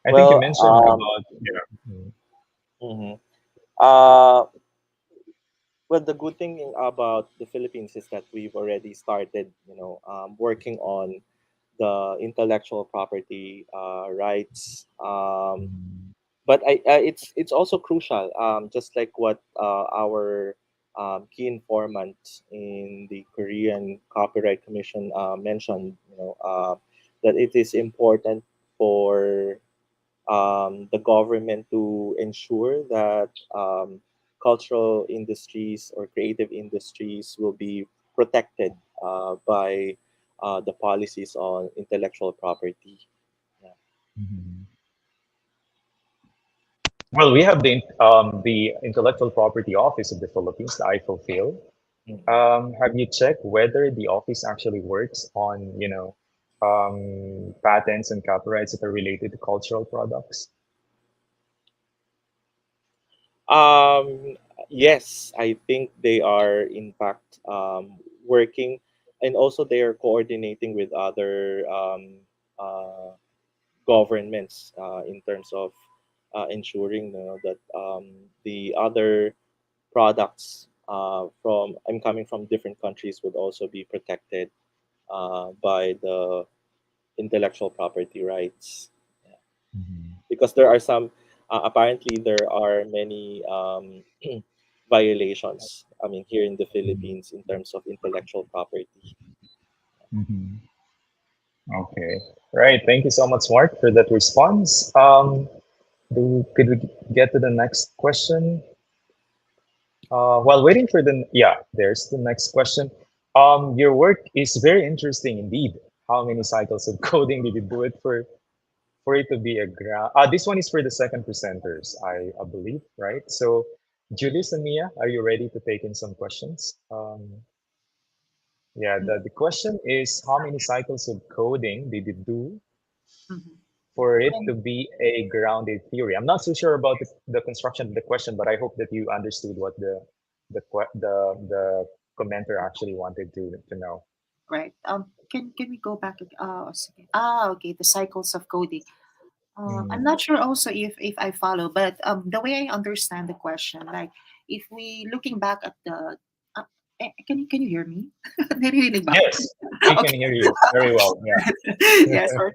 I think you Well, mentioned about, mhm. uh, well, the good thing about the Philippines is that we've already started, working on the intellectual property rights. But it's also crucial, just like what our key informant in the Korean Copyright Commission mentioned, that it is important for the government to ensure that cultural industries or creative industries will be protected by the policies on intellectual property. Yeah. well, we have the Intellectual Property Office of the Philippines, the IFOPHIL. Have you checked whether the office actually works on, patents and copyrights that are related to cultural products? Um, yes, I think they are in fact working, and also they are coordinating with other uh, governments in terms of ensuring, that the other products from I'm coming from different countries would also be protected by the intellectual property rights. Yeah. Because there are some apparently there are many violations, here in the Philippines in terms of intellectual property. Okay. Right. Thank you so much, Mark, for that response. Could we get to the next question? While waiting for there's the next question. Your work is very interesting indeed. How many cycles of coding did you do it for it to be a ground? This one is for the second presenters, I believe, right? So, Julius and Mia, are you ready to take in some questions? Yeah, the question is how many cycles of coding did you do Mhm. for it to be a grounded theory? I'm not so sure about the construction of the question, but I hope that you understood what the commenter actually wanted to know. Right. Can we go back? Sige. Okay. The cycles of coding. I'm not sure also if I follow, but the way I understand the question, like if we looking back at the, can you hear me? Naririnig ba ako? Yes, we can Okay. hear you very well. Yeah. Yes, or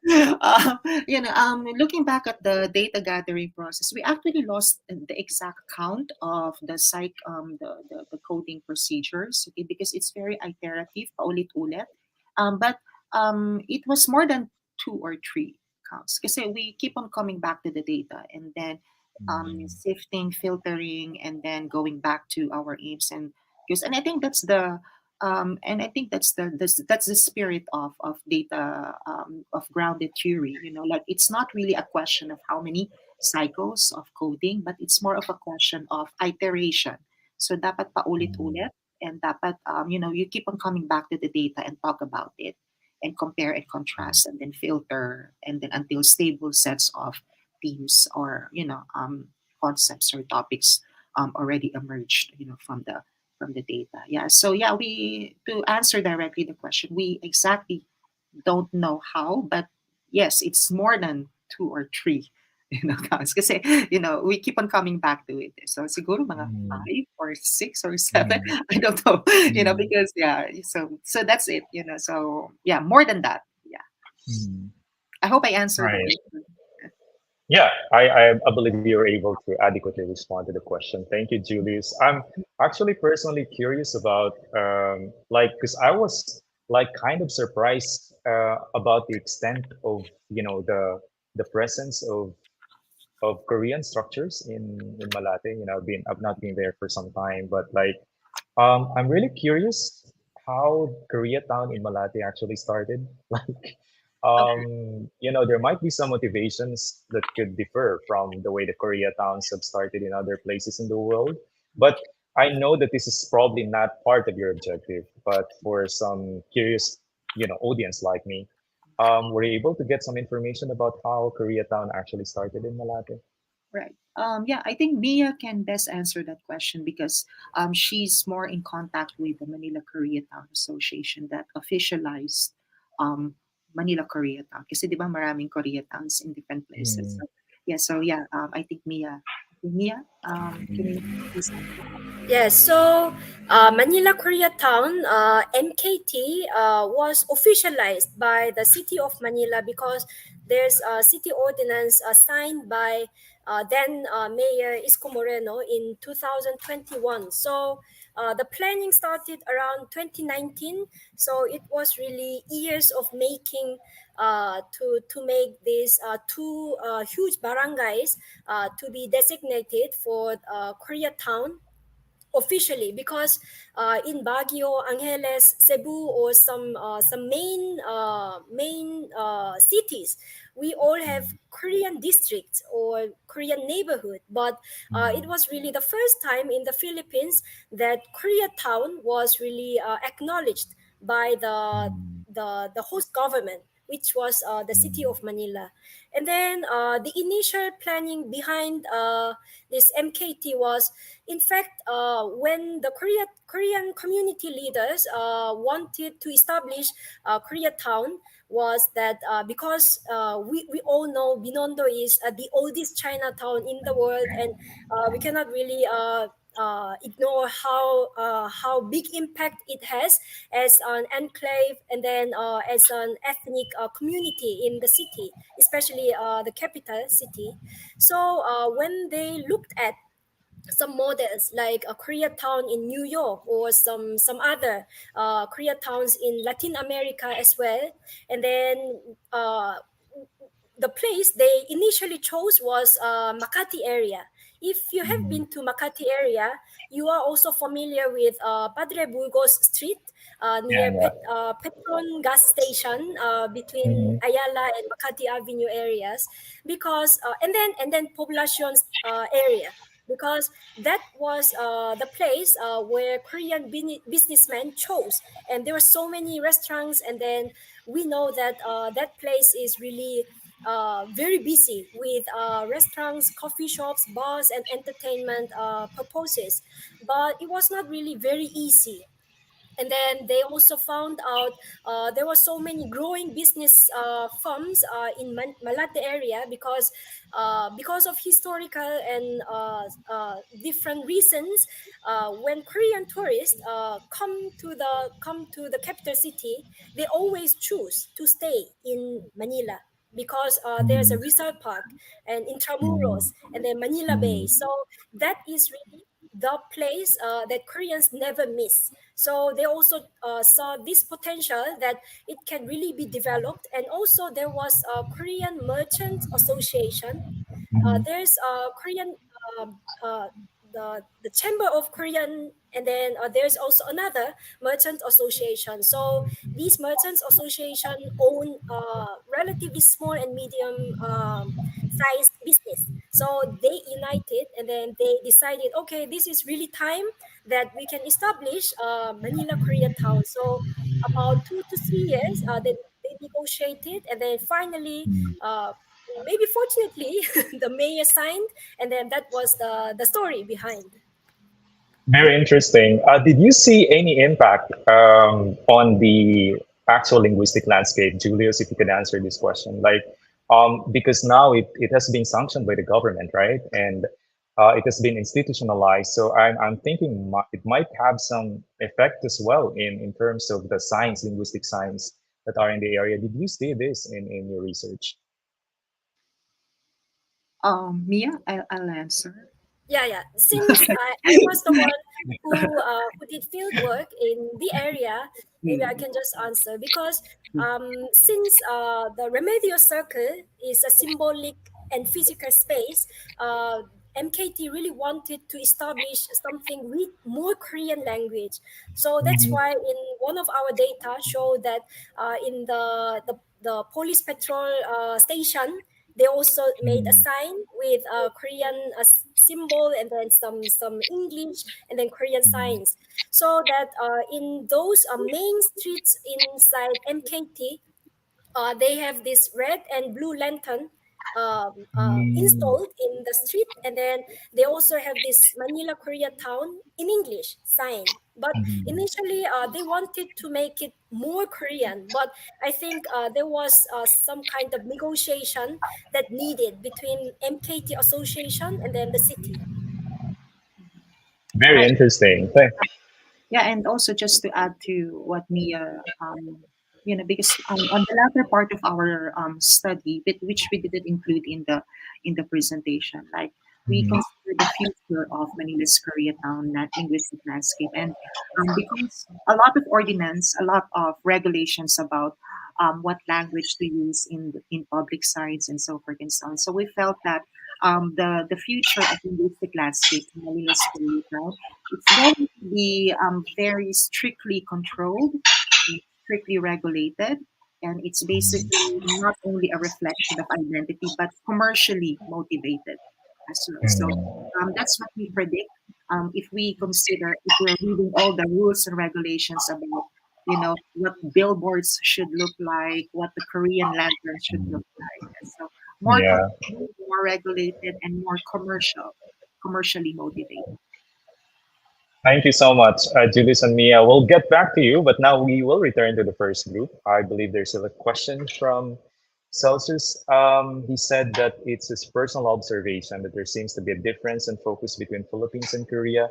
looking back at the data gathering process, we actually lost the exact count of the the coding procedures, okay, because it's very iterative, paulit-ulit. But it was more than two or three counts because we keep on coming back to the data and then sifting, filtering, and then going back to our aims and because and I think that's the and I think that's the spirit of data of grounded theory. You know, like it's not really a question of how many cycles of coding, but it's more of a question of iteration. So dapat paulit-ulit and dapat you keep on coming back to the data and talk about it and compare and contrast and then filter and then until stable sets of themes or concepts or topics already emerged from the data. Yeah. So yeah, we to answer directly the question, we exactly don't know how, but yes, it's more than two or three. Guys, kasi, we keep on coming back to it. So siguro mga five or six or seven. I don't know, because yeah. So that's it. So yeah, more than that. Yeah. I hope I answered the Right. question. Yeah, I believe you're able to adequately respond to the question. Thank you, Julius. I'm actually personally curious about, because I was like kind of surprised about the extent of, the presence of Korean structures in Malate. I've not been there for some time, but like, I'm really curious how Koreatown in Malate actually started. Like, there might be some motivations that could differ from the way the Koreatowns have started in other places in the world. But I know that this is probably not part of your objective. But for some curious, audience like me, were you able to get some information about how Koreatown actually started in Malate? Right. Yeah, I think Mia can best answer that question because she's more in contact with the Manila Koreatown Association that officialized um, Manila Koreatown. Kasi di ba maraming Koreatowns in different places. So yeah, I think Mia, can you please answer? Yes, so Manila Koreatown, MKT, was officialized by the city of Manila because there's a city ordinance signed by then Mayor Isko Moreno in 2021. So the planning started around 2019. So it was really years of making to make these two huge barangays to be designated for Koreatown officially because in Baguio, Angeles, Cebu, or some main cities, we all have Korean districts or Korean neighborhood. But it was really the first time in the Philippines that Koreatown was really acknowledged by the host government, which was the city of Manila. And then the initial planning behind this MKT was, in fact, when the Korean community leaders wanted to establish Koreatown, was that because we all know Binondo is the oldest Chinatown in the world, and we cannot really ignore how big impact it has as an enclave and then as an ethnic community in the city, especially the capital city. So when they looked at some models like a Koreatown in New York or some other Koreatowns in Latin America as well, and then the place they initially chose was Makati area. If you have been to Makati area, you are also familiar with Padre Burgos Street Yeah, near yeah. Petron gas station between Ayala and Makati Avenue areas, because and then Poblacion's area, because that was the place where Korean businessmen chose, and there were so many restaurants, and then we know that that place is really very busy with restaurants, coffee shops, bars, and entertainment purposes. But it was not really very easy And then they also found out there were so many growing business firms in Malate area because of historical and different reasons. When Korean tourists come to the capital city, they always choose to stay in Manila because there's a Rizal Park and Intramuros and then Manila Bay. So that is really the place that Koreans never miss. So they also saw this potential that it can really be developed. And also there was a Korean Merchant Association. There's a Korean the Chamber of Korean, and then there's also another Merchant Association. So these Merchants Association own relatively small and medium sized business. So they united and then they decided, okay, this is really time that we can establish Manila Koreatown. So about 2 to 3 years, they negotiated, and then finally, maybe fortunately, the mayor signed, and then that was the story behind. Very interesting. Did you see any impact on the actual linguistic landscape, Julius? If you could answer this question, because now it has been sanctioned by the government, right? And it has been institutionalized. So I'm thinking it might have some effect as well in terms of the science, linguistic science that are in the area. Did you see this in your research? Mia, I'll answer. Yeah. Since I was the one who did field work in the area, maybe I can just answer because since the remedial circle is a symbolic and physical space, MKT really wanted to establish something with more Korean language. So that's why in one of our data showed that in the police patrol station, they also made a sign with a Korean symbol and then some English and then Korean signs, so that in those main streets inside MKT, they have this red and blue lantern installed in the street, and then they also have this Manila Koreatown in English sign. But initially, they wanted to make it more Korean, but I think there was some kind of negotiation that needed between MKT Association and then the city. Very interesting. Yeah, and also just to add to what Mia, because on the latter part of our study, which we didn't include in the presentation, like we consider the future of Manila's Koreatown linguistic landscape, and because a lot of ordinance, a lot of regulations about what language to use in public sites and so forth and so on. So we felt that the future of linguistic landscape in Manila's Koreatown, it's going to be very strictly controlled, strictly regulated, and it's basically not only a reflection of identity but commercially motivated as well. So that's what we predict. If we consider, if we're reading all the rules and regulations about, what billboards should look like, what the Korean lanterns should look like, and so more Yeah. more regulated and more commercially motivated. Thank you so much, Julius and Mia. We'll get back to you, but now we will return to the first group. I believe there's a question from Celsius. He said that it's his personal observation that there seems to be a difference in focus between Philippines and Korea.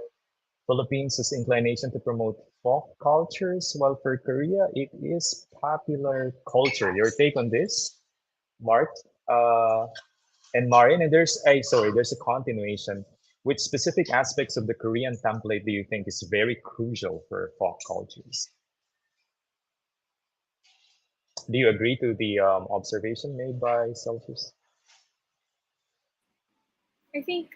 Philippines has inclination to promote folk cultures, while for Korea, it is popular culture. Your take on this, Mark? And Marin, and there's a continuation. Which specific aspects of the Korean template do you think is very crucial for folk cultures? Do you agree to the observation made by Celsius? I think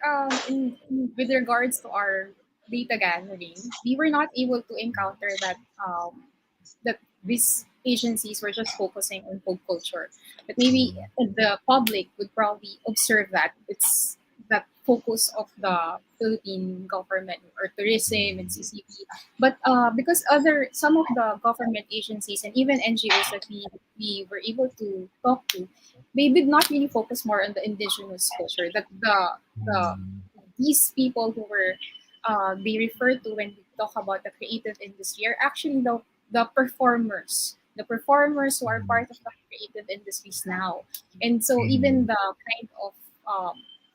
with regards to our data gathering, we were not able to encounter that these agencies were just focusing on folk culture. But maybe the public would probably observe that it's that focus of the Philippine government or tourism and CCP. But because some of the government agencies and even NGOs that we were able to talk to, they did not really focus more on the indigenous culture. That these people who were they referred to when talk about the creative industry are actually the performers who are part of the creative industries now. And so even the kind of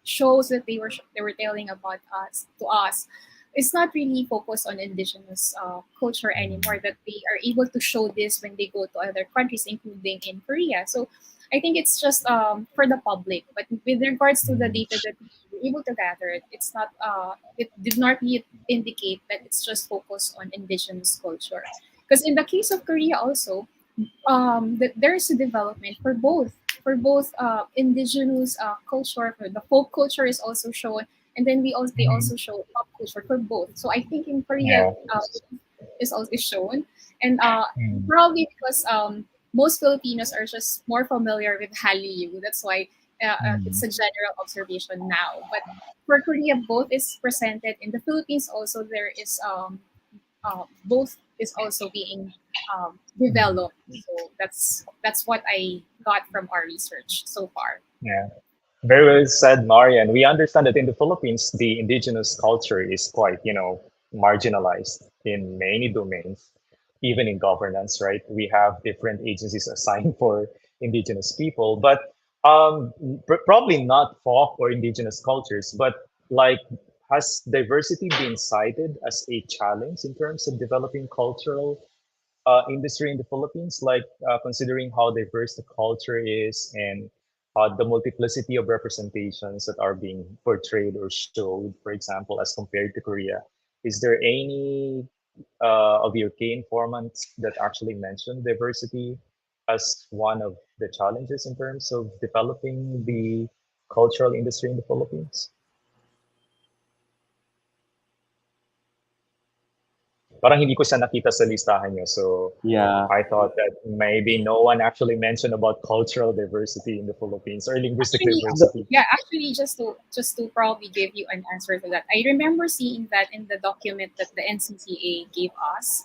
shows that they were telling about us to us, it's not really focused on indigenous culture anymore. That they are able to show this when they go to other countries, including in Korea. So I think it's just for the public. But with regards to the data that we were able to gather, it's not. It did not really indicate that it's just focused on indigenous culture. Because in the case of Korea, also, that there is a development for both indigenous culture. For the folk culture is also shown, and then they also show pop culture for both. So I think in Korea, Yeah. is also shown, and probably because most Filipinos are just more familiar with Hallyu. That's why it's a general observation now. But for Korea, both is presented. In the Philippines, also there is both is also being developed. So that's what I got from our research so far. Yeah. Very well said, Marian. We understand that in the Philippines, the indigenous culture is quite, marginalized in many domains, even in governance, right? We have different agencies assigned for indigenous people, but probably not folk or indigenous cultures, but like, has diversity been cited as a challenge in terms of developing cultural industry in the Philippines, like considering how diverse the culture is and the multiplicity of representations that are being portrayed or showed, for example, as compared to Korea. Is there any of your key informants that actually mentioned diversity as one of the challenges in terms of developing the cultural industry in the Philippines? Parang hindi ko siya nakita sa listahan niyo. So Yeah. I thought that maybe no one actually mentioned about cultural diversity in the Philippines or linguistic Actually, diversity. yeah, actually, just to probably give you an answer to that, I remember seeing that in the document that the NCCA gave us.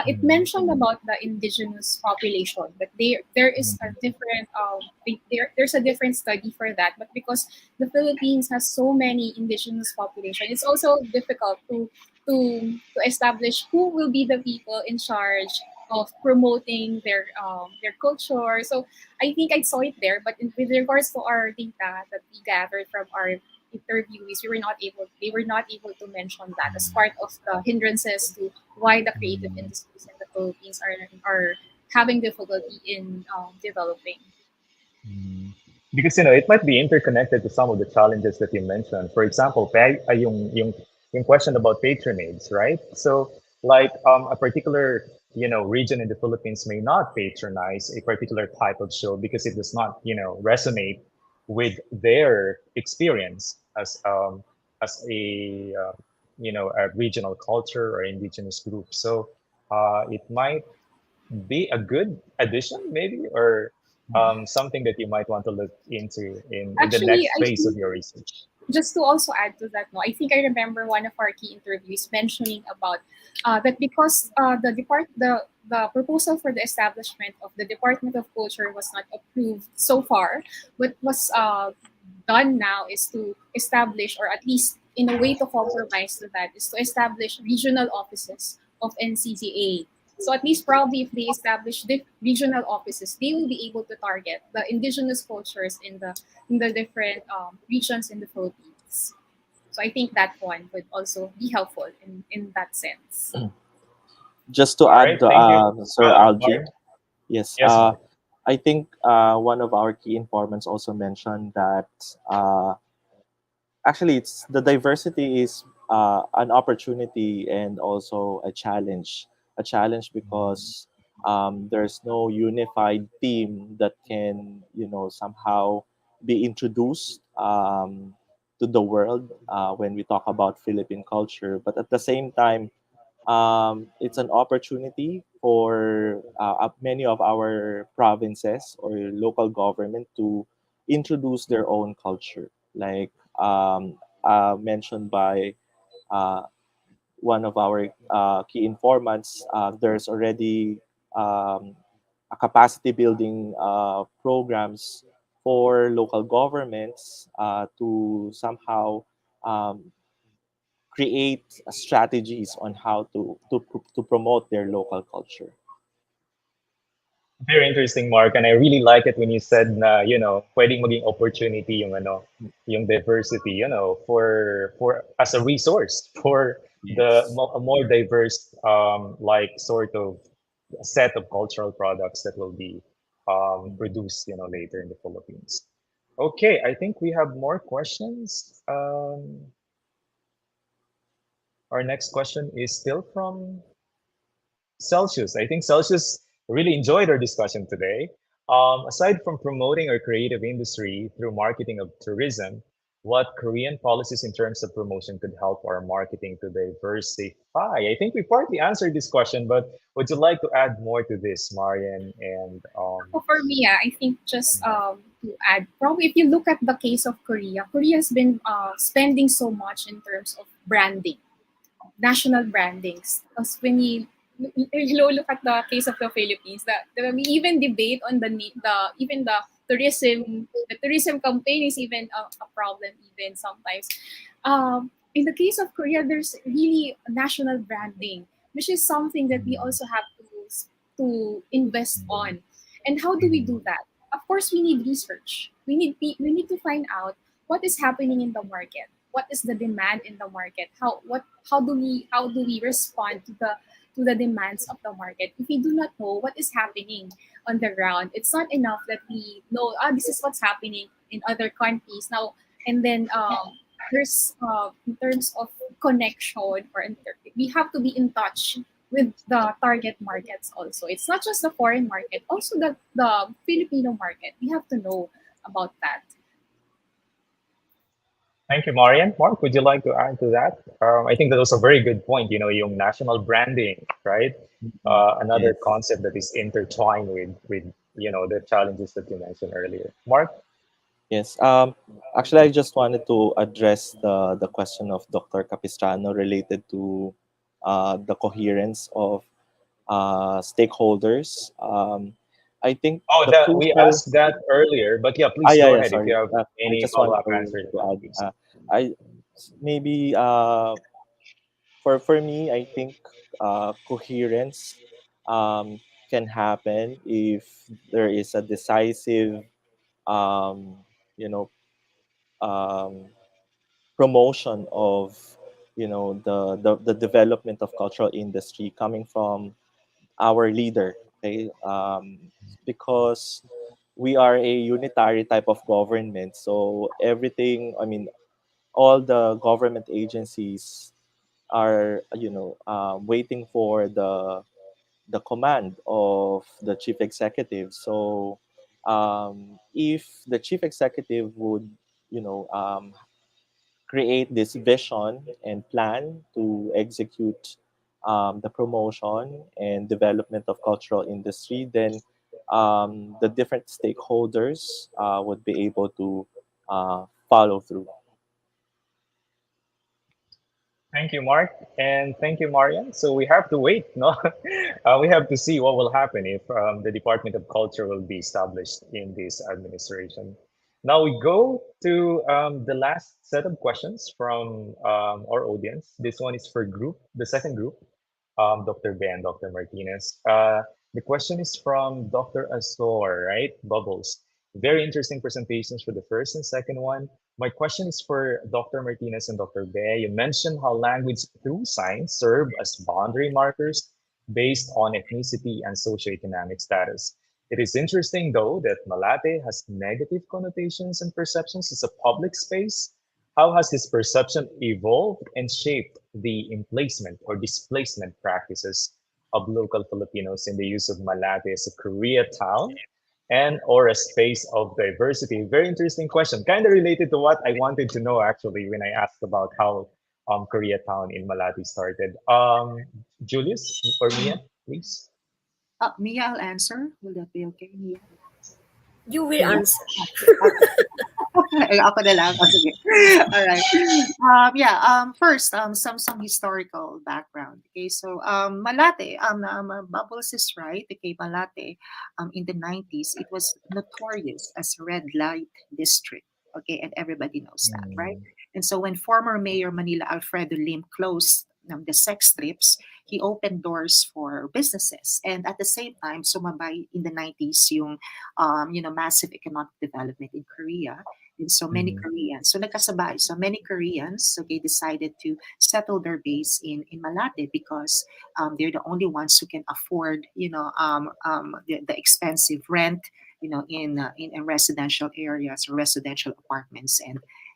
It mentioned about the indigenous population, but there is a different there's a different study for that. But because the Philippines has so many indigenous population, it's also difficult to establish who will be the people in charge of promoting their culture. So I think I saw it there, but with regards to our data that we gathered from our interviewees, they were not able to mention that as part of the hindrances to why the creative industries in the Philippines are having difficulty in developing. Because it might be interconnected to some of the challenges that you mentioned. For example, yung question about patronage, right? So like a particular region in the Philippines may not patronize a particular type of show because it does not resonate with their experience as a regional culture or indigenous group. So it might be a good addition, maybe, or something that you might want to look into in the Actually, next I phase of think your research. just to also add to that, no, I think I remember one of our key interviews mentioning about that because the proposal for the establishment of the Department of Culture was not approved so far. What was done now is to establish, or at least in a way to compromise to that, is to establish regional offices of NCCA. So at least probably if they establish the regional offices, they will be able to target the indigenous cultures in the different regions in the Philippines. So I think that one would also be helpful in that sense. Just to All right, add, thank you. Sir Mark? Aldrin, yes, Yes, Mark. I think one of our key informants also mentioned that actually it's the diversity is an opportunity and also a challenge because there's no unified team that can somehow be introduced to the world when we talk about Philippine culture, but at the same time it's an opportunity for many of our provinces or local government to introduce their own culture, like mentioned by uh, one of our key informants. There's already a capacity building programs for local governments to somehow um, create strategies on how to promote their local culture. Very interesting, Mark. And I really like it when you said na, pwedeng maging opportunity yung diversity, for as a resource for Yes. a more diverse, like sort of set of cultural products that will be produced, later in the Philippines. Okay, I think we have more questions. Our next question is still from Celsius. I think Celsius really enjoyed our discussion today. Aside from promoting our creative industry through marketing of tourism, what Korean policies in terms of promotion could help our marketing to diversify? I think we partly answered this question, but would you like to add more to this, Marian? And For me, I think just to add, probably if you look at the case of Korea, Korea has been spending so much in terms of branding, national brandings. Because when you look at the case of the Philippines, that we even debate on the tourism campaign is even a problem even sometimes. In the case of Korea, there's really national branding, which is something that we also have to invest on. And how do we do that? Of course, we need research. We need to find out what is happening in the market. What is the demand in the market? How do we respond to the demands of the market? If we do not know what is happening on the ground, it's not enough that we know, this is what's happening in other countries now, and then there's in terms of connection we have to be in touch with the target markets also. It's not just the foreign market, also the Filipino market. We have to know about that. thank you, Marian. Mark, would you like to add to that? I think that was a very good point. Yung national branding, right? Another Yes. concept that is intertwined with the challenges that you mentioned earlier. Mark. Yes. Actually, I just wanted to address the question of Dr. Capistrano related to the coherence of stakeholders. I think Oh, the that we crucial. asked that earlier, but yeah, please Yeah, go yeah. ahead if Sorry. you have I any just wanted follow-up answer to to that, add. please. I maybe for me, I think coherence um, can happen if there is a decisive, um, you know, um, promotion of the development of cultural industry coming from our leader. Okay, because we are a unitary type of government, so everything. I mean, all the government agencies are waiting for the command of the chief executive. So if the chief executive would you know create this vision and plan to execute the promotion and development of cultural industry, then the different stakeholders would be able to follow through. Thank you, Mark, and thank you, Marian. So we have to wait, no? We have to see what will happen if the Department of Culture will be established in this administration. Now we go to the last set of questions from our audience. This one is for the second group, Dr. Ben, Dr. Martinez. The question is from Dr. Azor, right? Bubbles. Very interesting presentations for the first and second one. My question is for Dr. Martinez and Dr. Bey. You mentioned how language through signs serve as boundary markers based on ethnicity and socioeconomic status. It is interesting, though, that Malate has negative connotations and perceptions as a public space. How has this perception evolved and shaped the emplacement or displacement practices of local Filipinos in the use of Malate as a Korea town and or a space of diversity? Very interesting question. Kind of related to what I wanted to know actually when I asked about how Koreatown in Malati started. Julius or Mia, please. Mia, I'll answer. Will that be okay, Mia? You will Mia? answer. Ay, ako na lang. Oh, sige. All right. Yeah. First, some historical background. Okay. So, Malate. Bubbles is right. Okay, Malate. In the 90s, it was notorious as red light district. Okay, and everybody knows that, right? And so when former Mayor Manila Alfredo Lim closed the sex strips, he opened doors for businesses. And at the same time, sumabay in the 90s yung massive economic development in Korea. And so many Koreans, so nagkasabay, so many Koreans, okay, decided to settle their base in Malate because they're the only ones who can afford, the expensive rent, in residential areas or residential apartments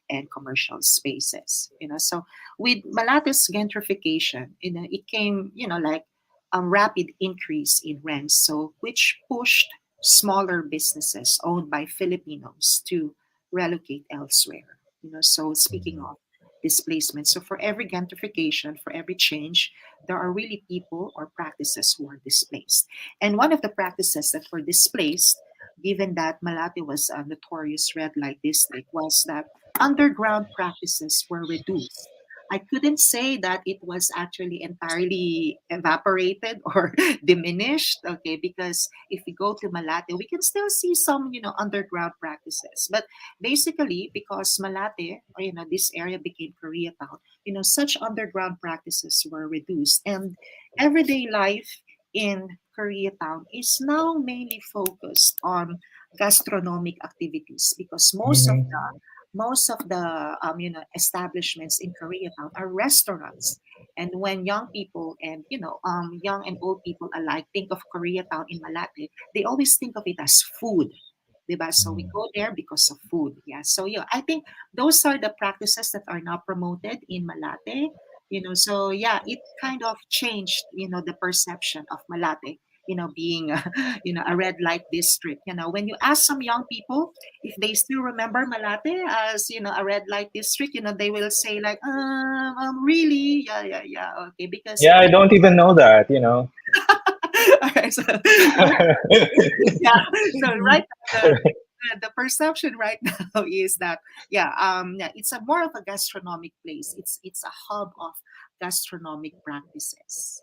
and commercial spaces. So with Malate's gentrification, it came, like a rapid increase in rents, so which pushed smaller businesses owned by Filipinos to relocate elsewhere. So speaking of displacement, so for every gentrification, for every change, there are really people or practices who are displaced. And one of the practices that were displaced, given that Malate was a notorious red light district, was that underground practices were reduced. I couldn't say that it was actually entirely evaporated or diminished, okay, because if we go to Malate, we can still see some, underground practices. But basically, because Malate, or, this area became Koreatown, such underground practices were reduced. And everyday life in Koreatown is now mainly focused on gastronomic activities because most of the establishments in Koreatown are restaurants. And when young people and young and old people alike think of Koreatown in Malate, they always think of it as food. Diba? So we go there because of food. Yeah. So yeah, I think those are the practices that are now promoted in Malate. So yeah, it kind of changed, the perception of Malate, being a red light district. When you ask some young people if they still remember Malate as, a red light district, they will say like, really? Yeah, yeah, yeah. Okay, because Yeah, I don't even know that. okay, so yeah, so right now, the perception right now is that yeah, it's a more of a gastronomic place. It's a hub of gastronomic practices.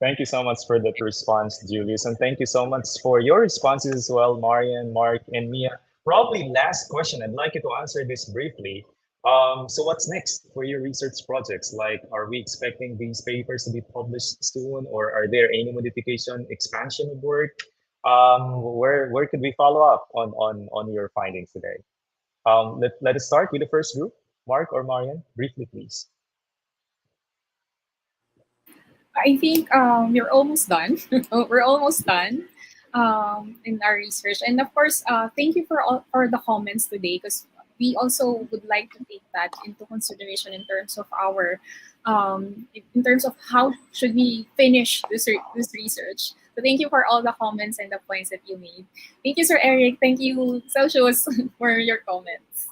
Thank you so much for that response, Julius, and thank you so much for your responses as well, Marian, Mark, and Mia. Probably last question. I'd like you to answer this briefly. So what's next for your research projects? Like, are we expecting these papers to be published soon, or are there any modification, expansion of work? Where could we follow up on your findings today? Let us start with the first group. Mark or Marian, briefly, please. I think we're almost done. We're almost done in our research, and of course, thank you for the comments today because we also would like to take that into consideration in terms of our in terms of how should we finish this research. So thank you for all the comments and the points that you made. Thank you, Sir Eric. Thank you, Celsius, for your comments.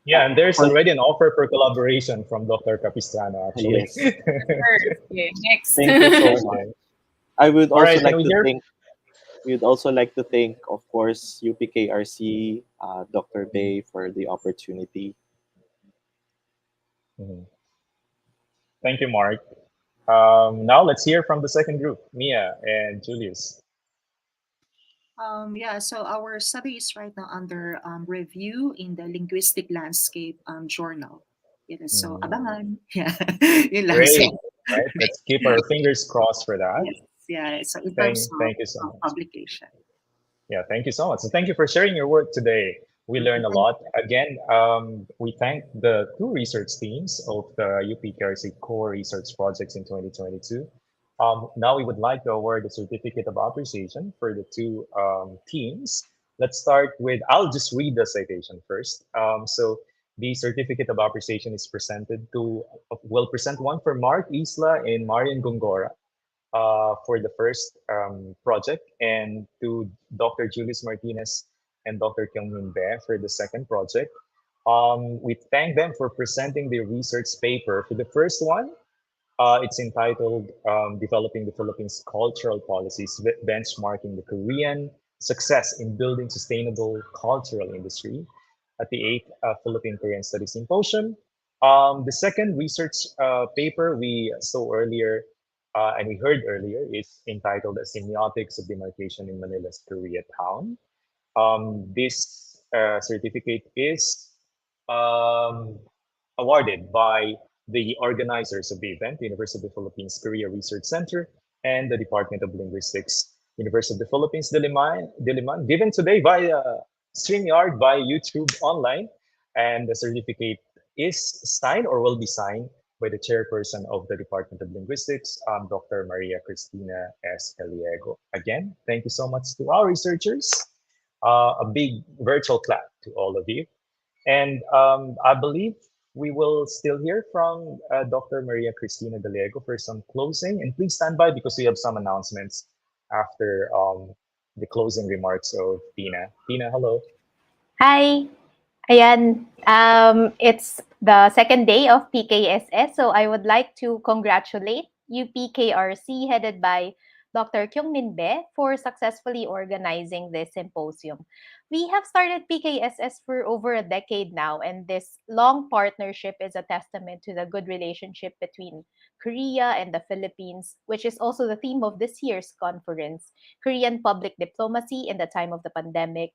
Yeah, and there's already an offer for collaboration from Dr. Capistrano, actually. Yes. Okay, next. Thank you so much. I would All also right, can like we to hear? thank we'd also like to thank, of course, UPKRC, Dr. Bay for the opportunity. Mhm. Thank you, Mark. Now let's hear from the second group, Mia and Julius. Yeah, so our study is right now under review in the Linguistic Landscape journal. So abangan. Yeah, yun lang. Great. Right. Let's keep our fingers crossed for that. Yes, yeah. So in Thank, terms thank you so of much. publication. Yeah, thank you so much. And thank you for sharing your work today. We learned a lot. Again, we thank the two research teams of the UP KRC core research projects in 2022. Now we would like to award the certificate of appreciation for the two teams. Let's start with, I'll just read the citation first. So the certificate of appreciation is presented to, we'll present one for Mark Isla and Marian Gongora for the first project, and to Dr. Julius Martinez and Dr. Kyungmin Bae for the second project. We thank them for presenting their research paper. For the first one, it's entitled Developing the Philippines Cultural Policies, Benchmarking the Korean Success in Building Sustainable Cultural Industry at the 8th Philippine Korean Studies Symposium. The second research paper we saw earlier and we heard earlier is entitled A Semiotics of Demarcation in Manila's Koreatown. This certificate is um, awarded by the organizers of the event, the University of the Philippines Korea Research Center and the Department of Linguistics, University of the Philippines Diliman, given today via StreamYard by YouTube online. And the certificate is signed or will be signed by the chairperson of the Department of Linguistics, Dr. Maria Cristina S. Caliego. Again, thank you so much to our researchers. A big virtual clap to all of you. And I believe we will still hear from Dr. Maria Cristina Gallego for some closing. And please stand by because we have some announcements after the closing remarks of Tina. Tina, hello. Hi. Ayan, it's the second day of PKSS, so I would like to congratulate UP KRC headed by Dr. Kyungmin Be for successfully organizing this symposium. We have started PKSS for over a decade now, and this long partnership is a testament to the good relationship between Korea and the Philippines, which is also the theme of this year's conference, Korean Public Diplomacy in the Time of the Pandemic,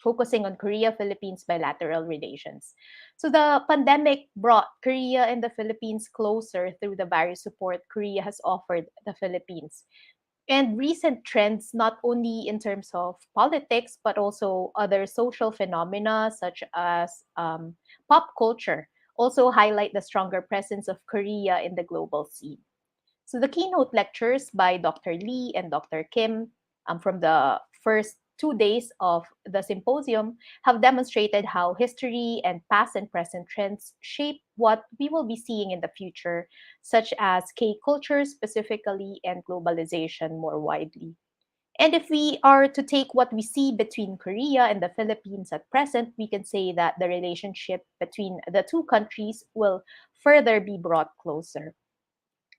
focusing on Korea-Philippines bilateral relations. So the pandemic brought Korea and the Philippines closer through the various support Korea has offered the Philippines. And recent trends, not only in terms of politics, but also other social phenomena such as pop culture, also highlight the stronger presence of Korea in the global scene. So the keynote lectures by Dr. Lee and Dr. Kim from the first 2 days of the symposium have demonstrated how history and past and present trends shape what we will be seeing in the future, such as K culture specifically and globalization more widely. And if we are to take what we see between Korea and the Philippines at present, we can say that the relationship between the two countries will further be brought closer.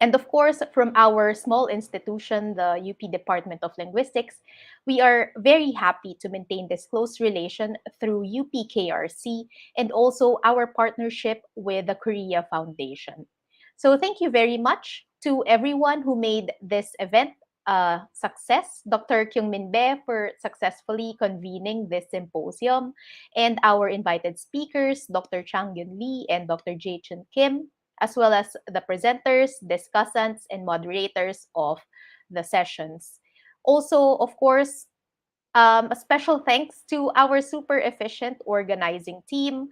And of course, from our small institution, the UP Department of Linguistics, we are very happy to maintain this close relation through UP KRC and also our partnership with the Korea Foundation. So thank you very much to everyone who made this event a success. Dr. Kyungmin Be for successfully convening this symposium, and our invited speakers, Dr. Chang Yun Lee and Dr. Jae Chun Kim, as well as the presenters, discussants, and moderators of the sessions. Also, of course, a special thanks to our super efficient organizing team,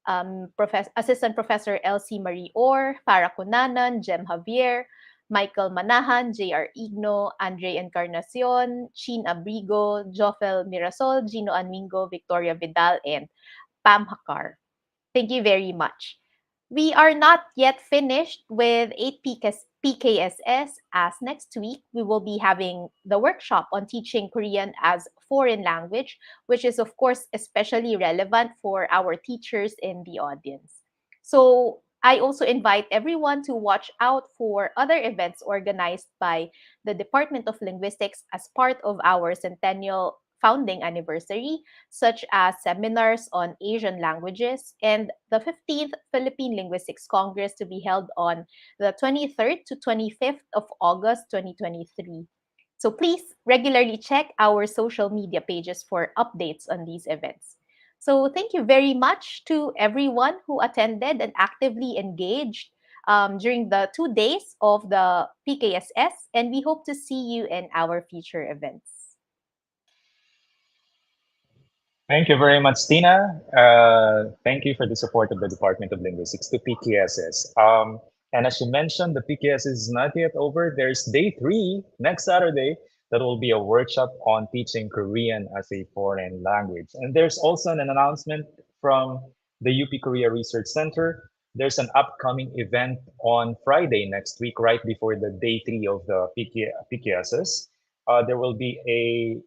Assistant Professor Elsie Marie Orr, Farah Cunanan, Jem Javier, Michael Manahan, J.R. Igno, Andre Encarnacion, Chin Abrigo, Jofel Mirasol, Gino Anmingo, Victoria Vidal, and Pam Hakar. Thank you very much. We are not yet finished with 8 PKSS, as next week we will be having the workshop on teaching Korean as foreign language, which is of course especially relevant for our teachers in the audience. So I also invite everyone to watch out for other events organized by the Department of Linguistics as part of our centennial founding anniversary, such as seminars on Asian languages and the 15th Philippine Linguistics Congress to be held on the 23rd to 25th of August 2023. So please regularly check our social media pages for updates on these events. So thank you very much to everyone who attended and actively engaged during the 2 days of the PKSS, and we hope to see you in our future events. Thank you very much, Tina. Thank you for the support of the Department of Linguistics to PKSS. And as you mentioned, the PKSS is not yet over. There's day 3 next Saturday. That will be a workshop on teaching Korean as a foreign language. And there's also an announcement from the UP Korea Research Center. There's an upcoming event on Friday next week, right before the day 3 of the PKSS. There will be a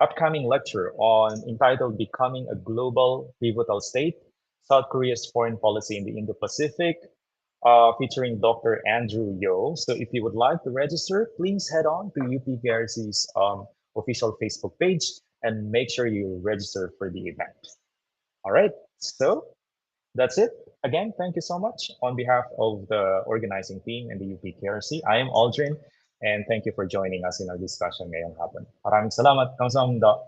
upcoming lecture on entitled Becoming a Global Pivotal State, South Korea's Foreign Policy in the Indo-Pacific, featuring Dr. Andrew Yo. So if you would like to register, please head on to UPKRC's official Facebook page and make sure you register for the event. All right, so that's it. Again, thank you so much on behalf of the organizing team and the UP KRC. I am Aldrin, and thank you for joining us in our discussion ngayong hapon. Maraming salamat. Kamsahamnida.